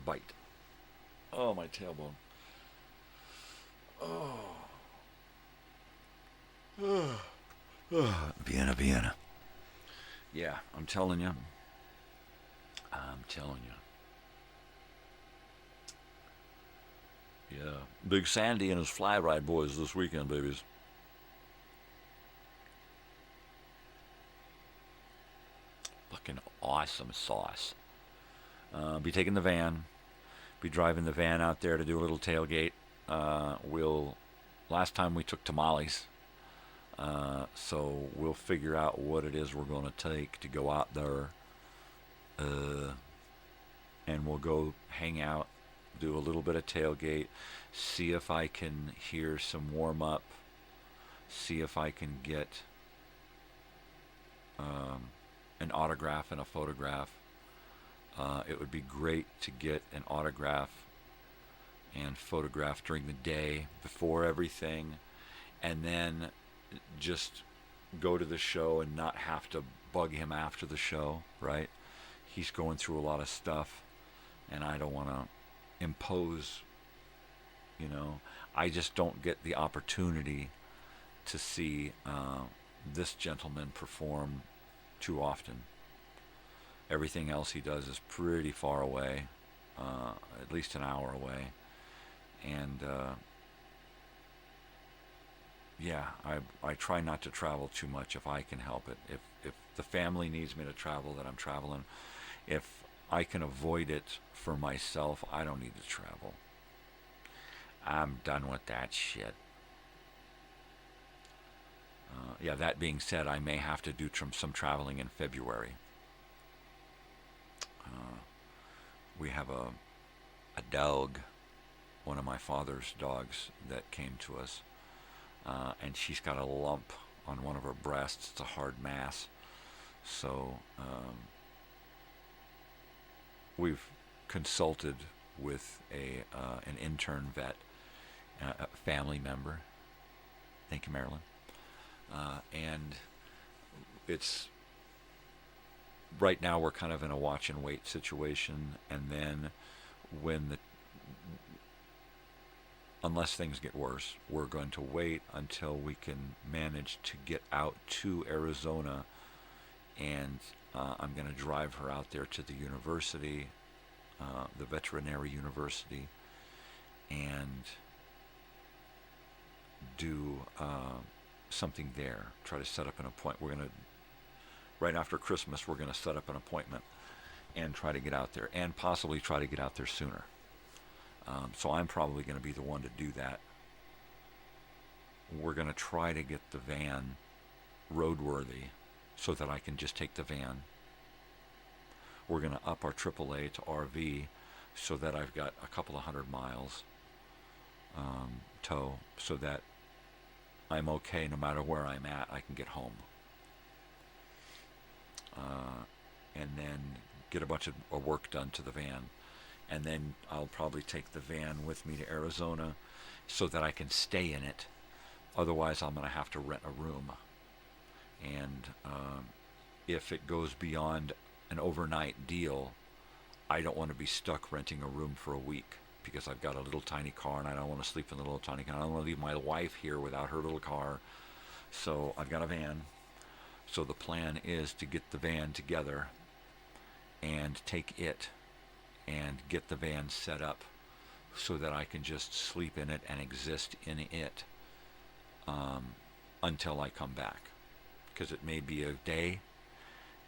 bite. Oh, my tailbone. Vienna. Yeah, I'm telling you. Yeah, Big Sandy and his fly ride boys this weekend, babies. Fucking awesome sauce. Be taking the van. Be driving the van out there to do a little tailgate. Last time we took tamales. So we'll figure out what it is we're going to take to go out there. And we'll go hang out, do a little bit of tailgate, see if I can hear some warm-up, see if I can get an autograph and a photograph. It would be great to get an autograph and photograph during the day before everything, and then just go to the show and not have to bug him after the show, right? He's going through a lot of stuff, and I don't want to impose, I just don't get the opportunity to see this gentleman perform too often. Everything else he does is pretty far away, at least an hour away. And I try not to travel too much if I can help it. If the family needs me to travel, then I'm traveling. If I can avoid it for myself, I don't need to travel. I'm done with that shit. That being said, I may have to do some traveling in February. We have a dog, one of my father's dogs, that came to us, and she's got a lump on one of her breasts. It's a hard mass. So we've consulted with an intern vet, a family member. Thank you, Marilyn. And it's right now we're kind of in a watch and wait situation, and then unless things get worse, we're going to wait until we can manage to get out to Arizona, and I'm going to drive her out there to the university, the veterinary university, and do something there. Try to set up an appointment. Right after Christmas, we're going to set up an appointment and try to get out there, and possibly try to get out there sooner. So I'm probably going to be the one to do that. We're going to try to get the van roadworthy so that I can just take the van. We're going to up our AAA to RV so that I've got a couple of 100 miles tow, so that I'm okay no matter where I'm at. I can get home. And then get a bunch of work done to the van. And then I'll probably take the van with me to Arizona so that I can stay in it. Otherwise, I'm going to have to rent a room. And if it goes beyond an overnight deal, I don't want to be stuck renting a room for a week, because I've got a little tiny car and I don't want to sleep in the little tiny car. I don't want to leave my wife here without her little car. So I've got a van. So the plan is to get the van together and take it and get the van set up so that I can just sleep in it and exist in it until I come back. Because it may be a day,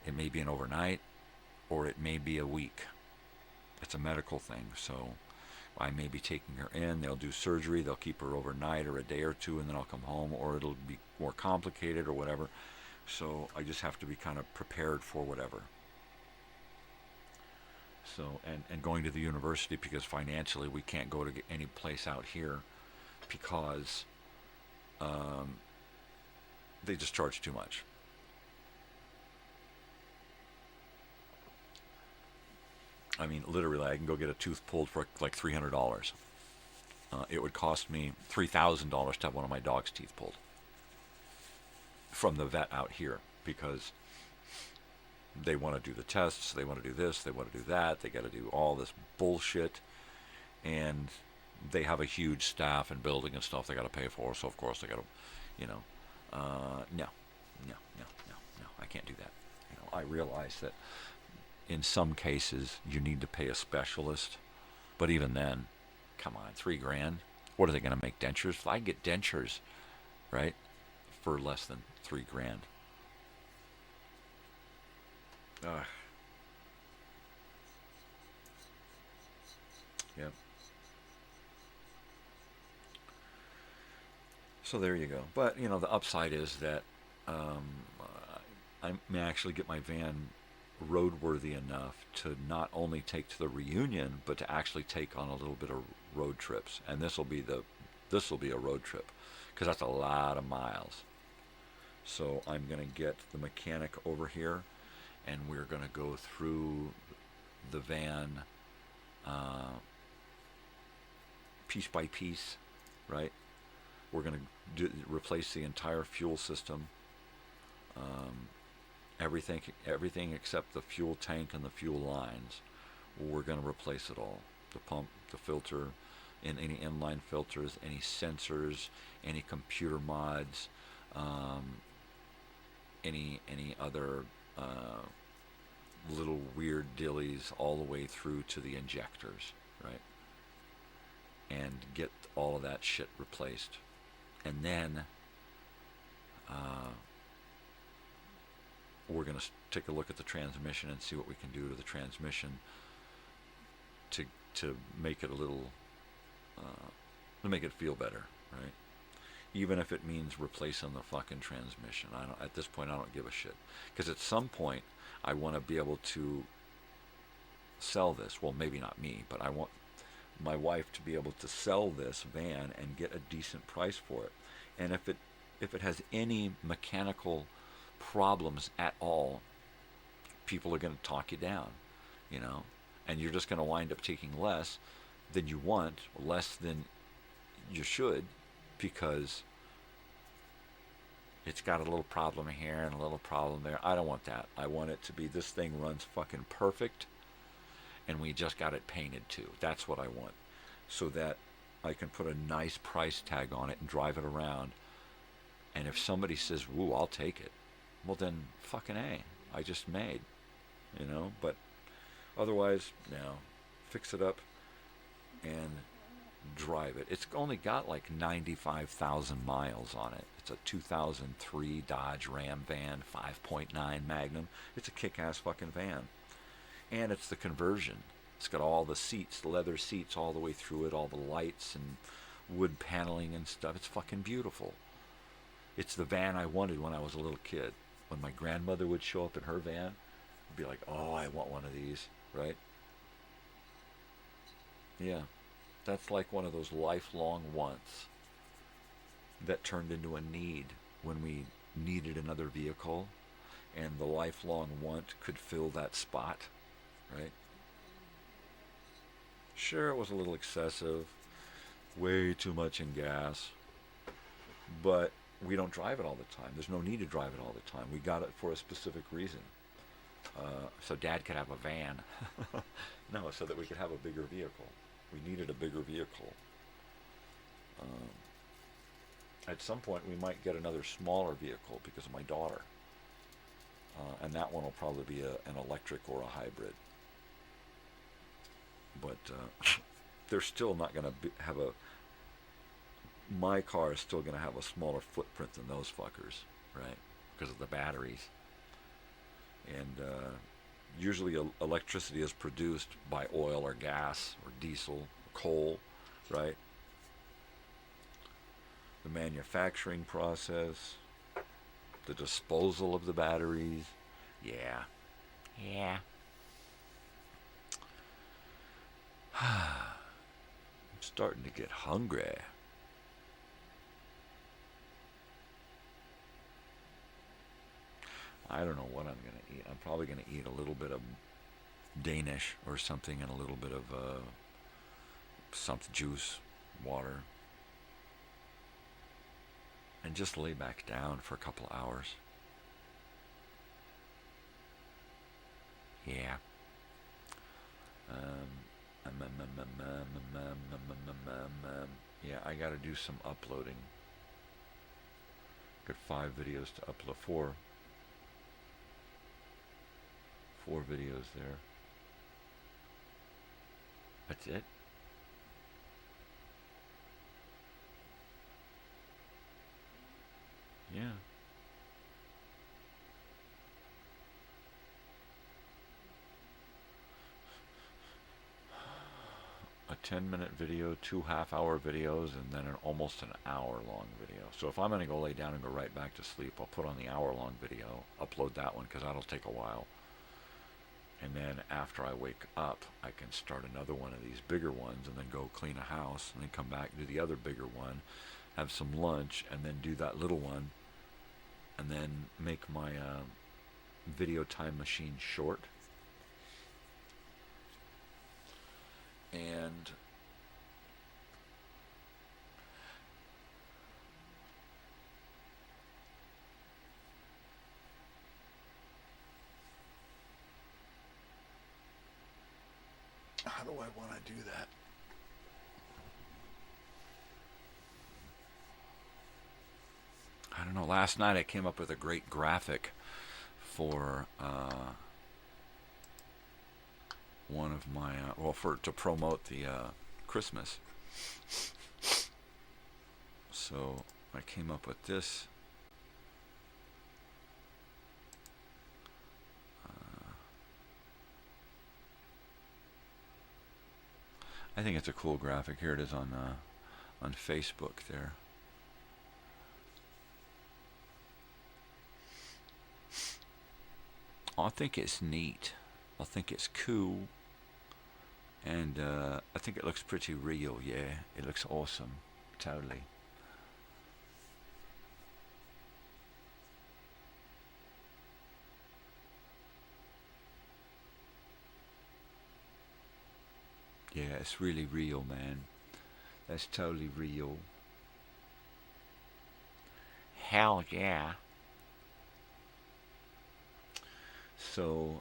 it may be an overnight, or it may be a week. It's a medical thing, so I may be taking her in, they'll do surgery, they'll keep her overnight or a day or two, and then I'll come home, or it'll be more complicated or whatever. So I just have to be kind of prepared for whatever. So, and going to the university, because financially we can't go to any place out here because they just charge too much. I mean, literally, I can go get a tooth pulled for like $300. It would cost me $3,000 to have one of my dog's teeth pulled from the vet out here, because they want to do the tests, they want to do this, they want to do that, they got to do all this bullshit, and they have a huge staff and building and stuff they got to pay for, so of course they got to, no, I can't do that. I realize that in some cases you need to pay a specialist, but even then, come on, $3,000. What are they going to make dentures? I get dentures, right, for less than $3,000. Yep. So there you go. But the upside is that I may actually get my van roadworthy enough to not only take to the reunion, but to actually take on a little bit of road trips. And this will be a road trip, because that's a lot of miles. So I'm going to get the mechanic over here, and we're going to go through the van piece by piece, right? We're going to replace the entire fuel system, everything except the fuel tank and the fuel lines. We're going to replace it all. the pump, the filter, and any inline filters, any sensors, any computer mods, any other little weird dillies, all the way through to the injectors, right? And get all of that shit replaced. And then we're going to take a look at the transmission and see what we can do to the transmission to make it a little, to make it feel better, right? Even if it means replacing the fucking transmission. At this point, I don't give a shit. Because at some point, I want to be able to sell this. Well, maybe not me, but I want my wife to be able to sell this van and get a decent price for it. And if it has any mechanical problems at all, people are going to talk you down, you know, and you're just going to wind up taking less than you want, less than you should, because it's got a little problem here and a little problem there. I don't want that. I want it to be, this thing runs fucking perfect, and we just got it painted too. That's what I want, so that I can put a nice price tag on it and drive it around. And if somebody says, "Woo, I'll take it," well then, fucking A, I just made, you know. But otherwise, no, fix it up and drive it. It's only got like 95,000 miles on it. It's a 2003 Dodge Ram van, 5.9 Magnum. It's a kick-ass fucking van. And it's the conversion. It's got all the seats, the leather seats all the way through it, all the lights and wood paneling and stuff. It's fucking beautiful. It's the van I wanted when I was a little kid. When my grandmother would show up in her van, I'd be like, oh, I want one of these, right? Yeah. That's like one of those lifelong wants that turned into a need when we needed another vehicle, and the lifelong want could fill that spot, right? Sure, it was a little excessive, way too much in gas, but we don't drive it all the time. There's no need to drive it all the time. We got it for a specific reason. So Dad could have a van. No, so that we could have a bigger vehicle. We needed a bigger vehicle. At some point, we might get another smaller vehicle because of my daughter. And that one will probably be an electric or a hybrid. But they're still not going to have my car is still going to have a smaller footprint than those fuckers, right? Because of the batteries. And usually electricity is produced by oil or gas or diesel or coal, right? The manufacturing process, the disposal of the batteries, yeah. I'm starting to get hungry. I don't know what I'm going to eat. I'm probably going to eat a little bit of Danish or something and a little bit of something, juice, water. And just lay back down for a couple hours. Yeah. Yeah, I got to do some uploading. Got 5 videos to upload. 4 videos there. That's it. Yeah. A 10-minute video, 2 half-hour videos, and then almost an hour-long video. So if I'm going to go lay down and go right back to sleep, I'll put on the hour-long video, upload that one, because that'll take a while. And then after I wake up, I can start another one of these bigger ones and then go clean a house and then come back and do the other bigger one, have some lunch, and then do that little one, and then make my video time machine short. And How do I want to do that? I don't know. Last night I came up with a great graphic for one of my to promote the Christmas. So I came up with this. I think it's a cool graphic. Here it is on Facebook there. I think it's neat. I think it's cool. And I think it looks pretty real, yeah. It looks awesome. Totally. Yeah, it's really real, man. That's totally real. Hell yeah. So,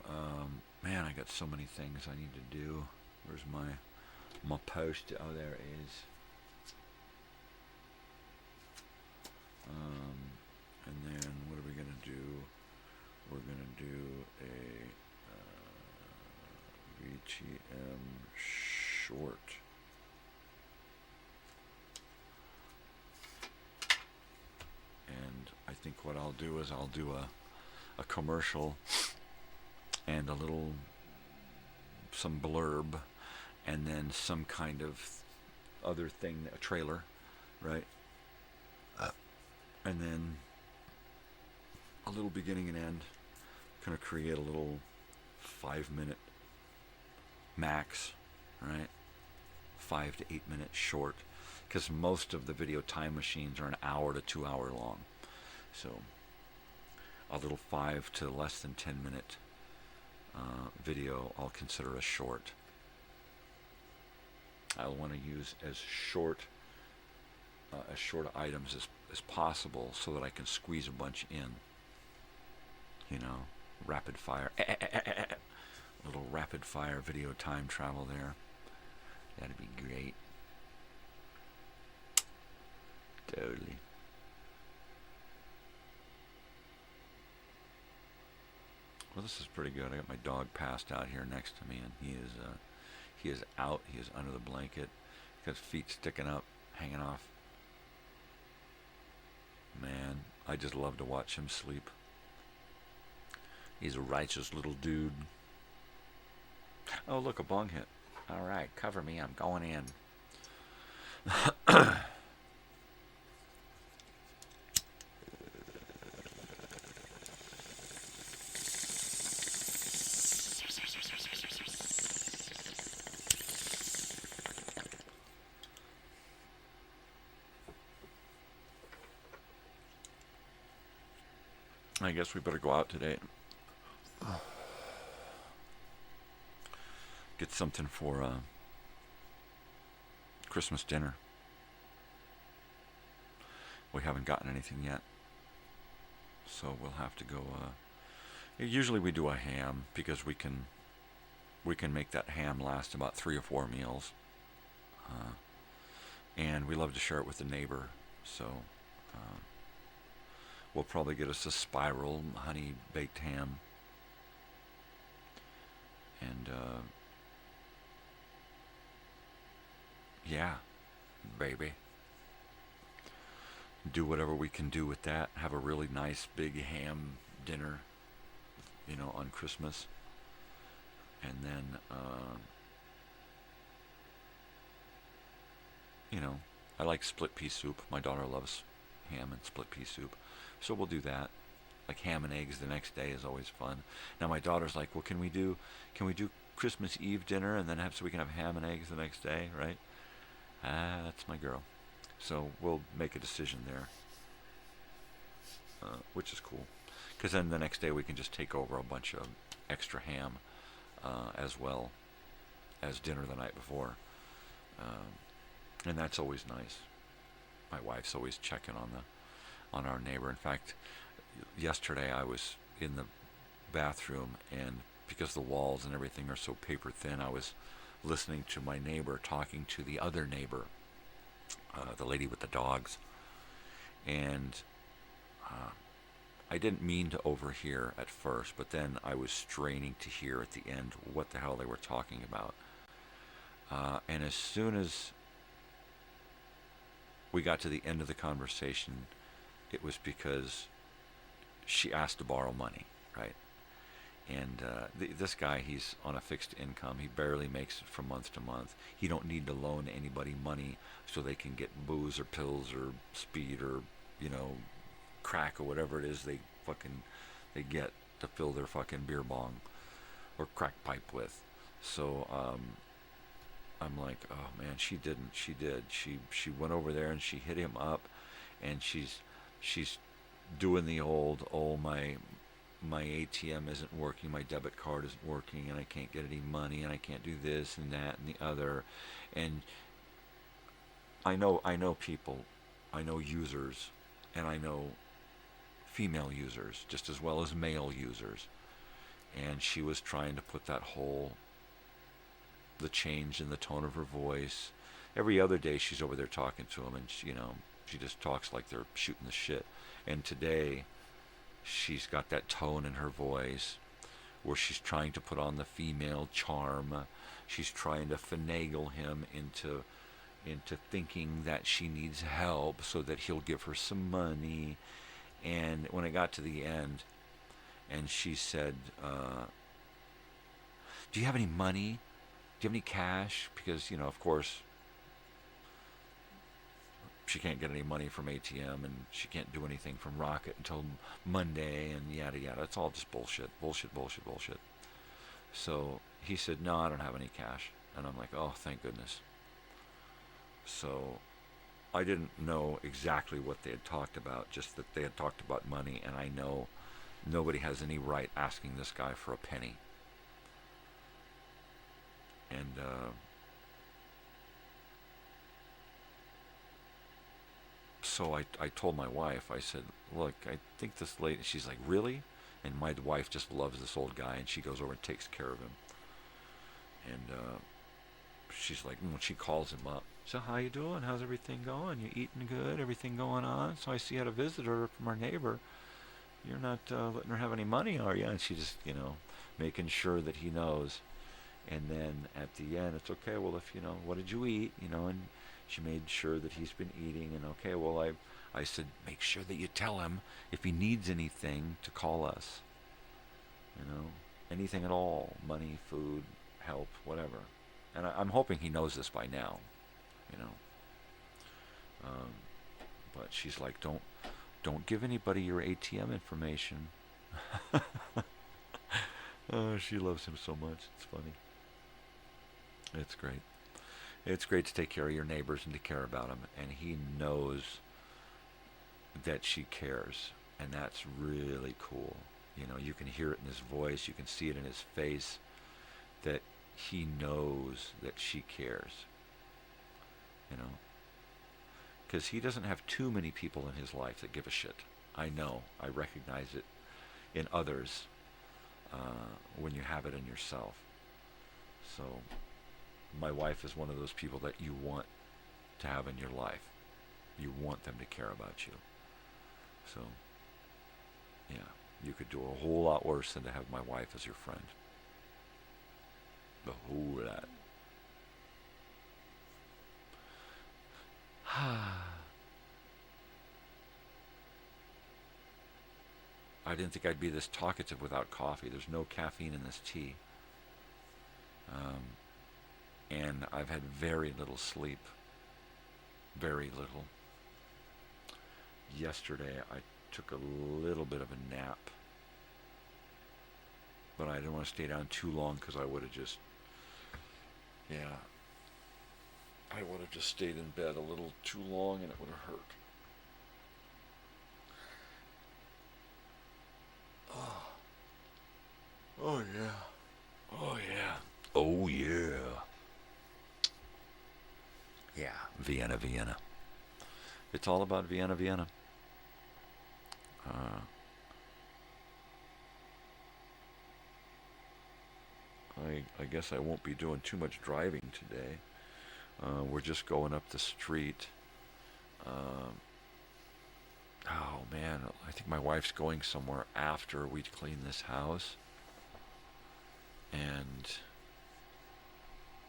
man, I got so many things I need to do. Where's my post? Oh, there it is. And then what are we gonna do? We're gonna do a VTM short. And I think what I'll do is I'll do a commercial and some blurb, and then some kind of other thing, a trailer, right? And then a little beginning and end. Kind of create a little 5-minute max, right? 5 to 8 minute short, because most of the video time machines are an hour to 2 hour long. So a little 5 to less than 10 minute video I'll consider a short. I'll want to use as short items as possible so that I can squeeze a bunch in. You know, rapid fire. Little rapid fire video time travel there. That'd be great. Totally. Well, this is pretty good. I got my dog passed out here next to me, and he is out. He is under the blanket. He's got his feet sticking up, hanging off. Man, I just love to watch him sleep. He's a righteous little dude. Oh, look, a bong hit. All right, cover me. I'm going in. I guess we better go out today. Get something for Christmas dinner. We haven't gotten anything yet, so we'll have to go. Usually we do a ham because we can make that ham last about 3 or 4 meals, and we love to share it with the neighbor. So we'll probably get us a spiral honey baked ham, and yeah, baby. Do whatever we can do with that. Have a really nice big ham dinner, you know, on Christmas. And then, you know, I like split pea soup. My daughter loves ham and split pea soup. So we'll do that. Like ham and eggs the next day is always fun. Now my daughter's like, well, can we do Christmas Eve dinner and then so we can have ham and eggs the next day, right? That's my girl. So we'll make a decision there, which is cool. Because then the next day we can just take over a bunch of extra ham as well as dinner the night before. And that's always nice. My wife's always checking on our neighbor. In fact, yesterday I was in the bathroom, and because the walls and everything are so paper thin, I was listening to my neighbor talking to the other neighbor, the lady with the dogs. And I didn't mean to overhear at first, but then I was straining to hear at the end what the hell they were talking about. And as soon as we got to the end of the conversation, it was because she asked to borrow money, right? And this guy, he's on a fixed income. He barely makes it from month to month. He don't need to loan anybody money so they can get booze or pills or speed or, crack or whatever it is they get to fill their fucking beer bong or crack pipe with. So I'm like, oh man, she didn't. She did. She went over there and she hit him up, and she's doing the old, oh, my ATM isn't working, my debit card isn't working, and I can't get any money, and I can't do this and that and the other. And I know people, I know users, and I know female users just as well as male users. And she was trying to put the change in the tone of her voice. Every other day she's over there talking to him, and she just talks like they're shooting the shit. And today she's got that tone in her voice where she's trying to put on the female charm. She's trying to finagle him into thinking that she needs help so that he'll give her some money. And when I got to the end, and she said, do you have any money? Do you have any cash? Because, of course, she can't get any money from ATM, and she can't do anything from Rocket until Monday, and yada yada. It's all just bullshit. So he said, no, I don't have any cash. And I'm like, oh, thank goodness. So I didn't know exactly what they had talked about, just that they had talked about money, and I know nobody has any right asking this guy for a penny. And so I told my wife, I said, look, I think this lady, she's like, really? And my wife just loves this old guy, and she goes over and takes care of him. And she's like, when she calls him up, so how you doing? How's everything going? You eating good? Everything going on? So I see you had a visitor from our neighbor. You're not letting her have any money, are you? And she just, making sure that he knows. And then at the end, it's okay, well, if, what did you eat? And she made sure that he's been eating. And okay, well, I said, make sure that you tell him if he needs anything to call us. Anything at all, money, food, help, whatever. And I'm hoping he knows this by now, but she's like, don't give anybody your ATM information. Oh, she loves him so much. It's funny. It's great. It's great to take care of your neighbors and to care about them. And he knows that she cares. And that's really cool. You can hear it in his voice. You can see it in his face that he knows that she cares. Because he doesn't have too many people in his life that give a shit. I know. I recognize it in others when you have it in yourself. So my wife is one of those people that you want to have in your life. You want them to care about you. So, yeah, you could do a whole lot worse than to have my wife as your friend. A whole lot. I didn't think I'd be this talkative without coffee. There's no caffeine in this tea. And I've had very little sleep. Very little. Yesterday I took a little bit of a nap. But I didn't want to stay down too long because I would have just... Yeah. I would have just stayed in bed a little too long and it would have hurt. Oh yeah. Oh yeah. Oh yeah. Yeah, Vienna, Vienna. It's all about Vienna, Vienna. I guess I won't be doing too much driving today. We're just going up the street. Oh man, I think my wife's going somewhere after we clean this house. And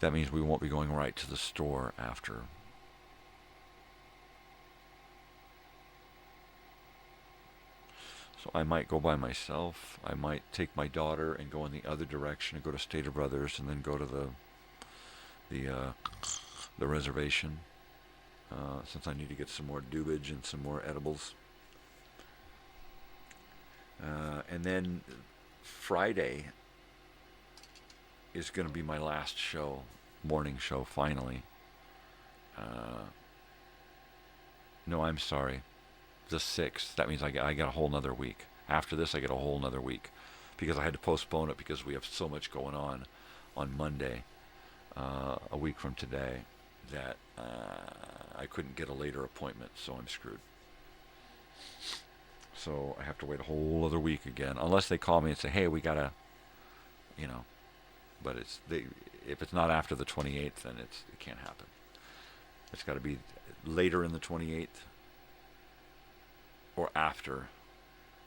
that means we won't be going right to the store after. So I might go by myself. I might take my daughter and go in the other direction and go to Stater Brothers and then go to the reservation, since I need to get some more dubage and some more edibles. And then Friday is going to be my last show, morning show, finally. No, I'm sorry. The 6th. That means I got a whole nother week. After this, I get a whole nother week, because I had to postpone it because we have so much going on Monday, a week from today, that I couldn't get a later appointment, so I'm screwed. So I have to wait a whole other week again, unless they call me and say, hey, we gotta, but if it's not after the 28th, then it can't happen. It's got to be later in the 28th or after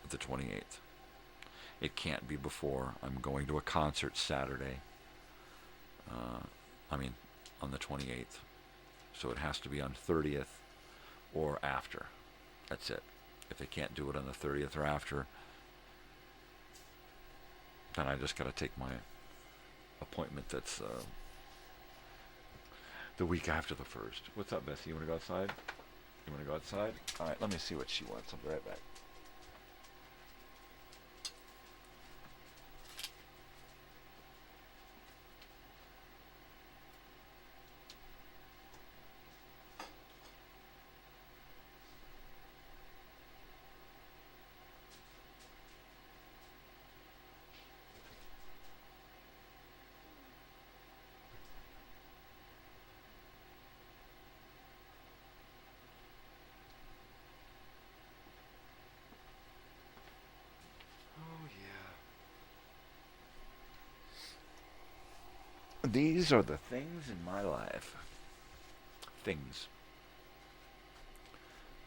the 28th. It can't be before. I'm going to a concert Saturday. On the 28th. So it has to be on 30th or after. That's it. If they can't do it on the 30th or after, then I just got to take my appointment that's the week after the 1st. What's up, Bessie? You want to go outside? You want to go outside? All right, let me see what she wants. I'll be right back. These are the things in my life. Things.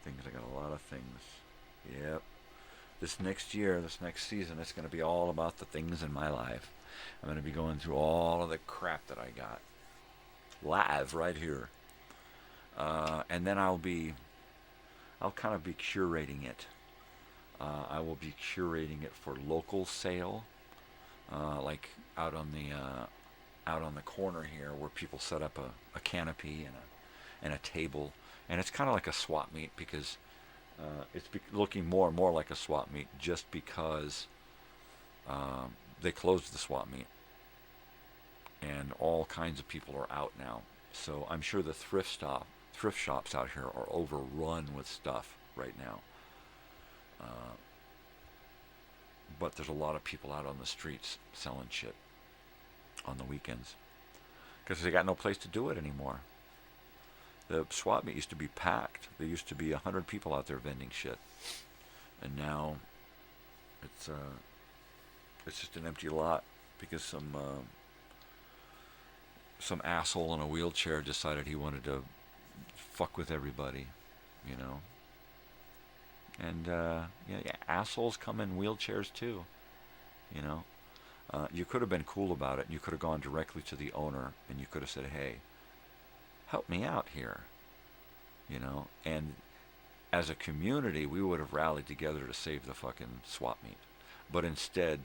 I got a lot of things. Yep. This next year, this next season, it's going to be all about the things in my life. I'm going to be going through all of the crap that I got. Live, right here. And then I'll kind of be curating it. I will be curating it for local sale. Like out on the corner here, where people set up a canopy and a table, and it's kind of like a swap meet, because it's looking more and more like a swap meet, just because they closed the swap meet and all kinds of people are out now. So I'm sure the thrift shops out here are overrun with stuff right now. But there's a lot of people out on the streets selling shit on the weekends, because they got no place to do it anymore. The swap meet used to be packed. There used to be 100 people out there vending shit, and now it's just an empty lot, because some asshole in a wheelchair decided he wanted to fuck with everybody, And assholes come in wheelchairs too, You could have been cool about it, and you could have gone directly to the owner, and you could have said, hey, help me out here, And as a community, we would have rallied together to save the fucking swap meet. But instead,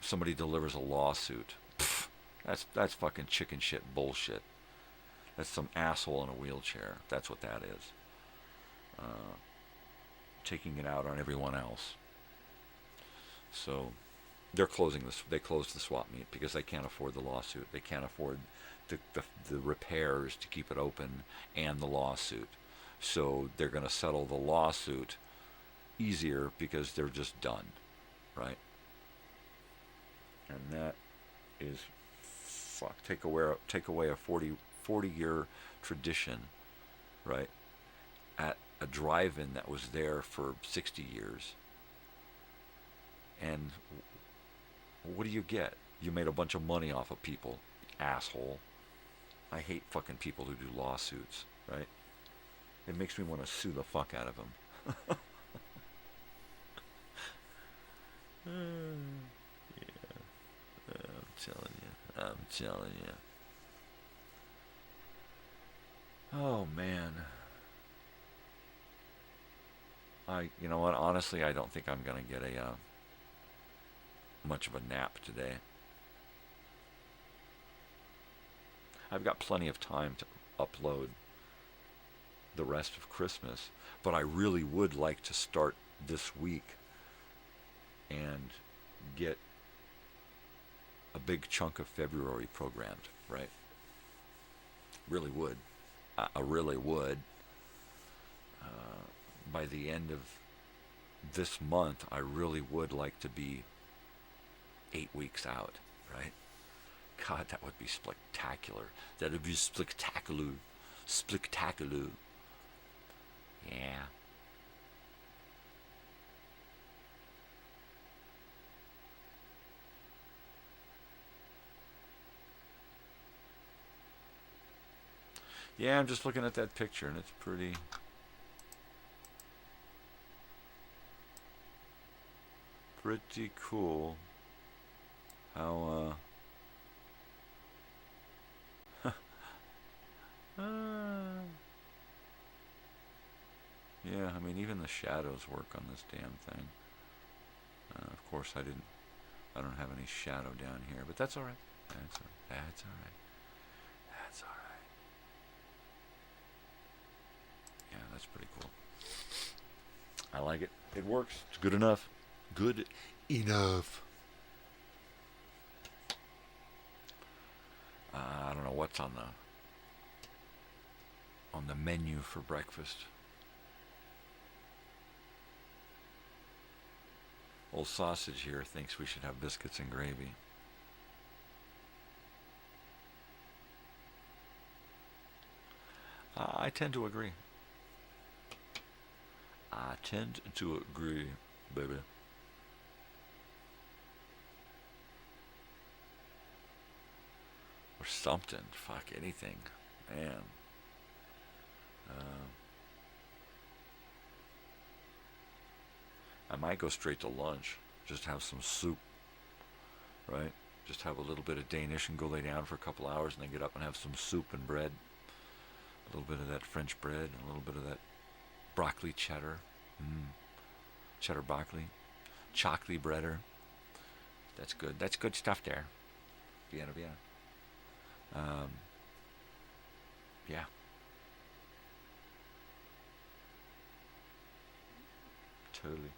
somebody delivers a lawsuit. Pfft, that's fucking chicken shit bullshit. That's some asshole in a wheelchair. That's what that is. Taking it out on everyone else. So they're closing this. They closed the swap meet because they can't afford the lawsuit. They can't afford the repairs to keep it open and the lawsuit. So they're going to settle the lawsuit easier because they're just done, right? And that is take away a 40-year tradition, right? At a drive-in that was there for 60 years. And What do you get? You made a bunch of money off of people, asshole. I hate fucking people who do lawsuits, right? It makes me want to sue the fuck out of them. Yeah, I'm telling you. Oh, man. You know what? Honestly, I don't think I'm going to get much of a nap today. I've got plenty of time to upload the rest of Christmas, but I really would like to start this week and get a big chunk of February programmed, right? Really would. I really would. By the end of this month, I really would like to be 8 weeks out, right? God, that would be spectacular. That would be spectacular. Spectacular. Yeah. Yeah, I'm just looking at that picture, and it's pretty cool how yeah, I mean, even the shadows work on this damn thing. Of course, I don't have any shadow down here, but that's all right. That's all right. Yeah, that's pretty cool. I like it. It works. It's good enough. Good enough. I don't know what's on the menu for breakfast. Old Sausage here thinks we should have biscuits and gravy. I tend to agree. Baby. Or something. Fuck, anything. Man. I might go straight to lunch. Just have some soup. Right? Just have a little bit of Danish and go lay down for a couple hours and then get up and have some soup and bread. A little bit of that French bread and a little bit of that broccoli cheddar. Cheddar broccoli. Chocolate breader. That's good. That's good stuff there. Vienna. Yeah. Totally.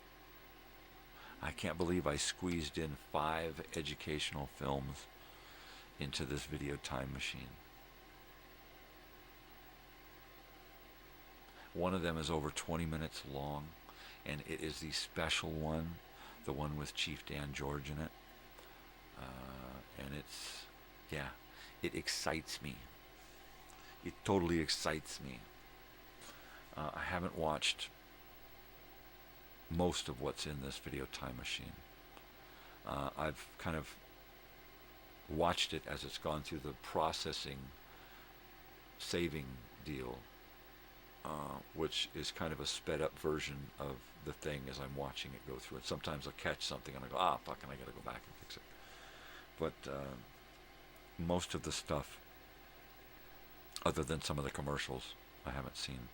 I can't believe I squeezed in 5 educational films into this video time machine. One of them is over 20 minutes long, and it is the special one, the one with Chief Dan George in it. And it's, yeah, it excites me. It totally excites me. I haven't watched most of what's in this video time machine. I've kind of watched it as it's gone through the processing, saving deal, which is kind of a sped up version of the thing as I'm watching it go through. And sometimes I'll catch something and I go, fucking, I gotta go back and fix it. But most of the stuff, other than some of the commercials, I haven't seen.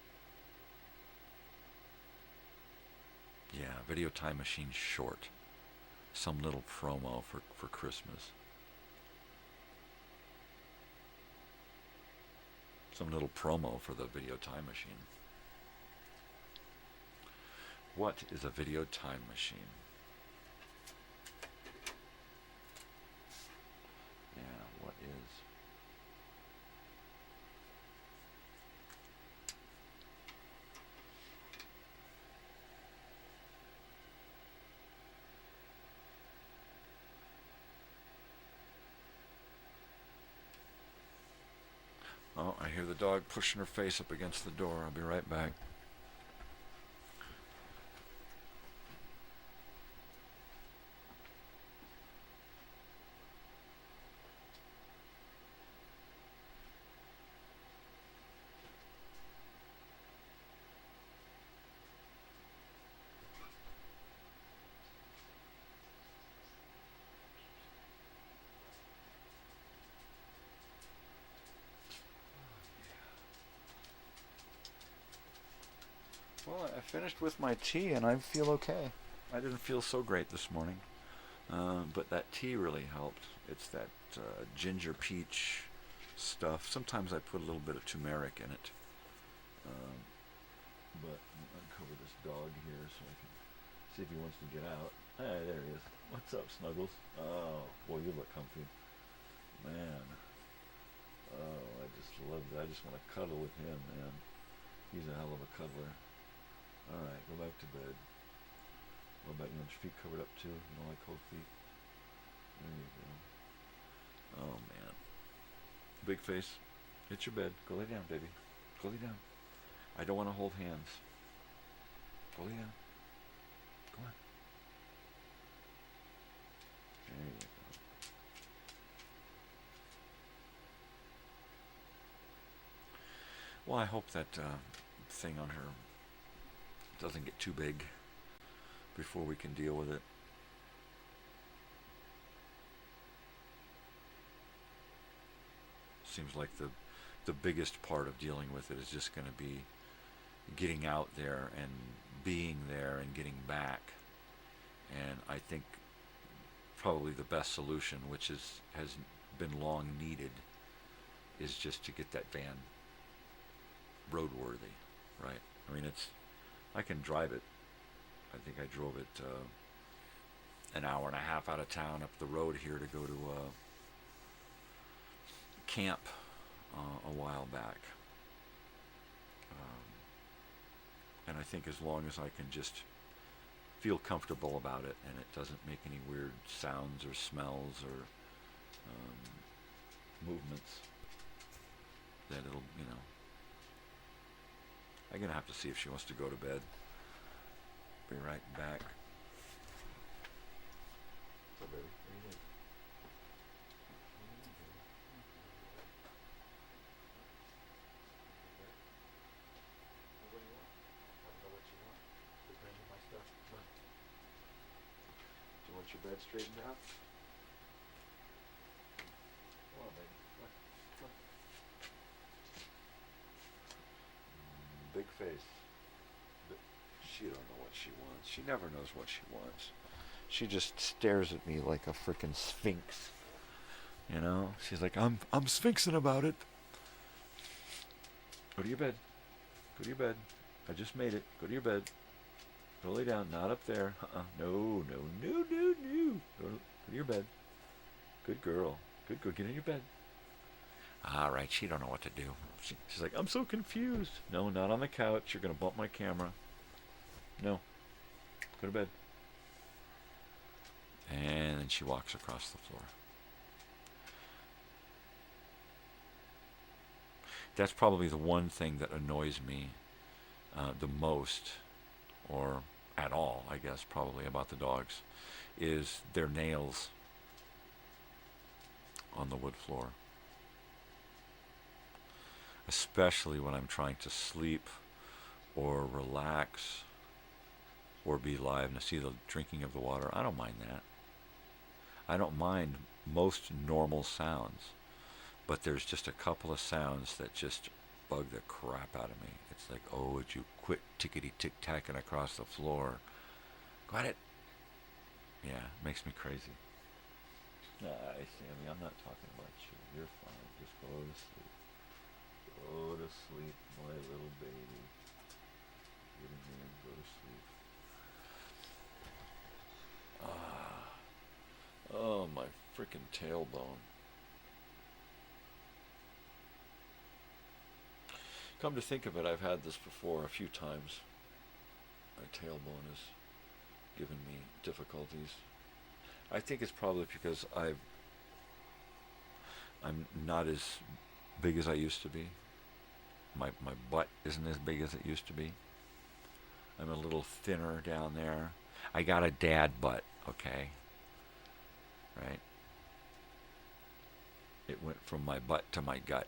Yeah, video time machine short. Some little promo for Christmas. Some little promo for the video time machine. What is a video time machine? Yeah, what is? Oh, I hear the dog pushing her face up against the door. I'll be right back. Well, I finished with my tea and I feel okay. I didn't feel so great this morning, but that tea really helped. It's that ginger peach stuff. Sometimes I put a little bit of turmeric in it. But I'm going to uncover this dog here so I can see if he wants to get out. Hey, there he is. What's up, Snuggles? Oh, boy, you look comfy. Man. Oh, I just love that. I just want to cuddle with him, man. He's a hell of a cuddler. All right, go back to bed. What about you? Want your feet covered up, too? You don't like cold feet? There you go. Oh, man. Big face. Hit your bed. Go lay down, baby. Go lay down. I don't want to hold hands. Go lay down. Come on. There you go. Well, I hope that thing on her doesn't get too big before we can deal with it. Seems like the biggest part of dealing with it is just going to be getting out there and being there and getting back. And I think probably the best solution, which has been long needed, is just to get that van roadworthy, right? I mean, I can drive it. I think I drove it an hour and a half out of town up the road here to go to camp a while back. And I think as long as I can just feel comfortable about it and it doesn't make any weird sounds or smells or movements, that it'll, I'm going to have to see if she wants to go to bed. Be right back. So, baby, what do you need? What do you want? I don't know what you want. Just bring me my stuff. Come on. Do you want your bed straightened out? Come on, baby. Come on. Come on. Big face. She don't know what she wants. She never knows what she wants. She just stares at me like a frickin' sphinx. She's like, I'm sphinxing about it. Go to your bed. Go to your bed. I just made it. Go to your bed. Go lay down. Not up there. No. Go to your bed. Good girl. Good girl. Get in your bed. All right. She don't know what to do. She's like, I'm so confused. No, not on the couch. You're going to bump my camera. No. Go to bed. And then she walks across the floor. That's probably the one thing that annoys me the most, or at all, I guess, probably about the dogs, is their nails on the wood floor. Especially when I'm trying to sleep or relax or be live and see the drinking of the water. I don't mind that. I don't mind most normal sounds, but there's just a couple of sounds that just bug the crap out of me. It's like, oh, would you quit tickety-tick-tacking across the floor? Got it? Yeah, it makes me crazy. Nah, Sammy, I'm not talking about you. You're fine. Just go to sleep. Go to sleep, my little baby. Get in here and go to sleep. Oh, my frickin' tailbone. Come to think of it, I've had this before a few times. My tailbone has given me difficulties. I think it's probably because I'm not as big as I used to be. My butt isn't as big as it used to be. I'm a little thinner down there. I got a dad butt, okay? Right? It went from my butt to my gut.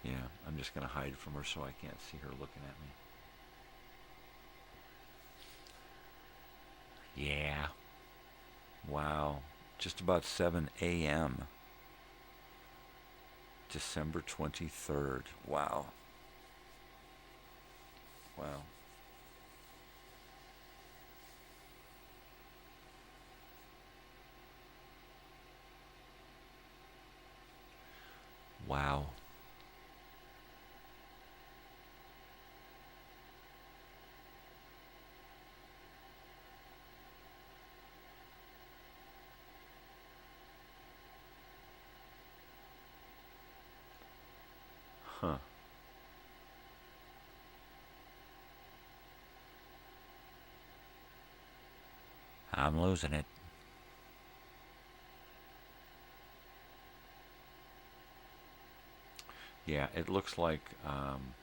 Yeah, I'm just going to hide from her so I can't see her looking at me. Yeah. Wow. Just about 7 a.m. December 23rd. Wow. Wow. Wow. Huh. I'm losing it. Yeah, it looks like I'm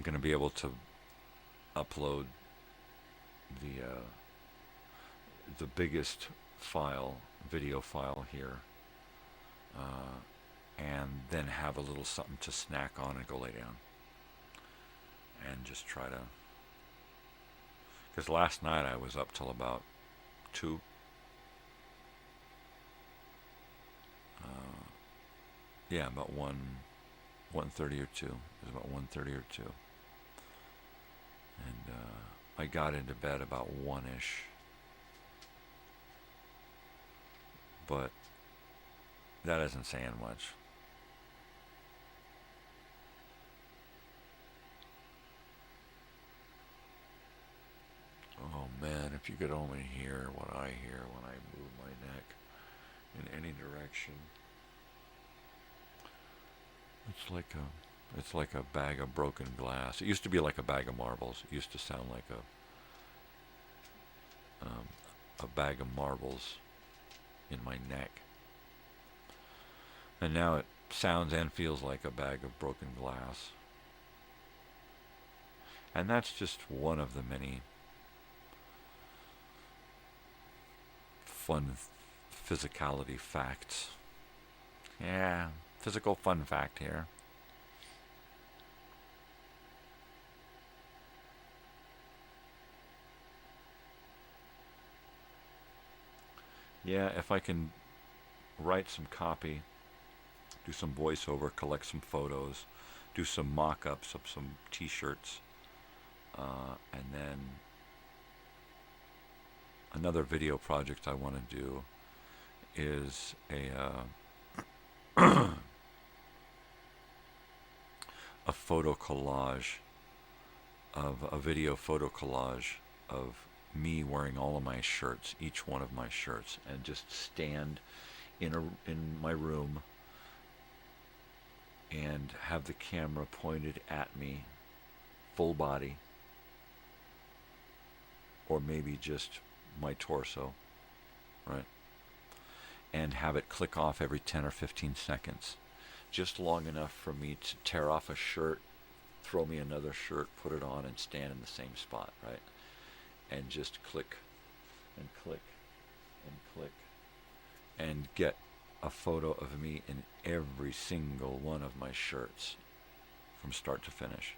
going to be able to upload the biggest file, video file here, and then have a little something to snack on and go lay down, and just try to. Because last night I was up till about 2. Yeah, about 1:30 or 2. It was about 1:30 or 2. And I got into bed about 1-ish. But that isn't saying much. Oh man, if you could only hear what I hear when I move my neck in any direction. It's like a bag of broken glass. It used to be like a bag of marbles. It used to sound like a bag of marbles in my neck. And now it sounds and feels like a bag of broken glass. And that's just one of the many fun physicality facts. Yeah, physical fun fact here. Yeah, if I can write some copy, do some voiceover, collect some photos, do some mock-ups of some t-shirts, and then another video project I want to do is a photo collage of a video photo collage of me wearing all of my shirts, each one of my shirts, and just stand in my room and have the camera pointed at me, full body, or maybe just my torso, right? And have it click off every 10 or 15 seconds, just long enough for me to tear off a shirt, throw me another shirt, put it on, and stand in the same spot, right? And just click and click and click and get a photo of me in every single one of my shirts from start to finish.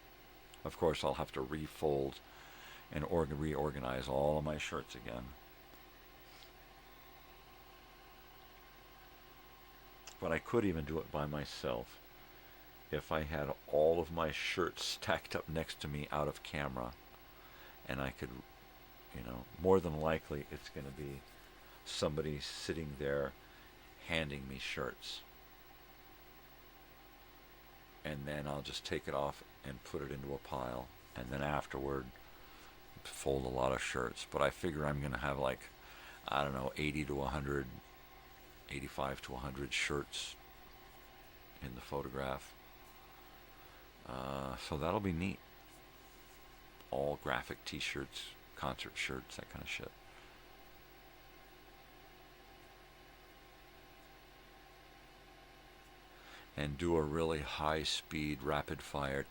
Of course, I'll have to refold and reorganize all of my shirts again. But I could even do it by myself if I had all of my shirts stacked up next to me out of camera, and I could, more than likely it's going to be somebody sitting there handing me shirts. And then I'll just take it off and put it into a pile, and then afterward fold a lot of shirts. But I figure I'm going to have 80 to 100, 85 to 100 shirts in the photograph. So that'll be neat. All graphic t-shirts, concert shirts, that kind of shit. And do a really high-speed, rapid-fire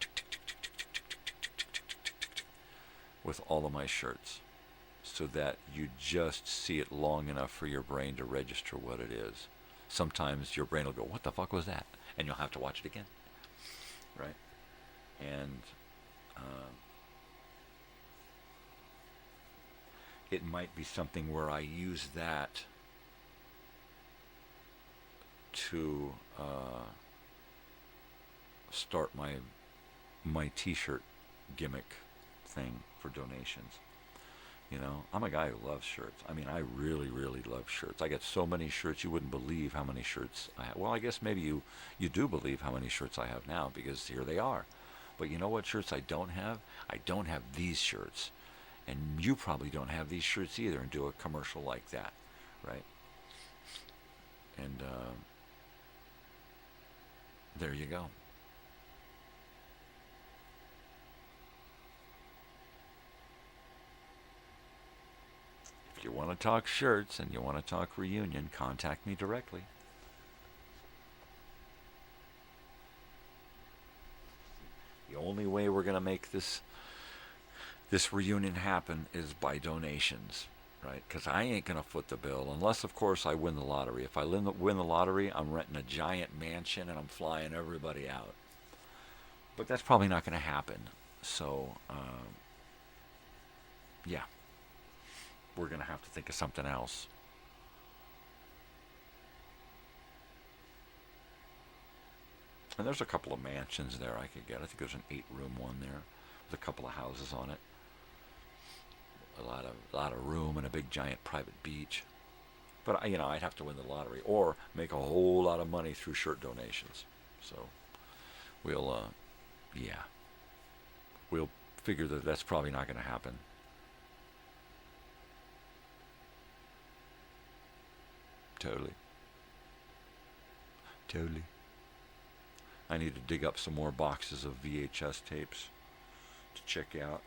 with all of my shirts, so that you just see it long enough for your brain to register what it is. Sometimes your brain will go, "What the fuck was that?" And you'll have to watch it again, right? And it might be something where I use that to start my t-shirt gimmick thing for donations. You know, I'm a guy who loves shirts. I mean, I really, really love shirts. I get so many shirts, you wouldn't believe how many shirts I have. Well, I guess maybe you do believe how many shirts I have now, because here they are. But you know what shirts I don't have? I don't have these shirts. And you probably don't have these shirts either, and do a commercial like that, right? And there you go. If you want to talk shirts and you want to talk reunion, contact me directly. The only way we're going to make this reunion happen is by donations, right? Because I ain't going to foot the bill unless, of course, I win the lottery. If I win the lottery, I'm renting a giant mansion and I'm flying everybody out. But that's probably not going to happen. So, yeah. We're going to have to think of something else. And there's a couple of mansions there I could get. I think there's an 8-room one there with a couple of houses on it. A lot of room and a big giant private beach. But I'd have to win the lottery or make a whole lot of money through shirt donations. So we'll figure that that's probably not going to happen. Totally. I need to dig up some more boxes of VHS tapes to check out.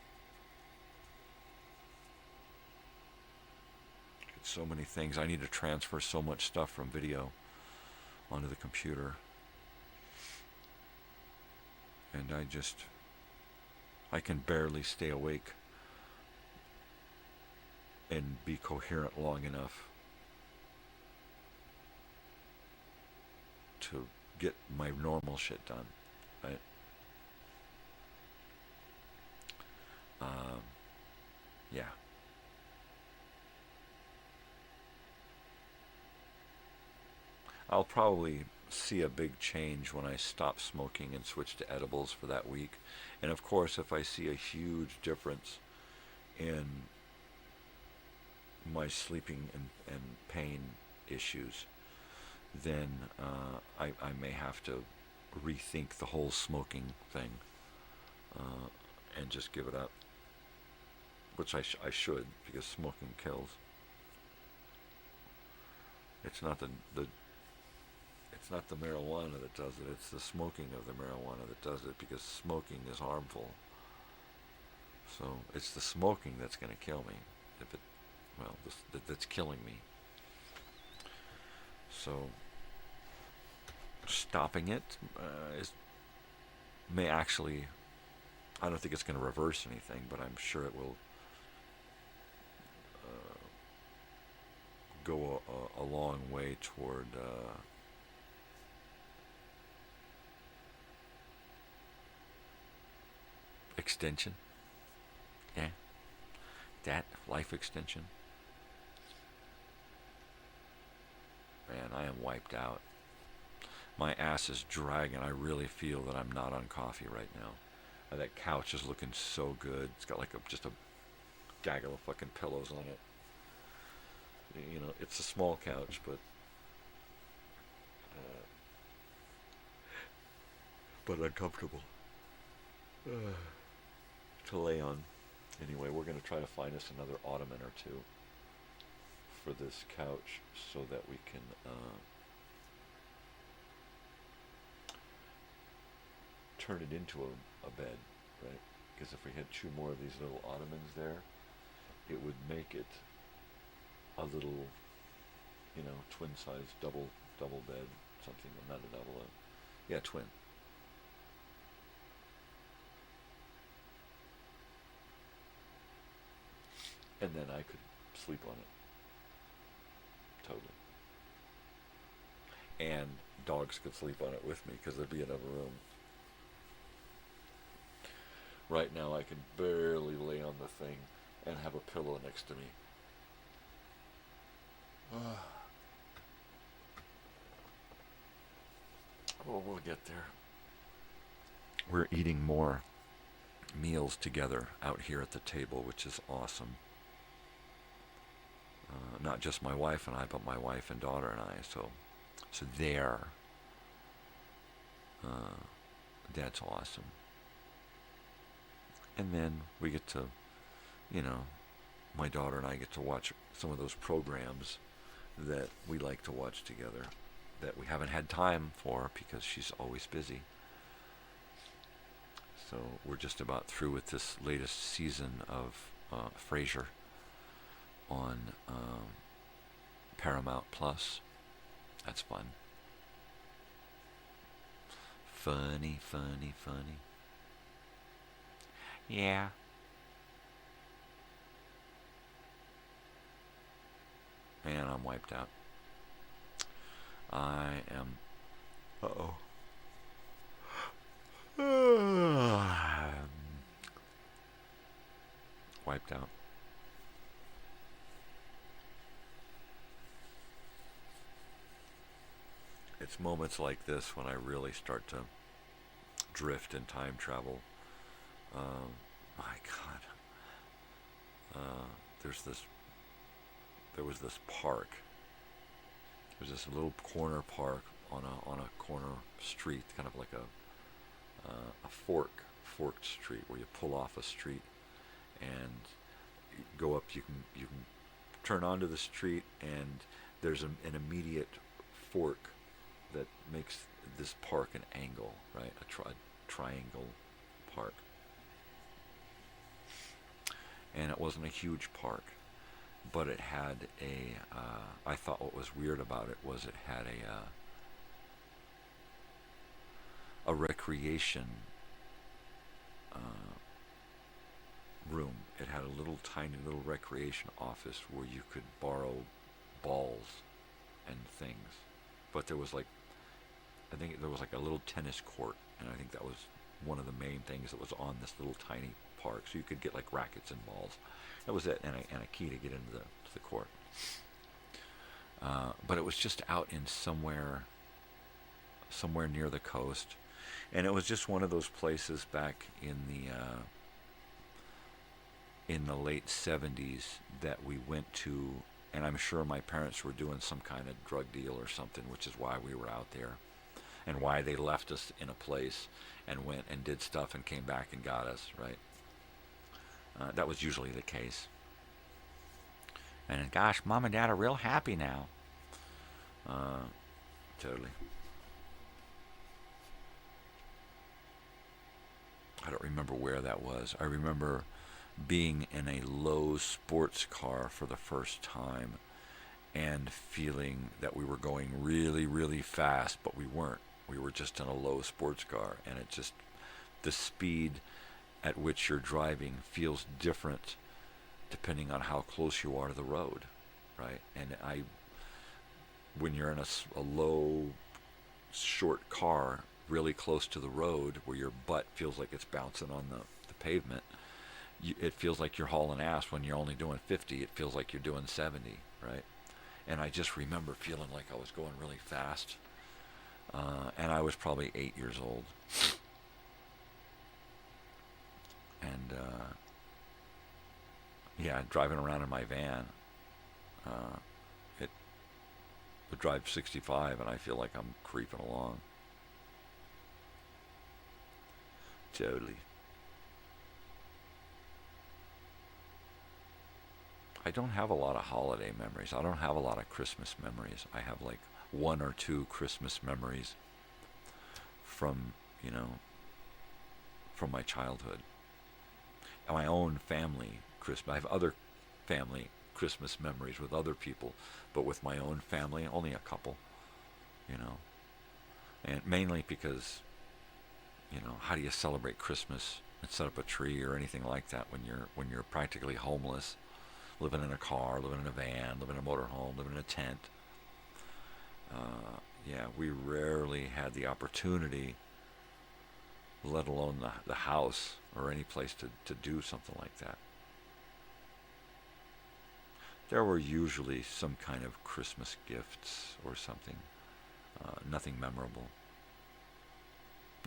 It's so many things. I need to transfer so much stuff from video onto the computer. And I can barely stay awake and be coherent long enough to get my normal shit done, right? Yeah. I'll probably see a big change when I stop smoking and switch to edibles for that week. And of course, if I see a huge difference in my sleeping and pain issues, then I may have to rethink the whole smoking thing and just give it up, which I should, because smoking kills. It's not the marijuana that does it, it's the smoking of the marijuana that does it, because smoking is harmful. So it's the smoking that's going to kill me, that's killing me. So stopping it may actually, I don't think it's going to reverse anything, but I'm sure it will go a long way toward extension. Yeah. That life extension. Man, I am wiped out. My ass is dragging. I really feel that I'm not on coffee right now. That couch is looking so good. It's got like just a gaggle of fucking pillows on it. It's a small couch, but uncomfortable to lay on. Anyway, we're going to try to find us another ottoman or two for this couch so that we can turn it into a bed, right? Because if we had 2 more of these little ottomans there, it would make it a little, twin size double bed, something, not a double, twin. And then I could sleep on it. Totally. And dogs could sleep on it with me, because there'd be another room. Right now I can barely lay on the thing and have a pillow next to me. Well, we'll get there. We're eating more meals together out here at the table, which is awesome. Not just my wife and I, but my wife and daughter and I. So there. That's awesome. And then we get to, my daughter and I get to watch some of those programs that we like to watch together that we haven't had time for because she's always busy. So we're just about through with this latest season of Frasier on Paramount Plus. That's fun. Funny. Yeah. Man, I'm wiped out. I am... Uh-oh. Wiped out. It's moments like this when I really start to drift in time travel. My God. There was this park. There's this little corner park on a corner street, kind of like a forked street where you pull off a street and you go up. You can turn onto the street, and there's an immediate fork that makes this park an angle, right? A triangle park. And it wasn't a huge park, but it had I thought what was weird about it was it had a recreation room. It had a tiny little recreation office where you could borrow balls and things. But there was I think there was a little tennis court, and I think that was one of the main things that was on this little tiny park. So you could get rackets and balls. That was it, and a key to get into the court. But it was just out in somewhere near the coast, and it was just one of those places back in the late 70s that we went to, and I'm sure my parents were doing some kind of drug deal or something, which is why we were out there, and why they left us in a place and went and did stuff and came back and got us, right? That was usually the case. And gosh, Mom and Dad are real happy now. Totally. I don't remember where that was. I remember being in a low sports car for the first time and feeling that we were going really, really fast, but we weren't. We were just in a low sports car, and it just, the speed at which you're driving feels different depending on how close you are to the road, right? And when you're in a low, short car really close to the road where your butt feels like it's bouncing on the pavement, it feels like you're hauling ass. When you're only doing 50, it feels like you're doing 70, right? And I just remember feeling like I was going really fast. And I was probably 8 years old. And, driving around in my van, it would drive 65, and I feel like I'm creeping along. Totally. I don't have a lot of holiday memories. I don't have a lot of Christmas memories. I have one or two Christmas memories from my childhood. And my own family Christmas. I have other family Christmas memories with other people, but with my own family, only a couple, And mainly because, how do you celebrate Christmas and set up a tree or anything like that when you're practically homeless, living in a car, living in a van, living in a motorhome, living in a tent? We rarely had the opportunity, let alone the house or any place to do something like that. There were usually some kind of Christmas gifts or something, nothing memorable.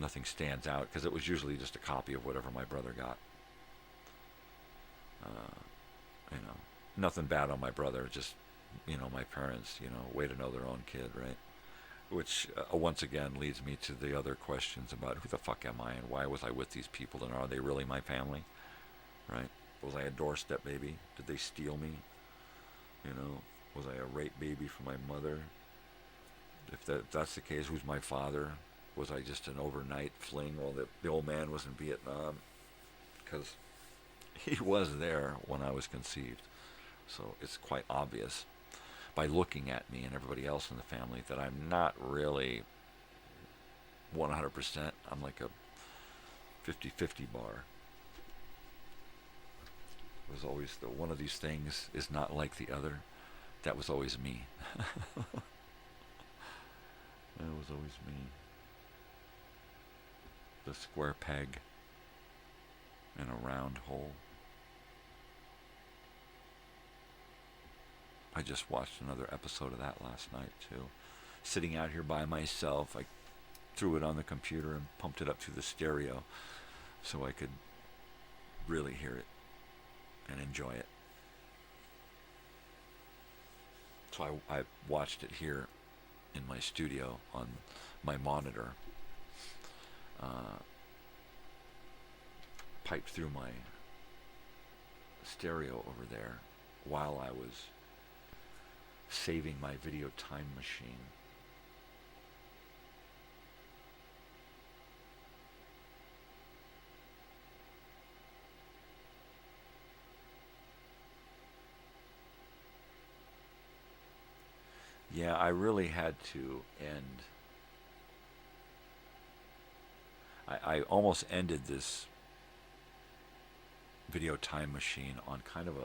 nothing stands out, because it was usually just a copy of whatever my brother got. You know, nothing bad on my brother, just, you know, my parents, you know, way to know their own kid, right? Which, once again, leads me to the other questions about who the fuck am I and why was I with these people, and are they really my family, right? Was I a doorstep baby? Did they steal me? You know, was I a rape baby for my mother? If that's the case, who's my father? Was I just an overnight fling while the old man was in Vietnam? Because he was there when I was conceived. So it's quite obvious by looking at me and everybody else in the family that I'm not really 100%. I'm like a 50-50 bar. It was always one of these things is not like the other. That was always me. That was always me. The square peg in a round hole. I just watched another episode of that last night, too. Sitting out here by myself, I threw it on the computer and pumped it up through the stereo so I could really hear it and enjoy it. So I watched it here in my studio on my monitor, piped through my stereo over there while I was saving my video time machine. Yeah, I really had to end. I almost ended this video time machine on kind of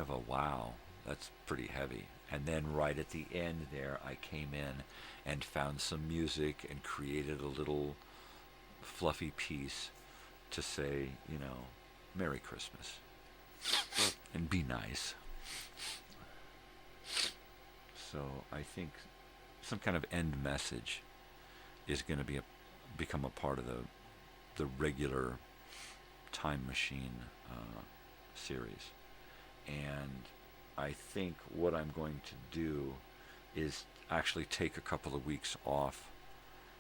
a wow. That's pretty heavy. And then right at the end there, I came in and found some music and created a little fluffy piece to say, you know, Merry Christmas and be nice. So I think some kind of end message is going to become a part of the regular time machine series. And I think what I'm going to do is actually take a couple of weeks off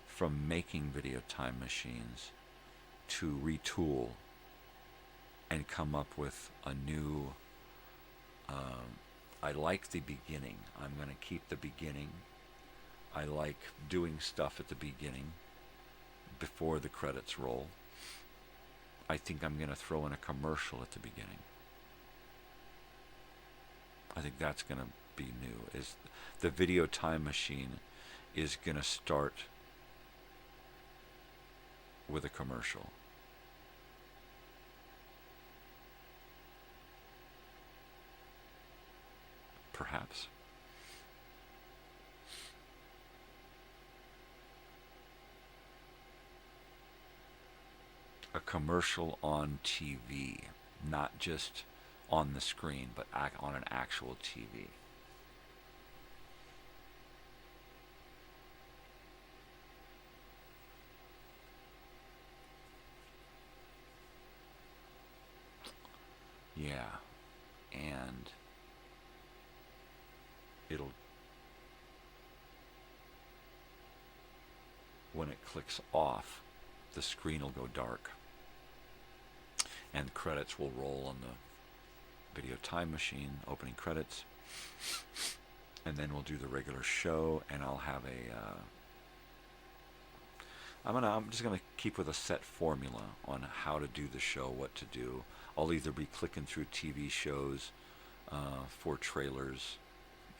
from making video time machines to retool and come up with a new I like the beginning. I'm going to keep the beginning. I like doing stuff at the beginning before the credits roll. I think I'm going to throw in a commercial at the beginning. I think that's going to be new. Is the video time machine is going to start with a commercial. Perhaps. A commercial on TV, not just on the screen, but on an actual TV. Yeah, and when it clicks off, the screen will go dark and credits will roll on the video time machine, opening credits, and then we'll do the regular show, and I'll have I'm just gonna keep with a set formula on how to do the show, what to do. I'll either be clicking through TV shows for trailers,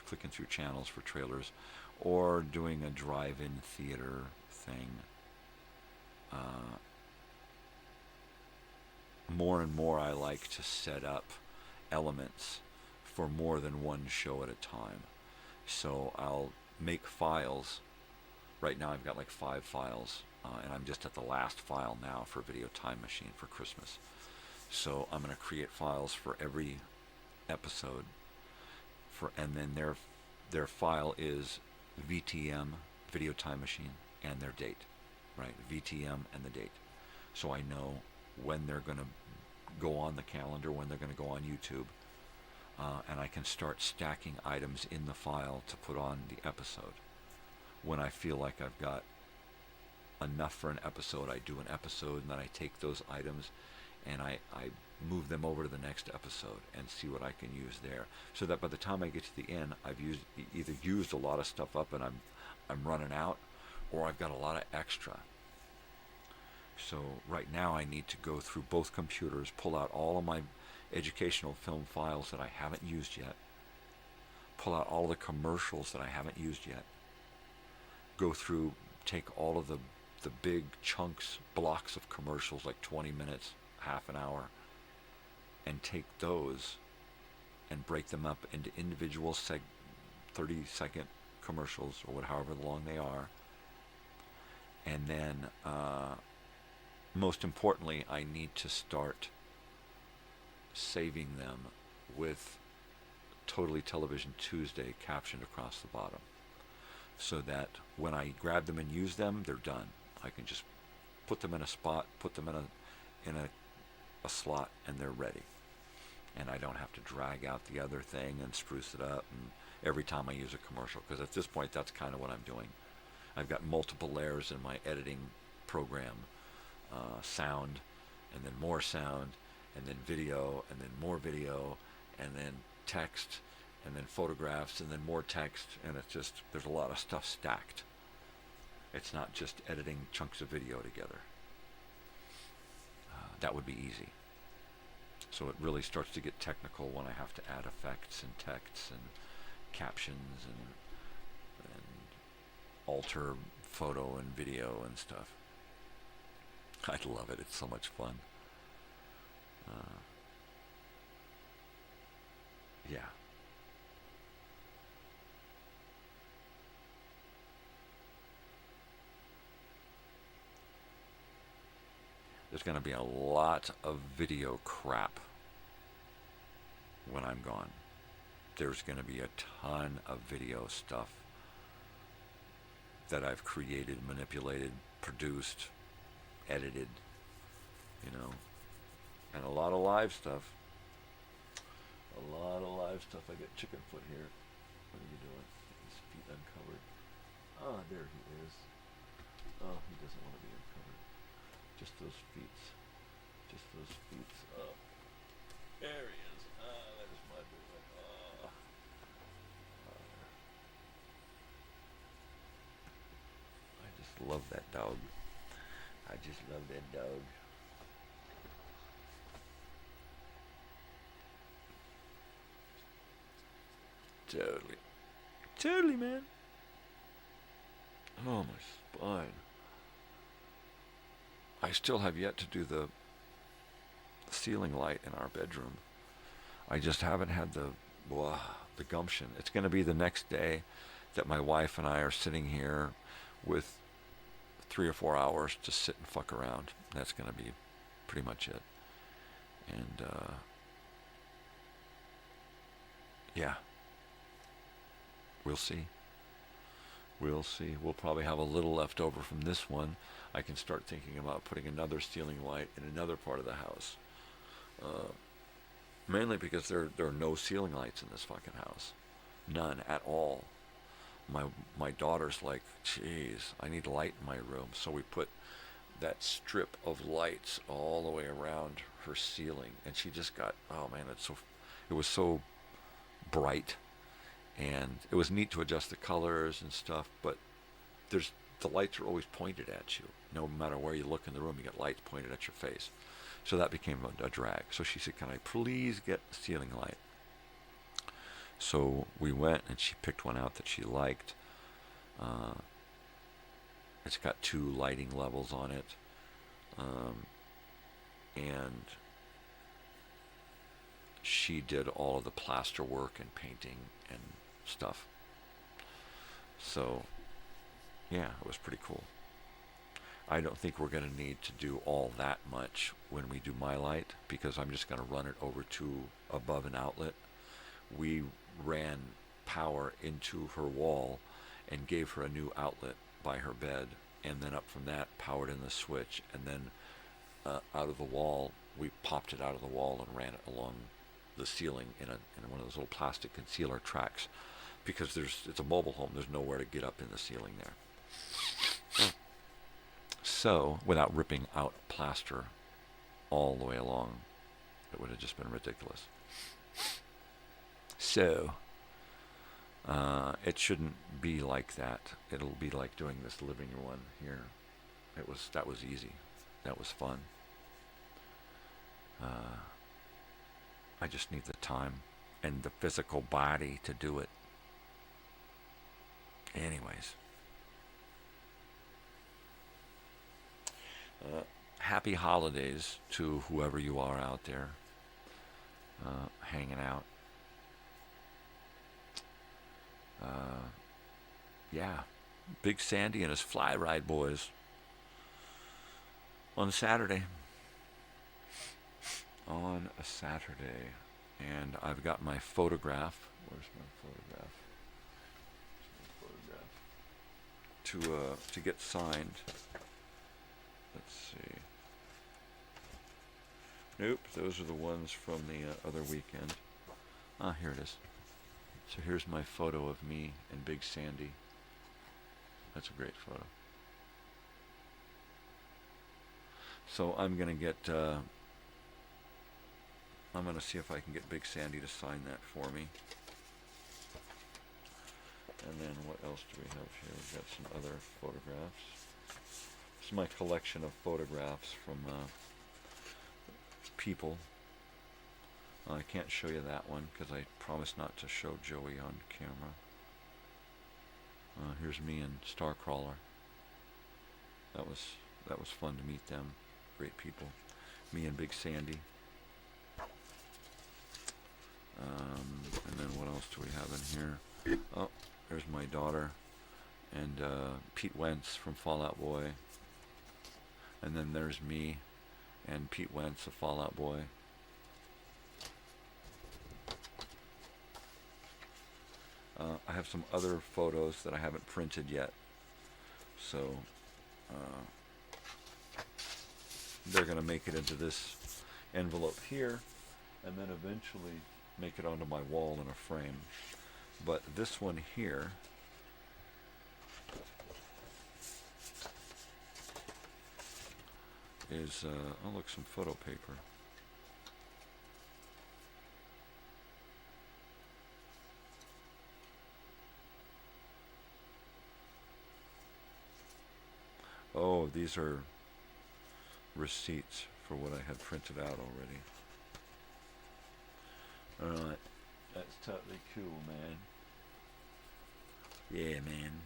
clicking through channels for trailers, or doing a drive-in theater thing. More and more I like to set up elements for more than one show at a time. So I'll make files. Right now I've got like 5 files, and I'm just at the last file now for Video Time Machine for Christmas. So I'm going to create files for every episode, and then their file is VTM, Video Time Machine, and their date, right? VTM and the date. So I know when they're going to go on the calendar, when they're going to go on YouTube. And I can start stacking items in the file to put on the episode. When I feel like I've got enough for an episode, I do an episode, and then I take those items and I move them over to the next episode and see what I can use there. So that by the time I get to the end, I've either used a lot of stuff up and I'm running out, or I've got a lot of extra. So right now I need to go through both computers, pull out all of my educational film files that I haven't used yet, pull out all the commercials that I haven't used yet, go through, take all of the big chunks, blocks of commercials, like 20 minutes, half an hour, and take those and break them up into individual 30-second commercials, or however long they are. And then, most importantly, I need to start saving them with Totally Television Tuesday captioned across the bottom, so that when I grab them and use them, they're done. I can just put them in a spot, put them in a slot, and they're ready. And I don't have to drag out the other thing and spruce it up and every time I use a commercial, because at this point that's kind of what I'm doing. I've got multiple layers in my editing program, sound, and then more sound, and then video, and then more video, and then text, and then photographs, and then more text, and it's just, there's a lot of stuff stacked. It's not just editing chunks of video together. That would be easy. So it really starts to get technical when I have to add effects and texts and captions and alter photo and video and stuff. I love it. It's so much fun. Yeah. There's going to be a lot of video crap when I'm gone. There's going to be a ton of video stuff that I've created, manipulated, produced, edited, and a lot of live stuff. I got Chickenfoot here. What are you doing? His feet uncovered. Oh, there he is. Oh, he doesn't want to be uncovered. Just those feet. Oh, there he is. There's my boy. I just love that dog. Totally, man. Oh, my spine. I still have yet to do the ceiling light in our bedroom. I just haven't had the gumption. It's going to be the next day that my wife and I are sitting here with 3 or 4 hours to sit and fuck around. That's going to be pretty much it. And, yeah. We'll see. We'll probably have a little left over from this one. I can start thinking about putting another ceiling light in another part of the house. Mainly because there are no ceiling lights in this fucking house. None at all. My daughter's like, geez, I need light in my room. So we put that strip of lights all the way around her ceiling. And she just got, oh man, it was so bright. And it was neat to adjust the colors and stuff, but the lights are always pointed at you. No matter where you look in the room, you get lights pointed at your face. So that became a drag. So she said, can I please get a ceiling light? So we went and she picked one out that she liked. It's got 2 lighting levels on it. And she did all of the plaster work and painting and stuff. So, yeah, it was pretty cool. I don't think we're going to need to do all that much when we do my light, because I'm just going to run it over to above an outlet. We ran power into her wall and gave her a new outlet by her bed and then up from that, powered in the switch, and then out of the wall, we popped it out of the wall and ran it along the ceiling in one of those little plastic concealer tracks, because it's a mobile home. There's nowhere to get up in the ceiling there. So, without ripping out plaster all the way along, it would have just been ridiculous. So, it shouldn't be like that. It'll be like doing this living one here. That was easy. That was fun. I just need the time and the physical body to do it. Anyways. Happy holidays to whoever you are out there hanging out. Yeah, Big Sandy and his fly ride boys on Saturday. On a Saturday. And I've got my photograph. Where's my photograph? To get signed. Let's see. Nope, those are the ones from the other weekend. Ah, here it is. So here's my photo of me and Big Sandy. That's a great photo. So I'm going to get, I'm going to see if I can get Big Sandy to sign that for me. And then what else do we have here? We've got some other photographs. This is my collection of photographs from people. I can't show you that one because I promised not to show Joey on camera. Here's me and Starcrawler. That was fun to meet them. Great people. Me and Big Sandy. And then what else do we have in here? Oh, there's my daughter and Pete Wentz from Fall Out Boy. And then there's me and Pete Wentz, a Fall Out Boy. I have some other photos that I haven't printed yet. So they're going to make it into this envelope here and then eventually make it onto my wall in a frame. But this one here is, oh look, some photo paper. Oh, these are receipts for what I had printed out already. Alright, that's totally cool, man. Yeah, man.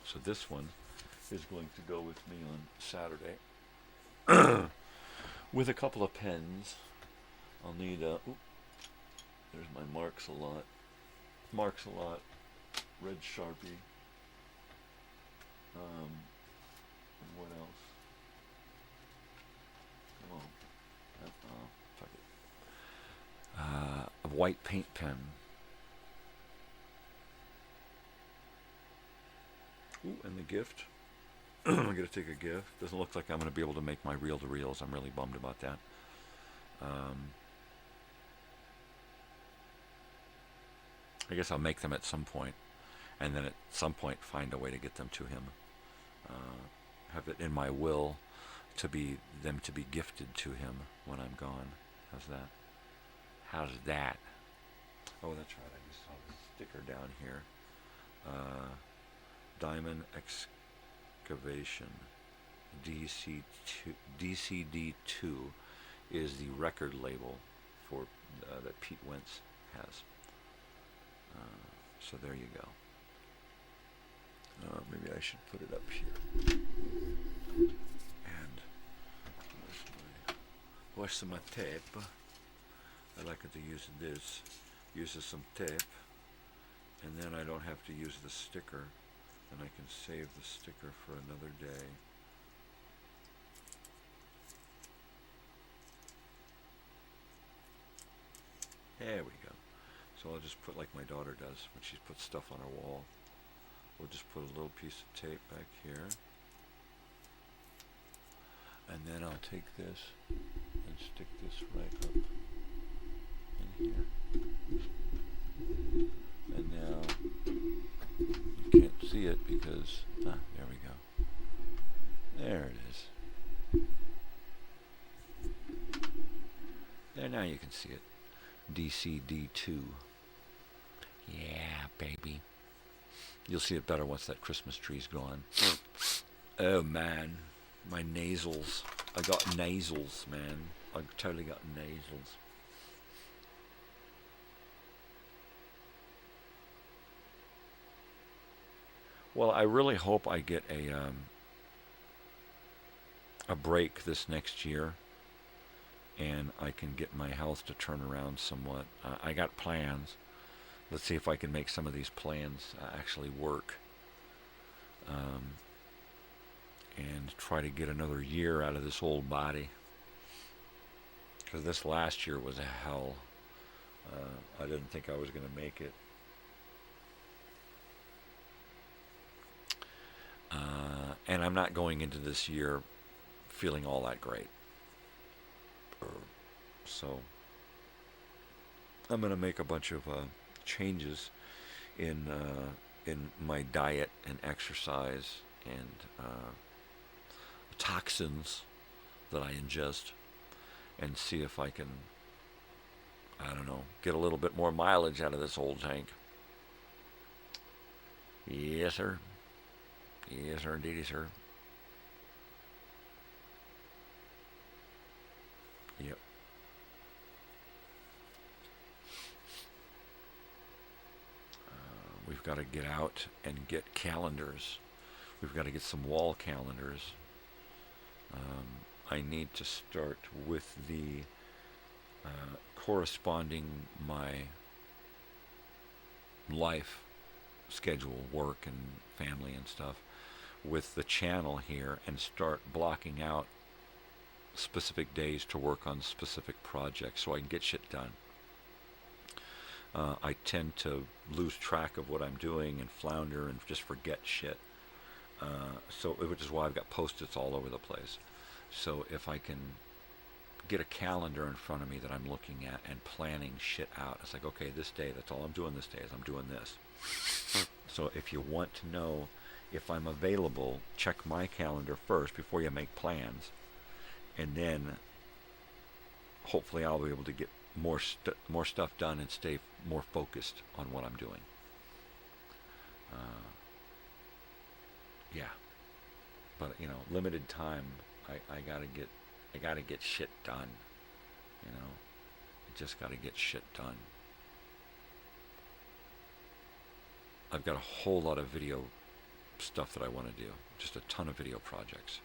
So this one is going to go with me on Saturday. With a couple of pens. I'll need a... Oop, there's my Marks a Lot. Marks a Lot. Red Sharpie. And what else? Come on. Fuck it. A white paint pen. Ooh, and the gift. I'm going to take a gift. Doesn't look like I'm going to be able to make my reel-to-reels. I'm really bummed about that. I guess I'll make them at some point, and then at some point find a way to get them to him. Have it in my will to be them to be gifted to him when I'm gone. How's that? How's that? Oh, that's right. I just saw this sticker down here. Diamond Excavation DCD2 is the record label for that Pete Wentz has. So there you go. Maybe I should put it up here. And where's my tape? I like it to use this. Uses some tape, and then I don't have to use the sticker, and I can save the sticker for another day. There we go. So I'll just put like my daughter does when she puts stuff on her wall. we'll just put a little piece of tape back here. And then I'll take this and stick this right up in here. And now you can't see it because, there we go. There it is. There, now you can see it. DCD2. Yeah, baby. You'll see it better once that Christmas tree's gone. Oh, man. My nasals. I got nasals, man. I totally got nasals. Well, I really hope I get a break this next year, and I can get my health to turn around somewhat. I got plans. Let's see if I can make some of these plans actually work, and try to get another year out of this old body, because this last year was a hell. I didn't think I was going to make it. And I'm not going into this year feeling all that great. So I'm going to make a bunch of changes in my diet and exercise and toxins that I ingest, and see if I can, I don't know, get a little bit more mileage out of this old tank. Yes, sir. Yes, sir, indeedy, sir. Yep. We've got to get out and get calendars. We've got to get some wall calendars. I need to start with the corresponding my life schedule, work and family and stuff, with the channel here, and start blocking out specific days to work on specific projects so I can get shit done. I tend to lose track of what I'm doing and flounder and just forget shit. Which is why I've got Post-its all over the place. So if I can get a calendar in front of me that I'm looking at and planning shit out, it's like, okay, this day, that's all I'm doing this day, is I'm doing this. So if you want to know if I'm available, check my calendar first before you make plans, and then hopefully I'll be able to get more stuff done and stay more focused on what I'm doing. Yeah, but limited time. I gotta get shit done. I just gotta get shit done. I've got a whole lot of video stuff that I want to do. Just a ton of video projects.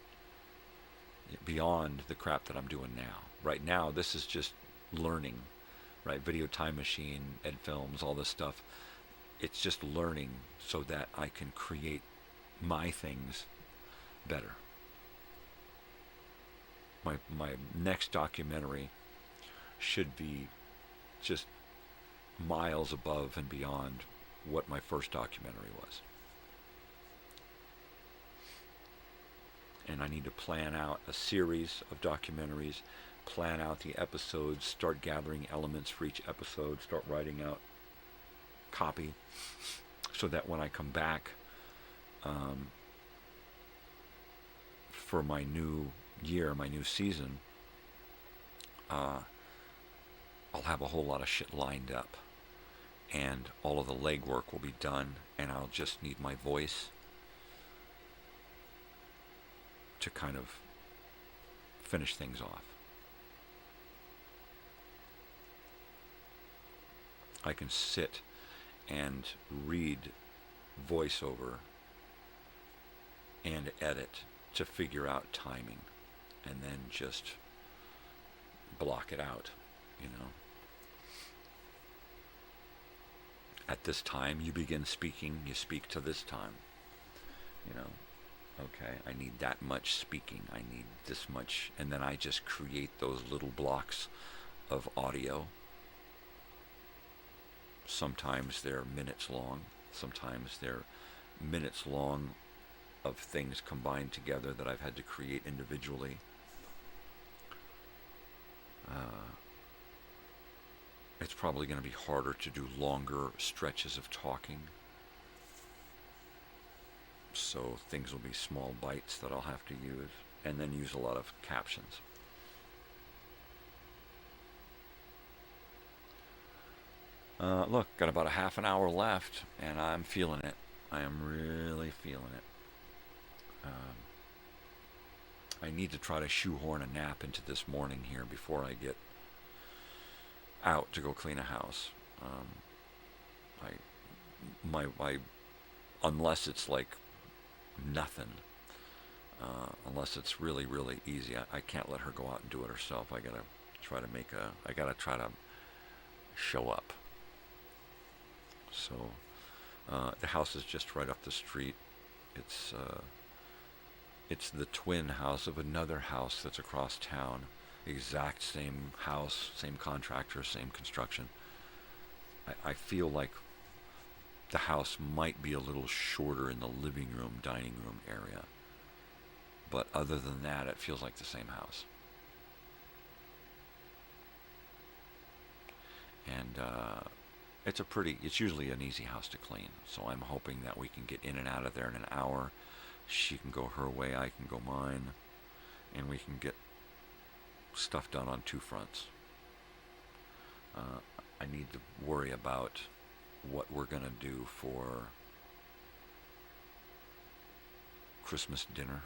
Beyond the crap that I'm doing now. Right now, this is just learning, right? Video Time Machine, Ed Films, all this stuff. It's just learning so that I can create my things better. My next documentary should be just miles above and beyond what my first documentary was. And I need to plan out a series of documentaries, plan out the episodes, start gathering elements for each episode, start writing out copy, so that when I come back for my new year, my new season, I'll have a whole lot of shit lined up, and all of the legwork will be done, and I'll just need my voice to kind of finish things off. I can sit and read voiceover and edit to figure out timing, and then just block it out, At this time, you begin speaking, you speak to this time, Okay, I need that much speaking, I need this much, and then I just create those little blocks of audio. Sometimes they're minutes long, sometimes they're minutes long of things combined together that I've had to create individually. It's probably going to be harder to do longer stretches of talking. So things will be small bites that I'll have to use, and then use a lot of captions. Look, got about a half an hour left, and I'm feeling it. I am really feeling it. I need to try to shoehorn a nap into this morning here before I get out to go clean a house. Unless it's like nothing, unless it's really, really easy, I can't let her go out and do it herself. I gotta try to show up. So, the house is just right up the street. It's the twin house of another house that's across town. Exact same house, same contractor, same construction. I feel like the house might be a little shorter in the living room, dining room area. But other than that, it feels like the same house. And it's usually an easy house to clean. So I'm hoping that we can get in and out of there in an hour. She can go her way, I can go mine. And we can get stuff done on two fronts. I need to worry about what we're going to do for Christmas dinner.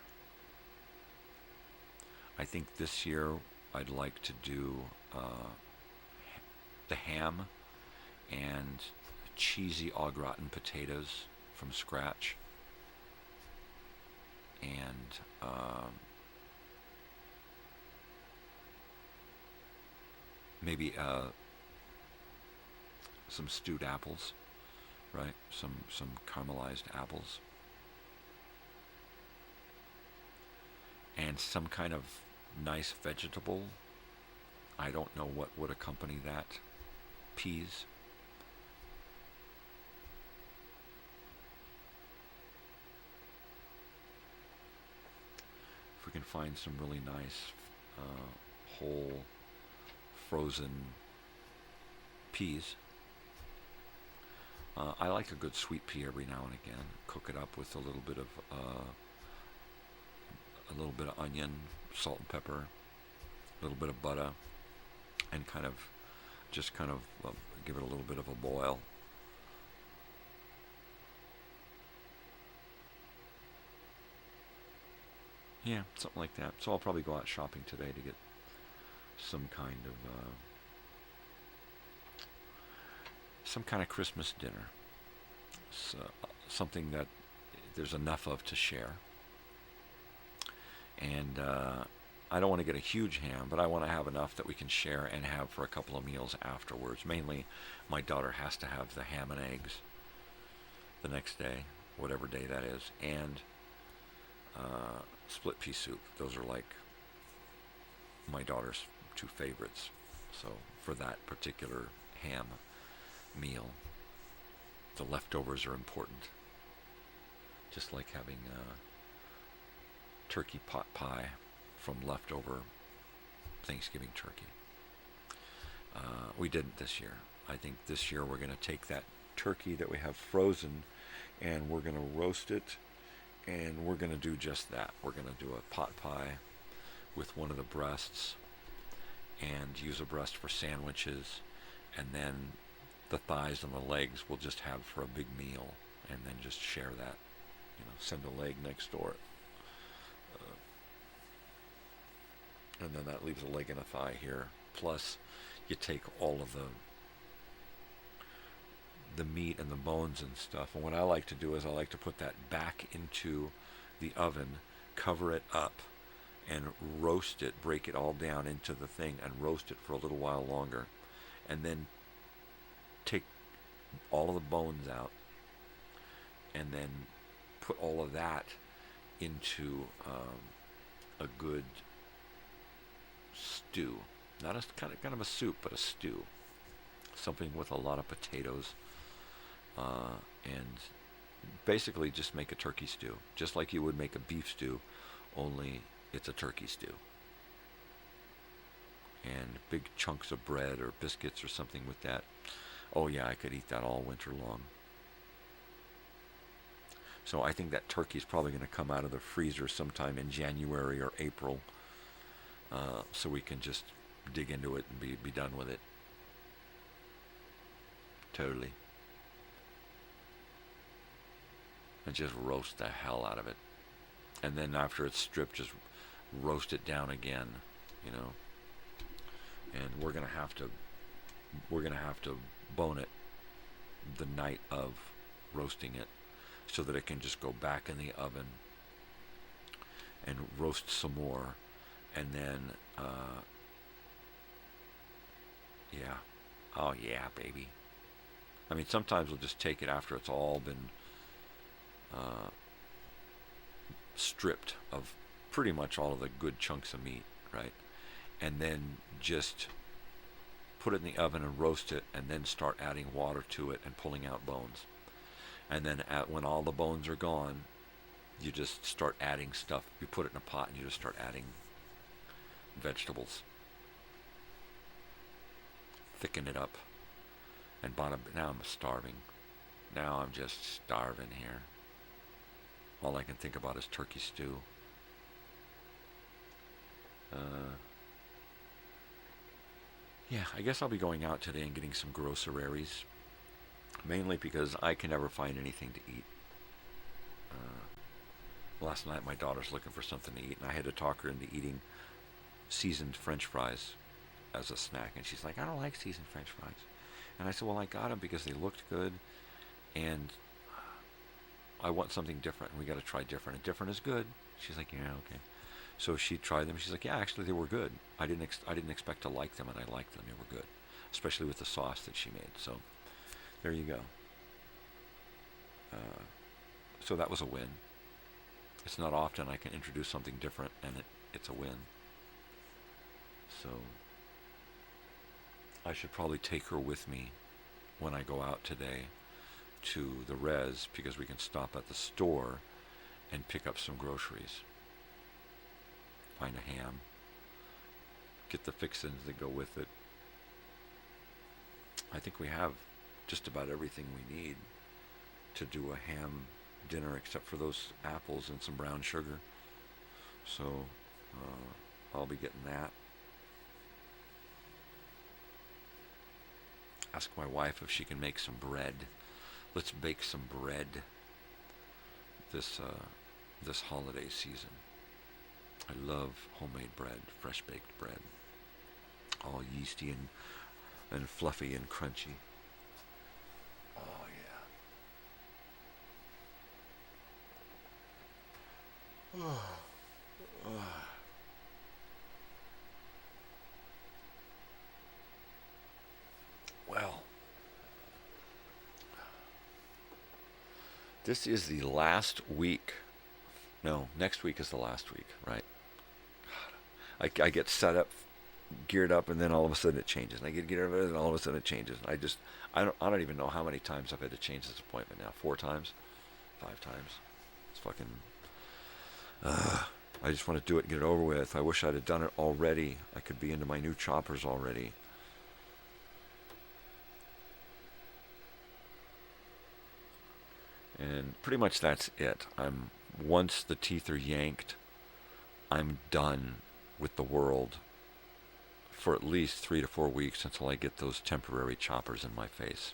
I think this year I'd like to do the ham and cheesy au gratin potatoes from scratch, and maybe some stewed apples, right? Some caramelized apples, and some kind of nice vegetable. I don't know what would accompany that. Peas. If we can find some really nice whole frozen peas. I like a good sweet pea every now and again. Cook it up with a little bit of onion, salt and pepper, a little bit of butter, and kind of give it a little bit of a boil. Yeah, something like that. So I'll probably go out shopping today to get some kind of Christmas dinner. So, something that there's enough of to share. And I don't want to get a huge ham, but I want to have enough that we can share and have for a couple of meals afterwards. Mainly, my daughter has to have the ham and eggs the next day, whatever day that is, and split pea soup. Those are like my daughter's two favorites. So for that particular ham meal, the leftovers are important. Just like having turkey pot pie from leftover Thanksgiving turkey. We didn't this year. I think this year we're going to take that turkey that we have frozen and we're going to roast it, and we're going to do just that. We're going to do a pot pie with one of the breasts and use a breast for sandwiches, and then the thighs and the legs we'll just have for a big meal, and then just share that. Send a leg next door. And then that leaves a leg and a thigh here. Plus, you take all of the meat and the bones and stuff. And what I like to do is I like to put that back into the oven, cover it up, and roast it, break it all down into the thing, and roast it for a little while longer. And then take all of the bones out, and then put all of that into a good stew. Not a kind of a soup, but a stew. Something with a lot of potatoes and basically just make a turkey stew, just like you would make a beef stew, only it's a turkey stew. And big chunks of bread or biscuits or something with that. Oh yeah, I could eat that all winter long. So I think that turkey is probably going to come out of the freezer sometime in January or April, so we can just dig into it and be done with it. Totally. And just roast the hell out of it. And then after it's stripped, just roast it down again, you know. And we're gonna have to bone it the night of roasting it, so that it can just go back in the oven and roast some more, and then yeah, oh yeah, baby. I mean, sometimes we'll just take it after it's all been stripped of pretty much all of the good chunks of meat, right? And then just put it in the oven and roast it, and then start adding water to it and pulling out bones. And then when all the bones are gone, you just start adding stuff. You put it in a pot and you just start adding vegetables. Thicken it up. And now I'm starving. Now I'm just starving here. All I can think about is turkey stew. Yeah, I guess I'll be going out today and getting some groceries. Mainly because I can never find anything to eat. Last night my daughter's looking for something to eat, and I had to talk her into eating seasoned French fries as a snack. And she's like, I don't like seasoned French fries. And I said, well, I got them because they looked good, and I want something different, and we got to try different. And different is good. She's like, yeah, okay. So she tried them. She's like, yeah, actually they were good. I didn't expect to like them, and I liked them. They were good, especially with the sauce that she made. So there you go. So that was a win. It's not often I can introduce something different, and it's a win. So I should probably take her with me when I go out today to the res, because we can stop at the store and pick up some groceries. Find a ham. Get the fixins that go with it. I think we have just about everything we need to do a ham dinner, except for those apples and some brown sugar. So I'll be getting that. Ask my wife if she can make some bread. Let's bake some bread this holiday season. I love homemade bread, fresh baked bread, all yeasty and fluffy and crunchy. Oh yeah. Well, this is the last week. No, next week is the last week, right? I get set up, geared up, and then all of a sudden it changes. And I get geared up, and all of a sudden it changes. And I don't even know how many times I've had to change this appointment now. 4 times? 5 times? It's fucking... I just want to do it and get it over with. I wish I'd have done it already. I could be into my new choppers already. And pretty much that's it. Once the teeth are yanked, I'm done with the world for at least 3 to 4 weeks until I get those temporary choppers in my face.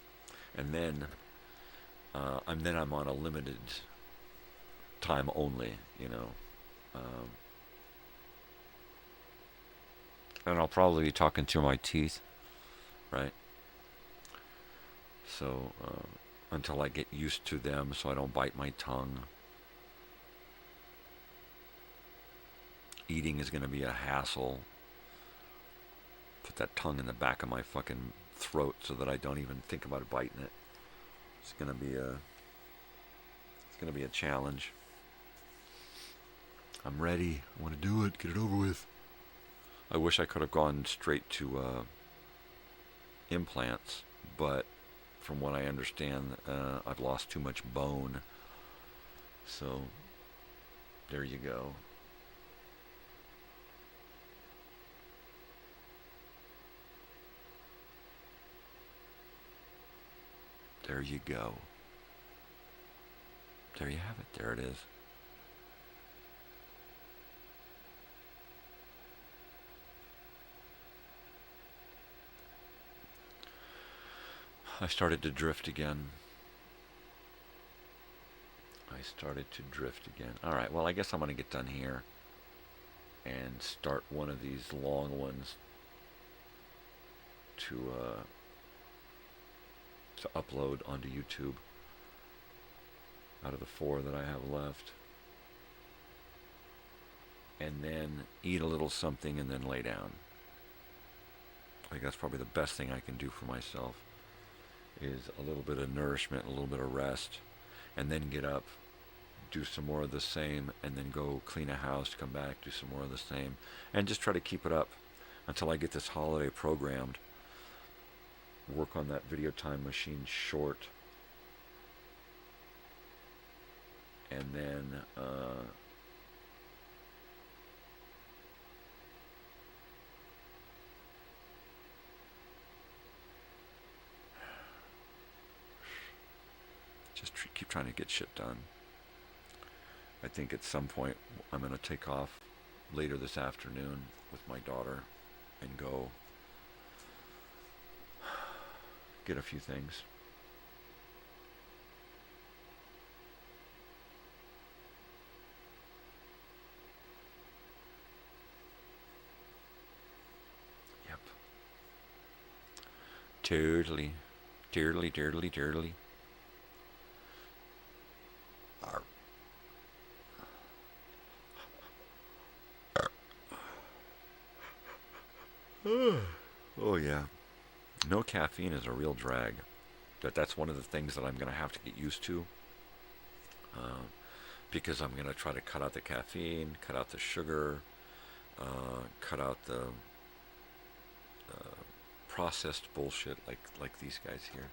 And then I'm on a limited time only, you know. And I'll probably be talking through my teeth, right? So until I get used to them, so I don't bite my tongue. Eating is going to be a hassle. Put that tongue in the back of my fucking throat so that I don't even think about biting it. It's going to be a challenge. I'm ready. I want to do it. Get it over with. I wish I could have gone straight to implants, but from what I understand, I've lost too much bone So, there you go. There you go. There you have it. There it is. I started to drift again. All right, well, I guess I'm going to get done here and start one of these long ones to upload onto YouTube out of the 4 that I have left. And then eat a little something and then lay down. I think that's probably the best thing I can do for myself, is a little bit of nourishment, a little bit of rest, and then get up, do some more of the same, and then go clean a house, come back, do some more of the same, and just try to keep it up until I get this holiday programmed. Work on that video time machine short, and then just keep trying to get shit done. I think at some point I'm going to take off later this afternoon with my daughter and go get a few things. Yep. Totally. Dearly. Oh yeah. No caffeine is a real drag. That's one of the things that I'm going to have to get used to, because I'm going to try to cut out the caffeine, cut out the sugar, cut out the processed bullshit like these guys here.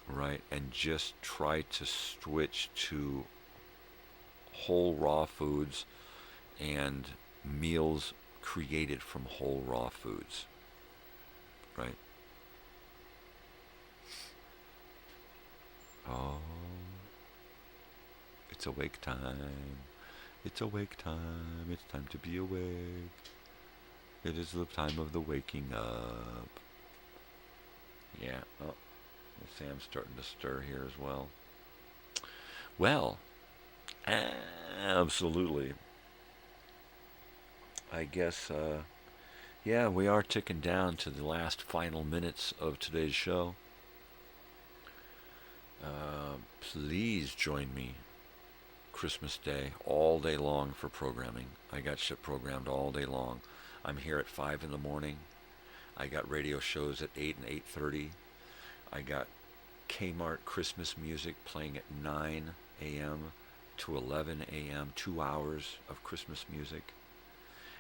Right, and just try to switch to whole raw foods and meals created from whole raw foods, right? Oh, it's awake time. It's awake time. It's time to be awake. It is the time of the waking up. Yeah, oh, the Sam's starting to stir here as well. Well, absolutely. I guess, yeah, we are ticking down to the last final minutes of today's show. Please join me Christmas Day all day long for programming. I got shit programmed all day long. I'm here at 5 in the morning. I got radio shows at 8 and 8:30. I got Kmart Christmas music playing at 9 a.m. to 11 a.m., 2 hours of Christmas music.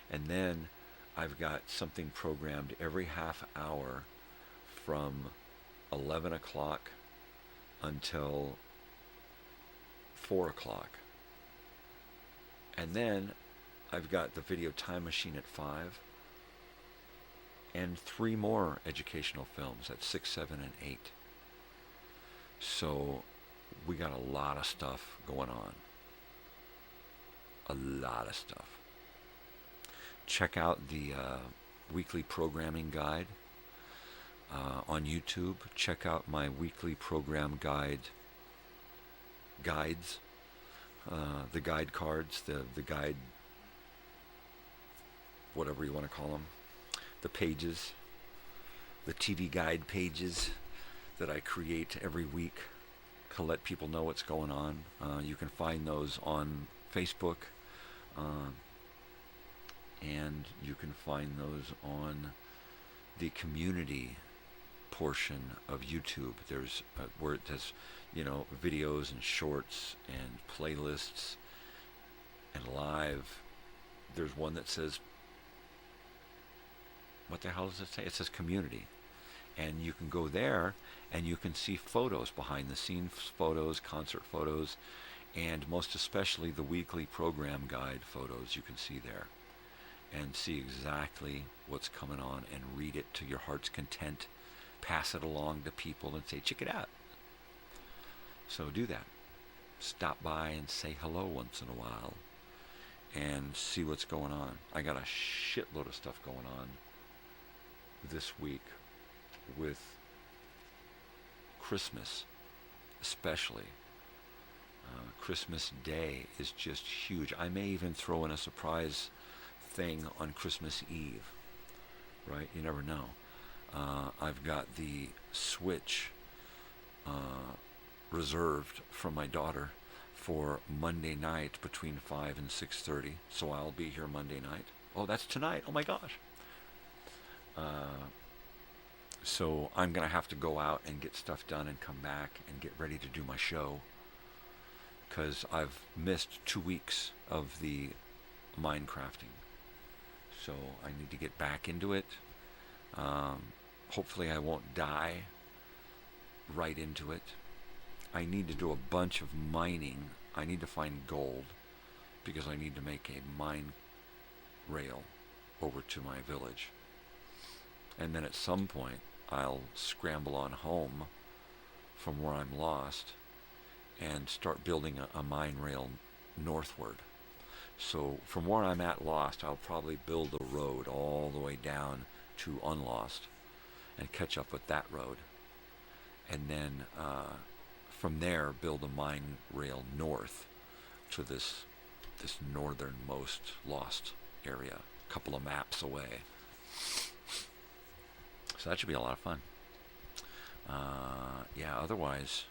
And then I've got something programmed every half hour from 11 o'clock until 4 o'clock. And then I've got the video time machine at 5 and 3 more educational films at 6, 7, and 8. So we got a lot of stuff going on. A lot of stuff. Check out the weekly programming guide on YouTube. Check out my weekly program guides, the guide cards, the guide, whatever you want to call them, the pages, the TV guide pages that I create every week to let people know what's going on. You can find those on Facebook. And you can find those on the community portion of YouTube. There's where it has, videos and shorts and playlists and live. There's one that says, what the hell does it say? It says community. And you can go there and you can see photos, behind the scenes photos, concert photos, and most especially the weekly program guide photos you can see there. And see exactly what's coming on and read it to your heart's content. Pass it along to people and say, check it out. So do that. Stop by and say hello once in a while and see what's going on. I got a shitload of stuff going on this week with Christmas, especially. Christmas Day is just huge. I may even throw in a surprise thing on Christmas Eve, right? You never know. I've got the Switch reserved from my daughter for Monday night between 5 and 6:30, so I'll be here Monday night. Oh, that's tonight. Oh my gosh. So I'm going to have to go out and get stuff done and come back and get ready to do my show, because I've missed 2 weeks of the Minecrafting. So I need to get back into it. Hopefully I won't die right into it. I need to do a bunch of mining. I need to find gold because I need to make a mine rail over to my village. And then at some point I'll scramble on home from where I'm lost and start building a mine rail northward. So from where I'm at lost, I'll probably build a road all the way down to unlost and catch up with that road. And then from there build a mine rail north to this northernmost lost area, a couple of maps away. So that should be a lot of fun. Yeah, otherwise,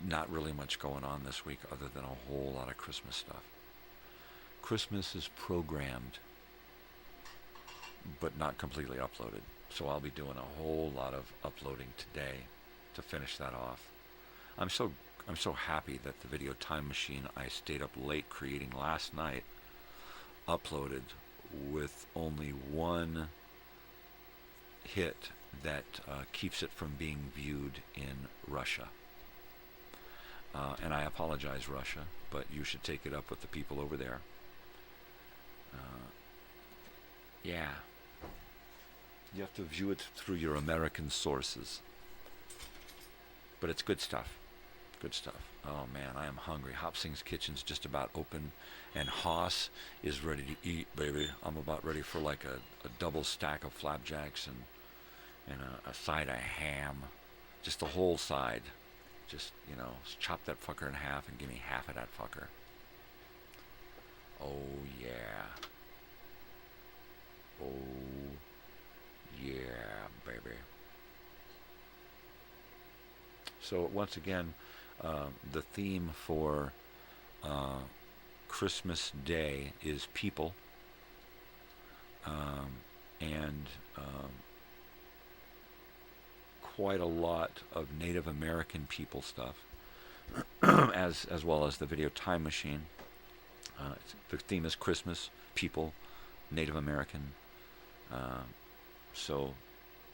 not really much going on this week other than a whole lot of Christmas stuff. Christmas is programmed, but not completely uploaded. So I'll be doing a whole lot of uploading today to finish that off. I'm so happy that the video time machine I stayed up late creating last night uploaded with only one hit that keeps it from being viewed in Russia. And I apologize, Russia, but you should take it up with the people over there. Yeah. You have to view it through your American sources. But it's good stuff. Good stuff. Oh man, I am hungry. Hop Sing's Kitchen's just about open, and Haas is ready to eat, baby. I'm about ready for like a double stack of flapjacks and a side of ham. Just the whole side. Just, chop that fucker in half and give me half of that fucker. Oh yeah. Oh yeah, baby. So once again, the theme for Christmas Day is people, and quite a lot of Native American people stuff, as well as the video time machine. The theme is Christmas, people, Native American. So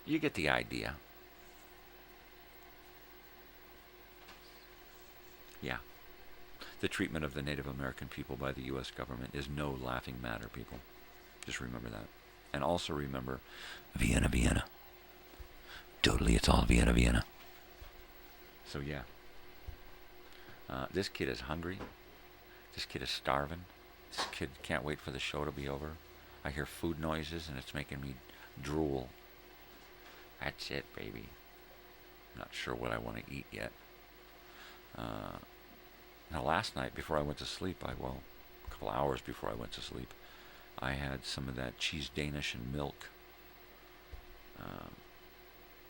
you get the idea. Yeah. The treatment of the Native American people by the U.S. government is no laughing matter, people. Just remember that. And also remember, Vienna, Vienna. Totally, it's all Vienna, Vienna. So yeah. This kid is hungry. This kid is starving. This kid can't wait for the show to be over. I hear food noises and it's making me drool. That's it, baby. Not sure what I want to eat yet. Now last night, before I went to sleep, a couple hours before I went to sleep, I had some of that cheese Danish and milk.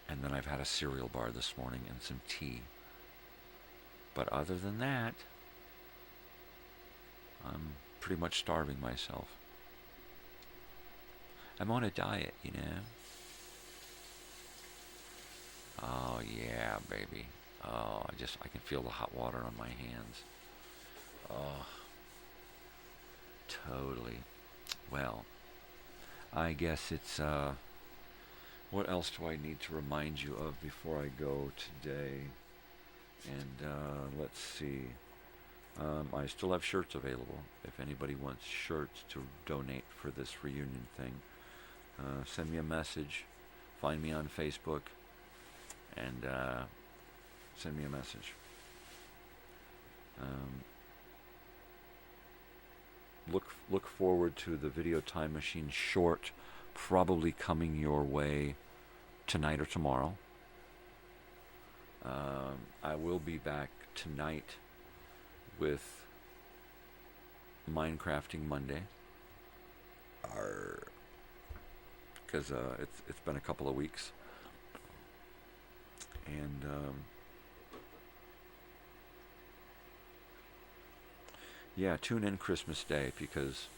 And then I've had a cereal bar this morning and some tea. But other than that, I'm pretty much starving myself. I'm on a diet, Oh yeah, baby. Oh, I can feel the hot water on my hands. Oh, totally. Well, I guess it's What else do I need to remind you of before I go today? And let's see. I still have shirts available. If anybody wants shirts to donate for this reunion thing, send me a message. Find me on Facebook and send me a message. Look forward to the Video Time Machine short, probably coming your way tonight or tomorrow. I will be back tonight with Minecrafting Monday, because it's been a couple of weeks, and yeah, tune in Christmas Day, because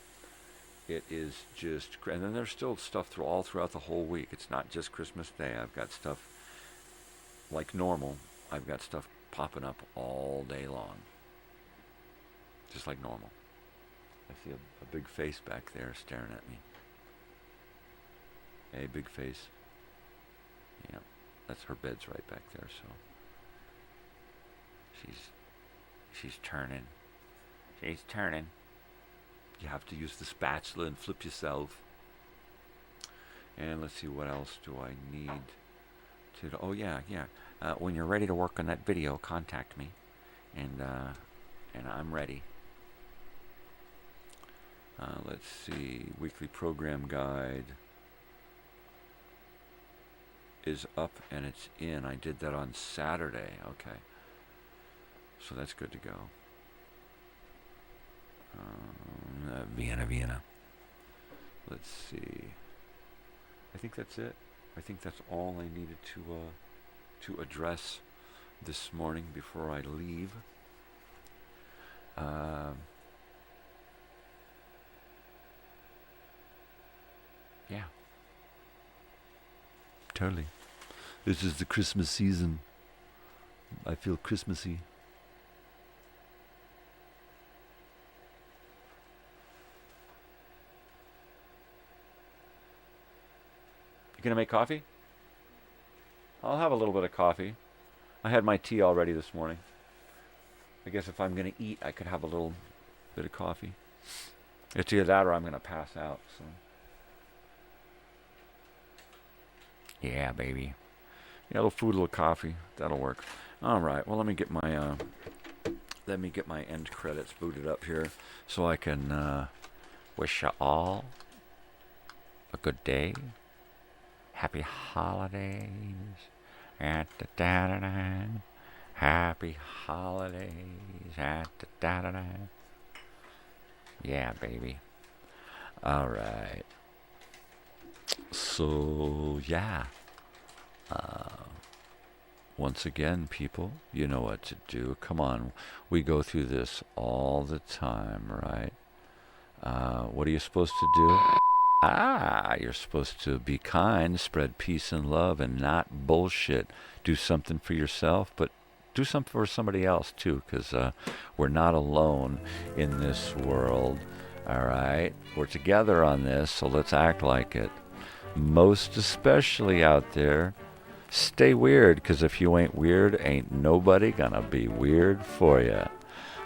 it is just, and then there's still stuff all throughout the whole week. It's not just Christmas Day. I've got stuff like normal. I've got stuff popping up all day long, just like normal. I see a big face back there staring at me. Hey, big face. Yeah, that's her bed's right back there, so she's turning. She's turning. You have to use the spatula and flip yourself. And let's see, what else do I need to... Oh, yeah. When you're ready to work on that video, contact me. And I'm ready. Let's see. Weekly program guide is up and it's in. I did that on Saturday. Okay. So that's good to go. Vienna. Let's see. I think that's it. I think that's all I needed to address this morning before I leave. Yeah. Totally. This is the Christmas season. I feel Christmassy. You gonna make coffee? I'll have a little bit of coffee. I had my tea already this morning. I guess if I'm gonna eat, I could have a little bit of coffee. It's either that or I'm gonna pass out. So. Yeah, baby. Yeah, a little food, a little coffee. That'll work. All right. Well, let me get my end credits booted up here, so I can wish you all a good day. Happy holidays. Happy holidays. Yeah, baby. All right. So, yeah. Once again, people, you know what to do. Come on. We go through this all the time, right? What are you supposed to do? You're supposed to be kind, spread peace and love, and not bullshit. Do something for yourself, but do something for somebody else, too, because we're not alone in this world, all right? We're together on this, so let's act like it. Most especially out there, stay weird, because if you ain't weird, ain't nobody gonna be weird for you.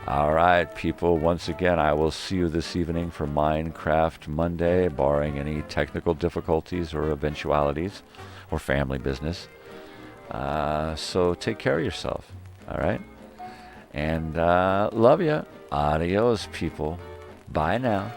All right, people, once again, I will see you this evening for Minecraft Monday, barring any technical difficulties or eventualities or family business. So take care of yourself, all right? And love you. Adios, people. Bye now.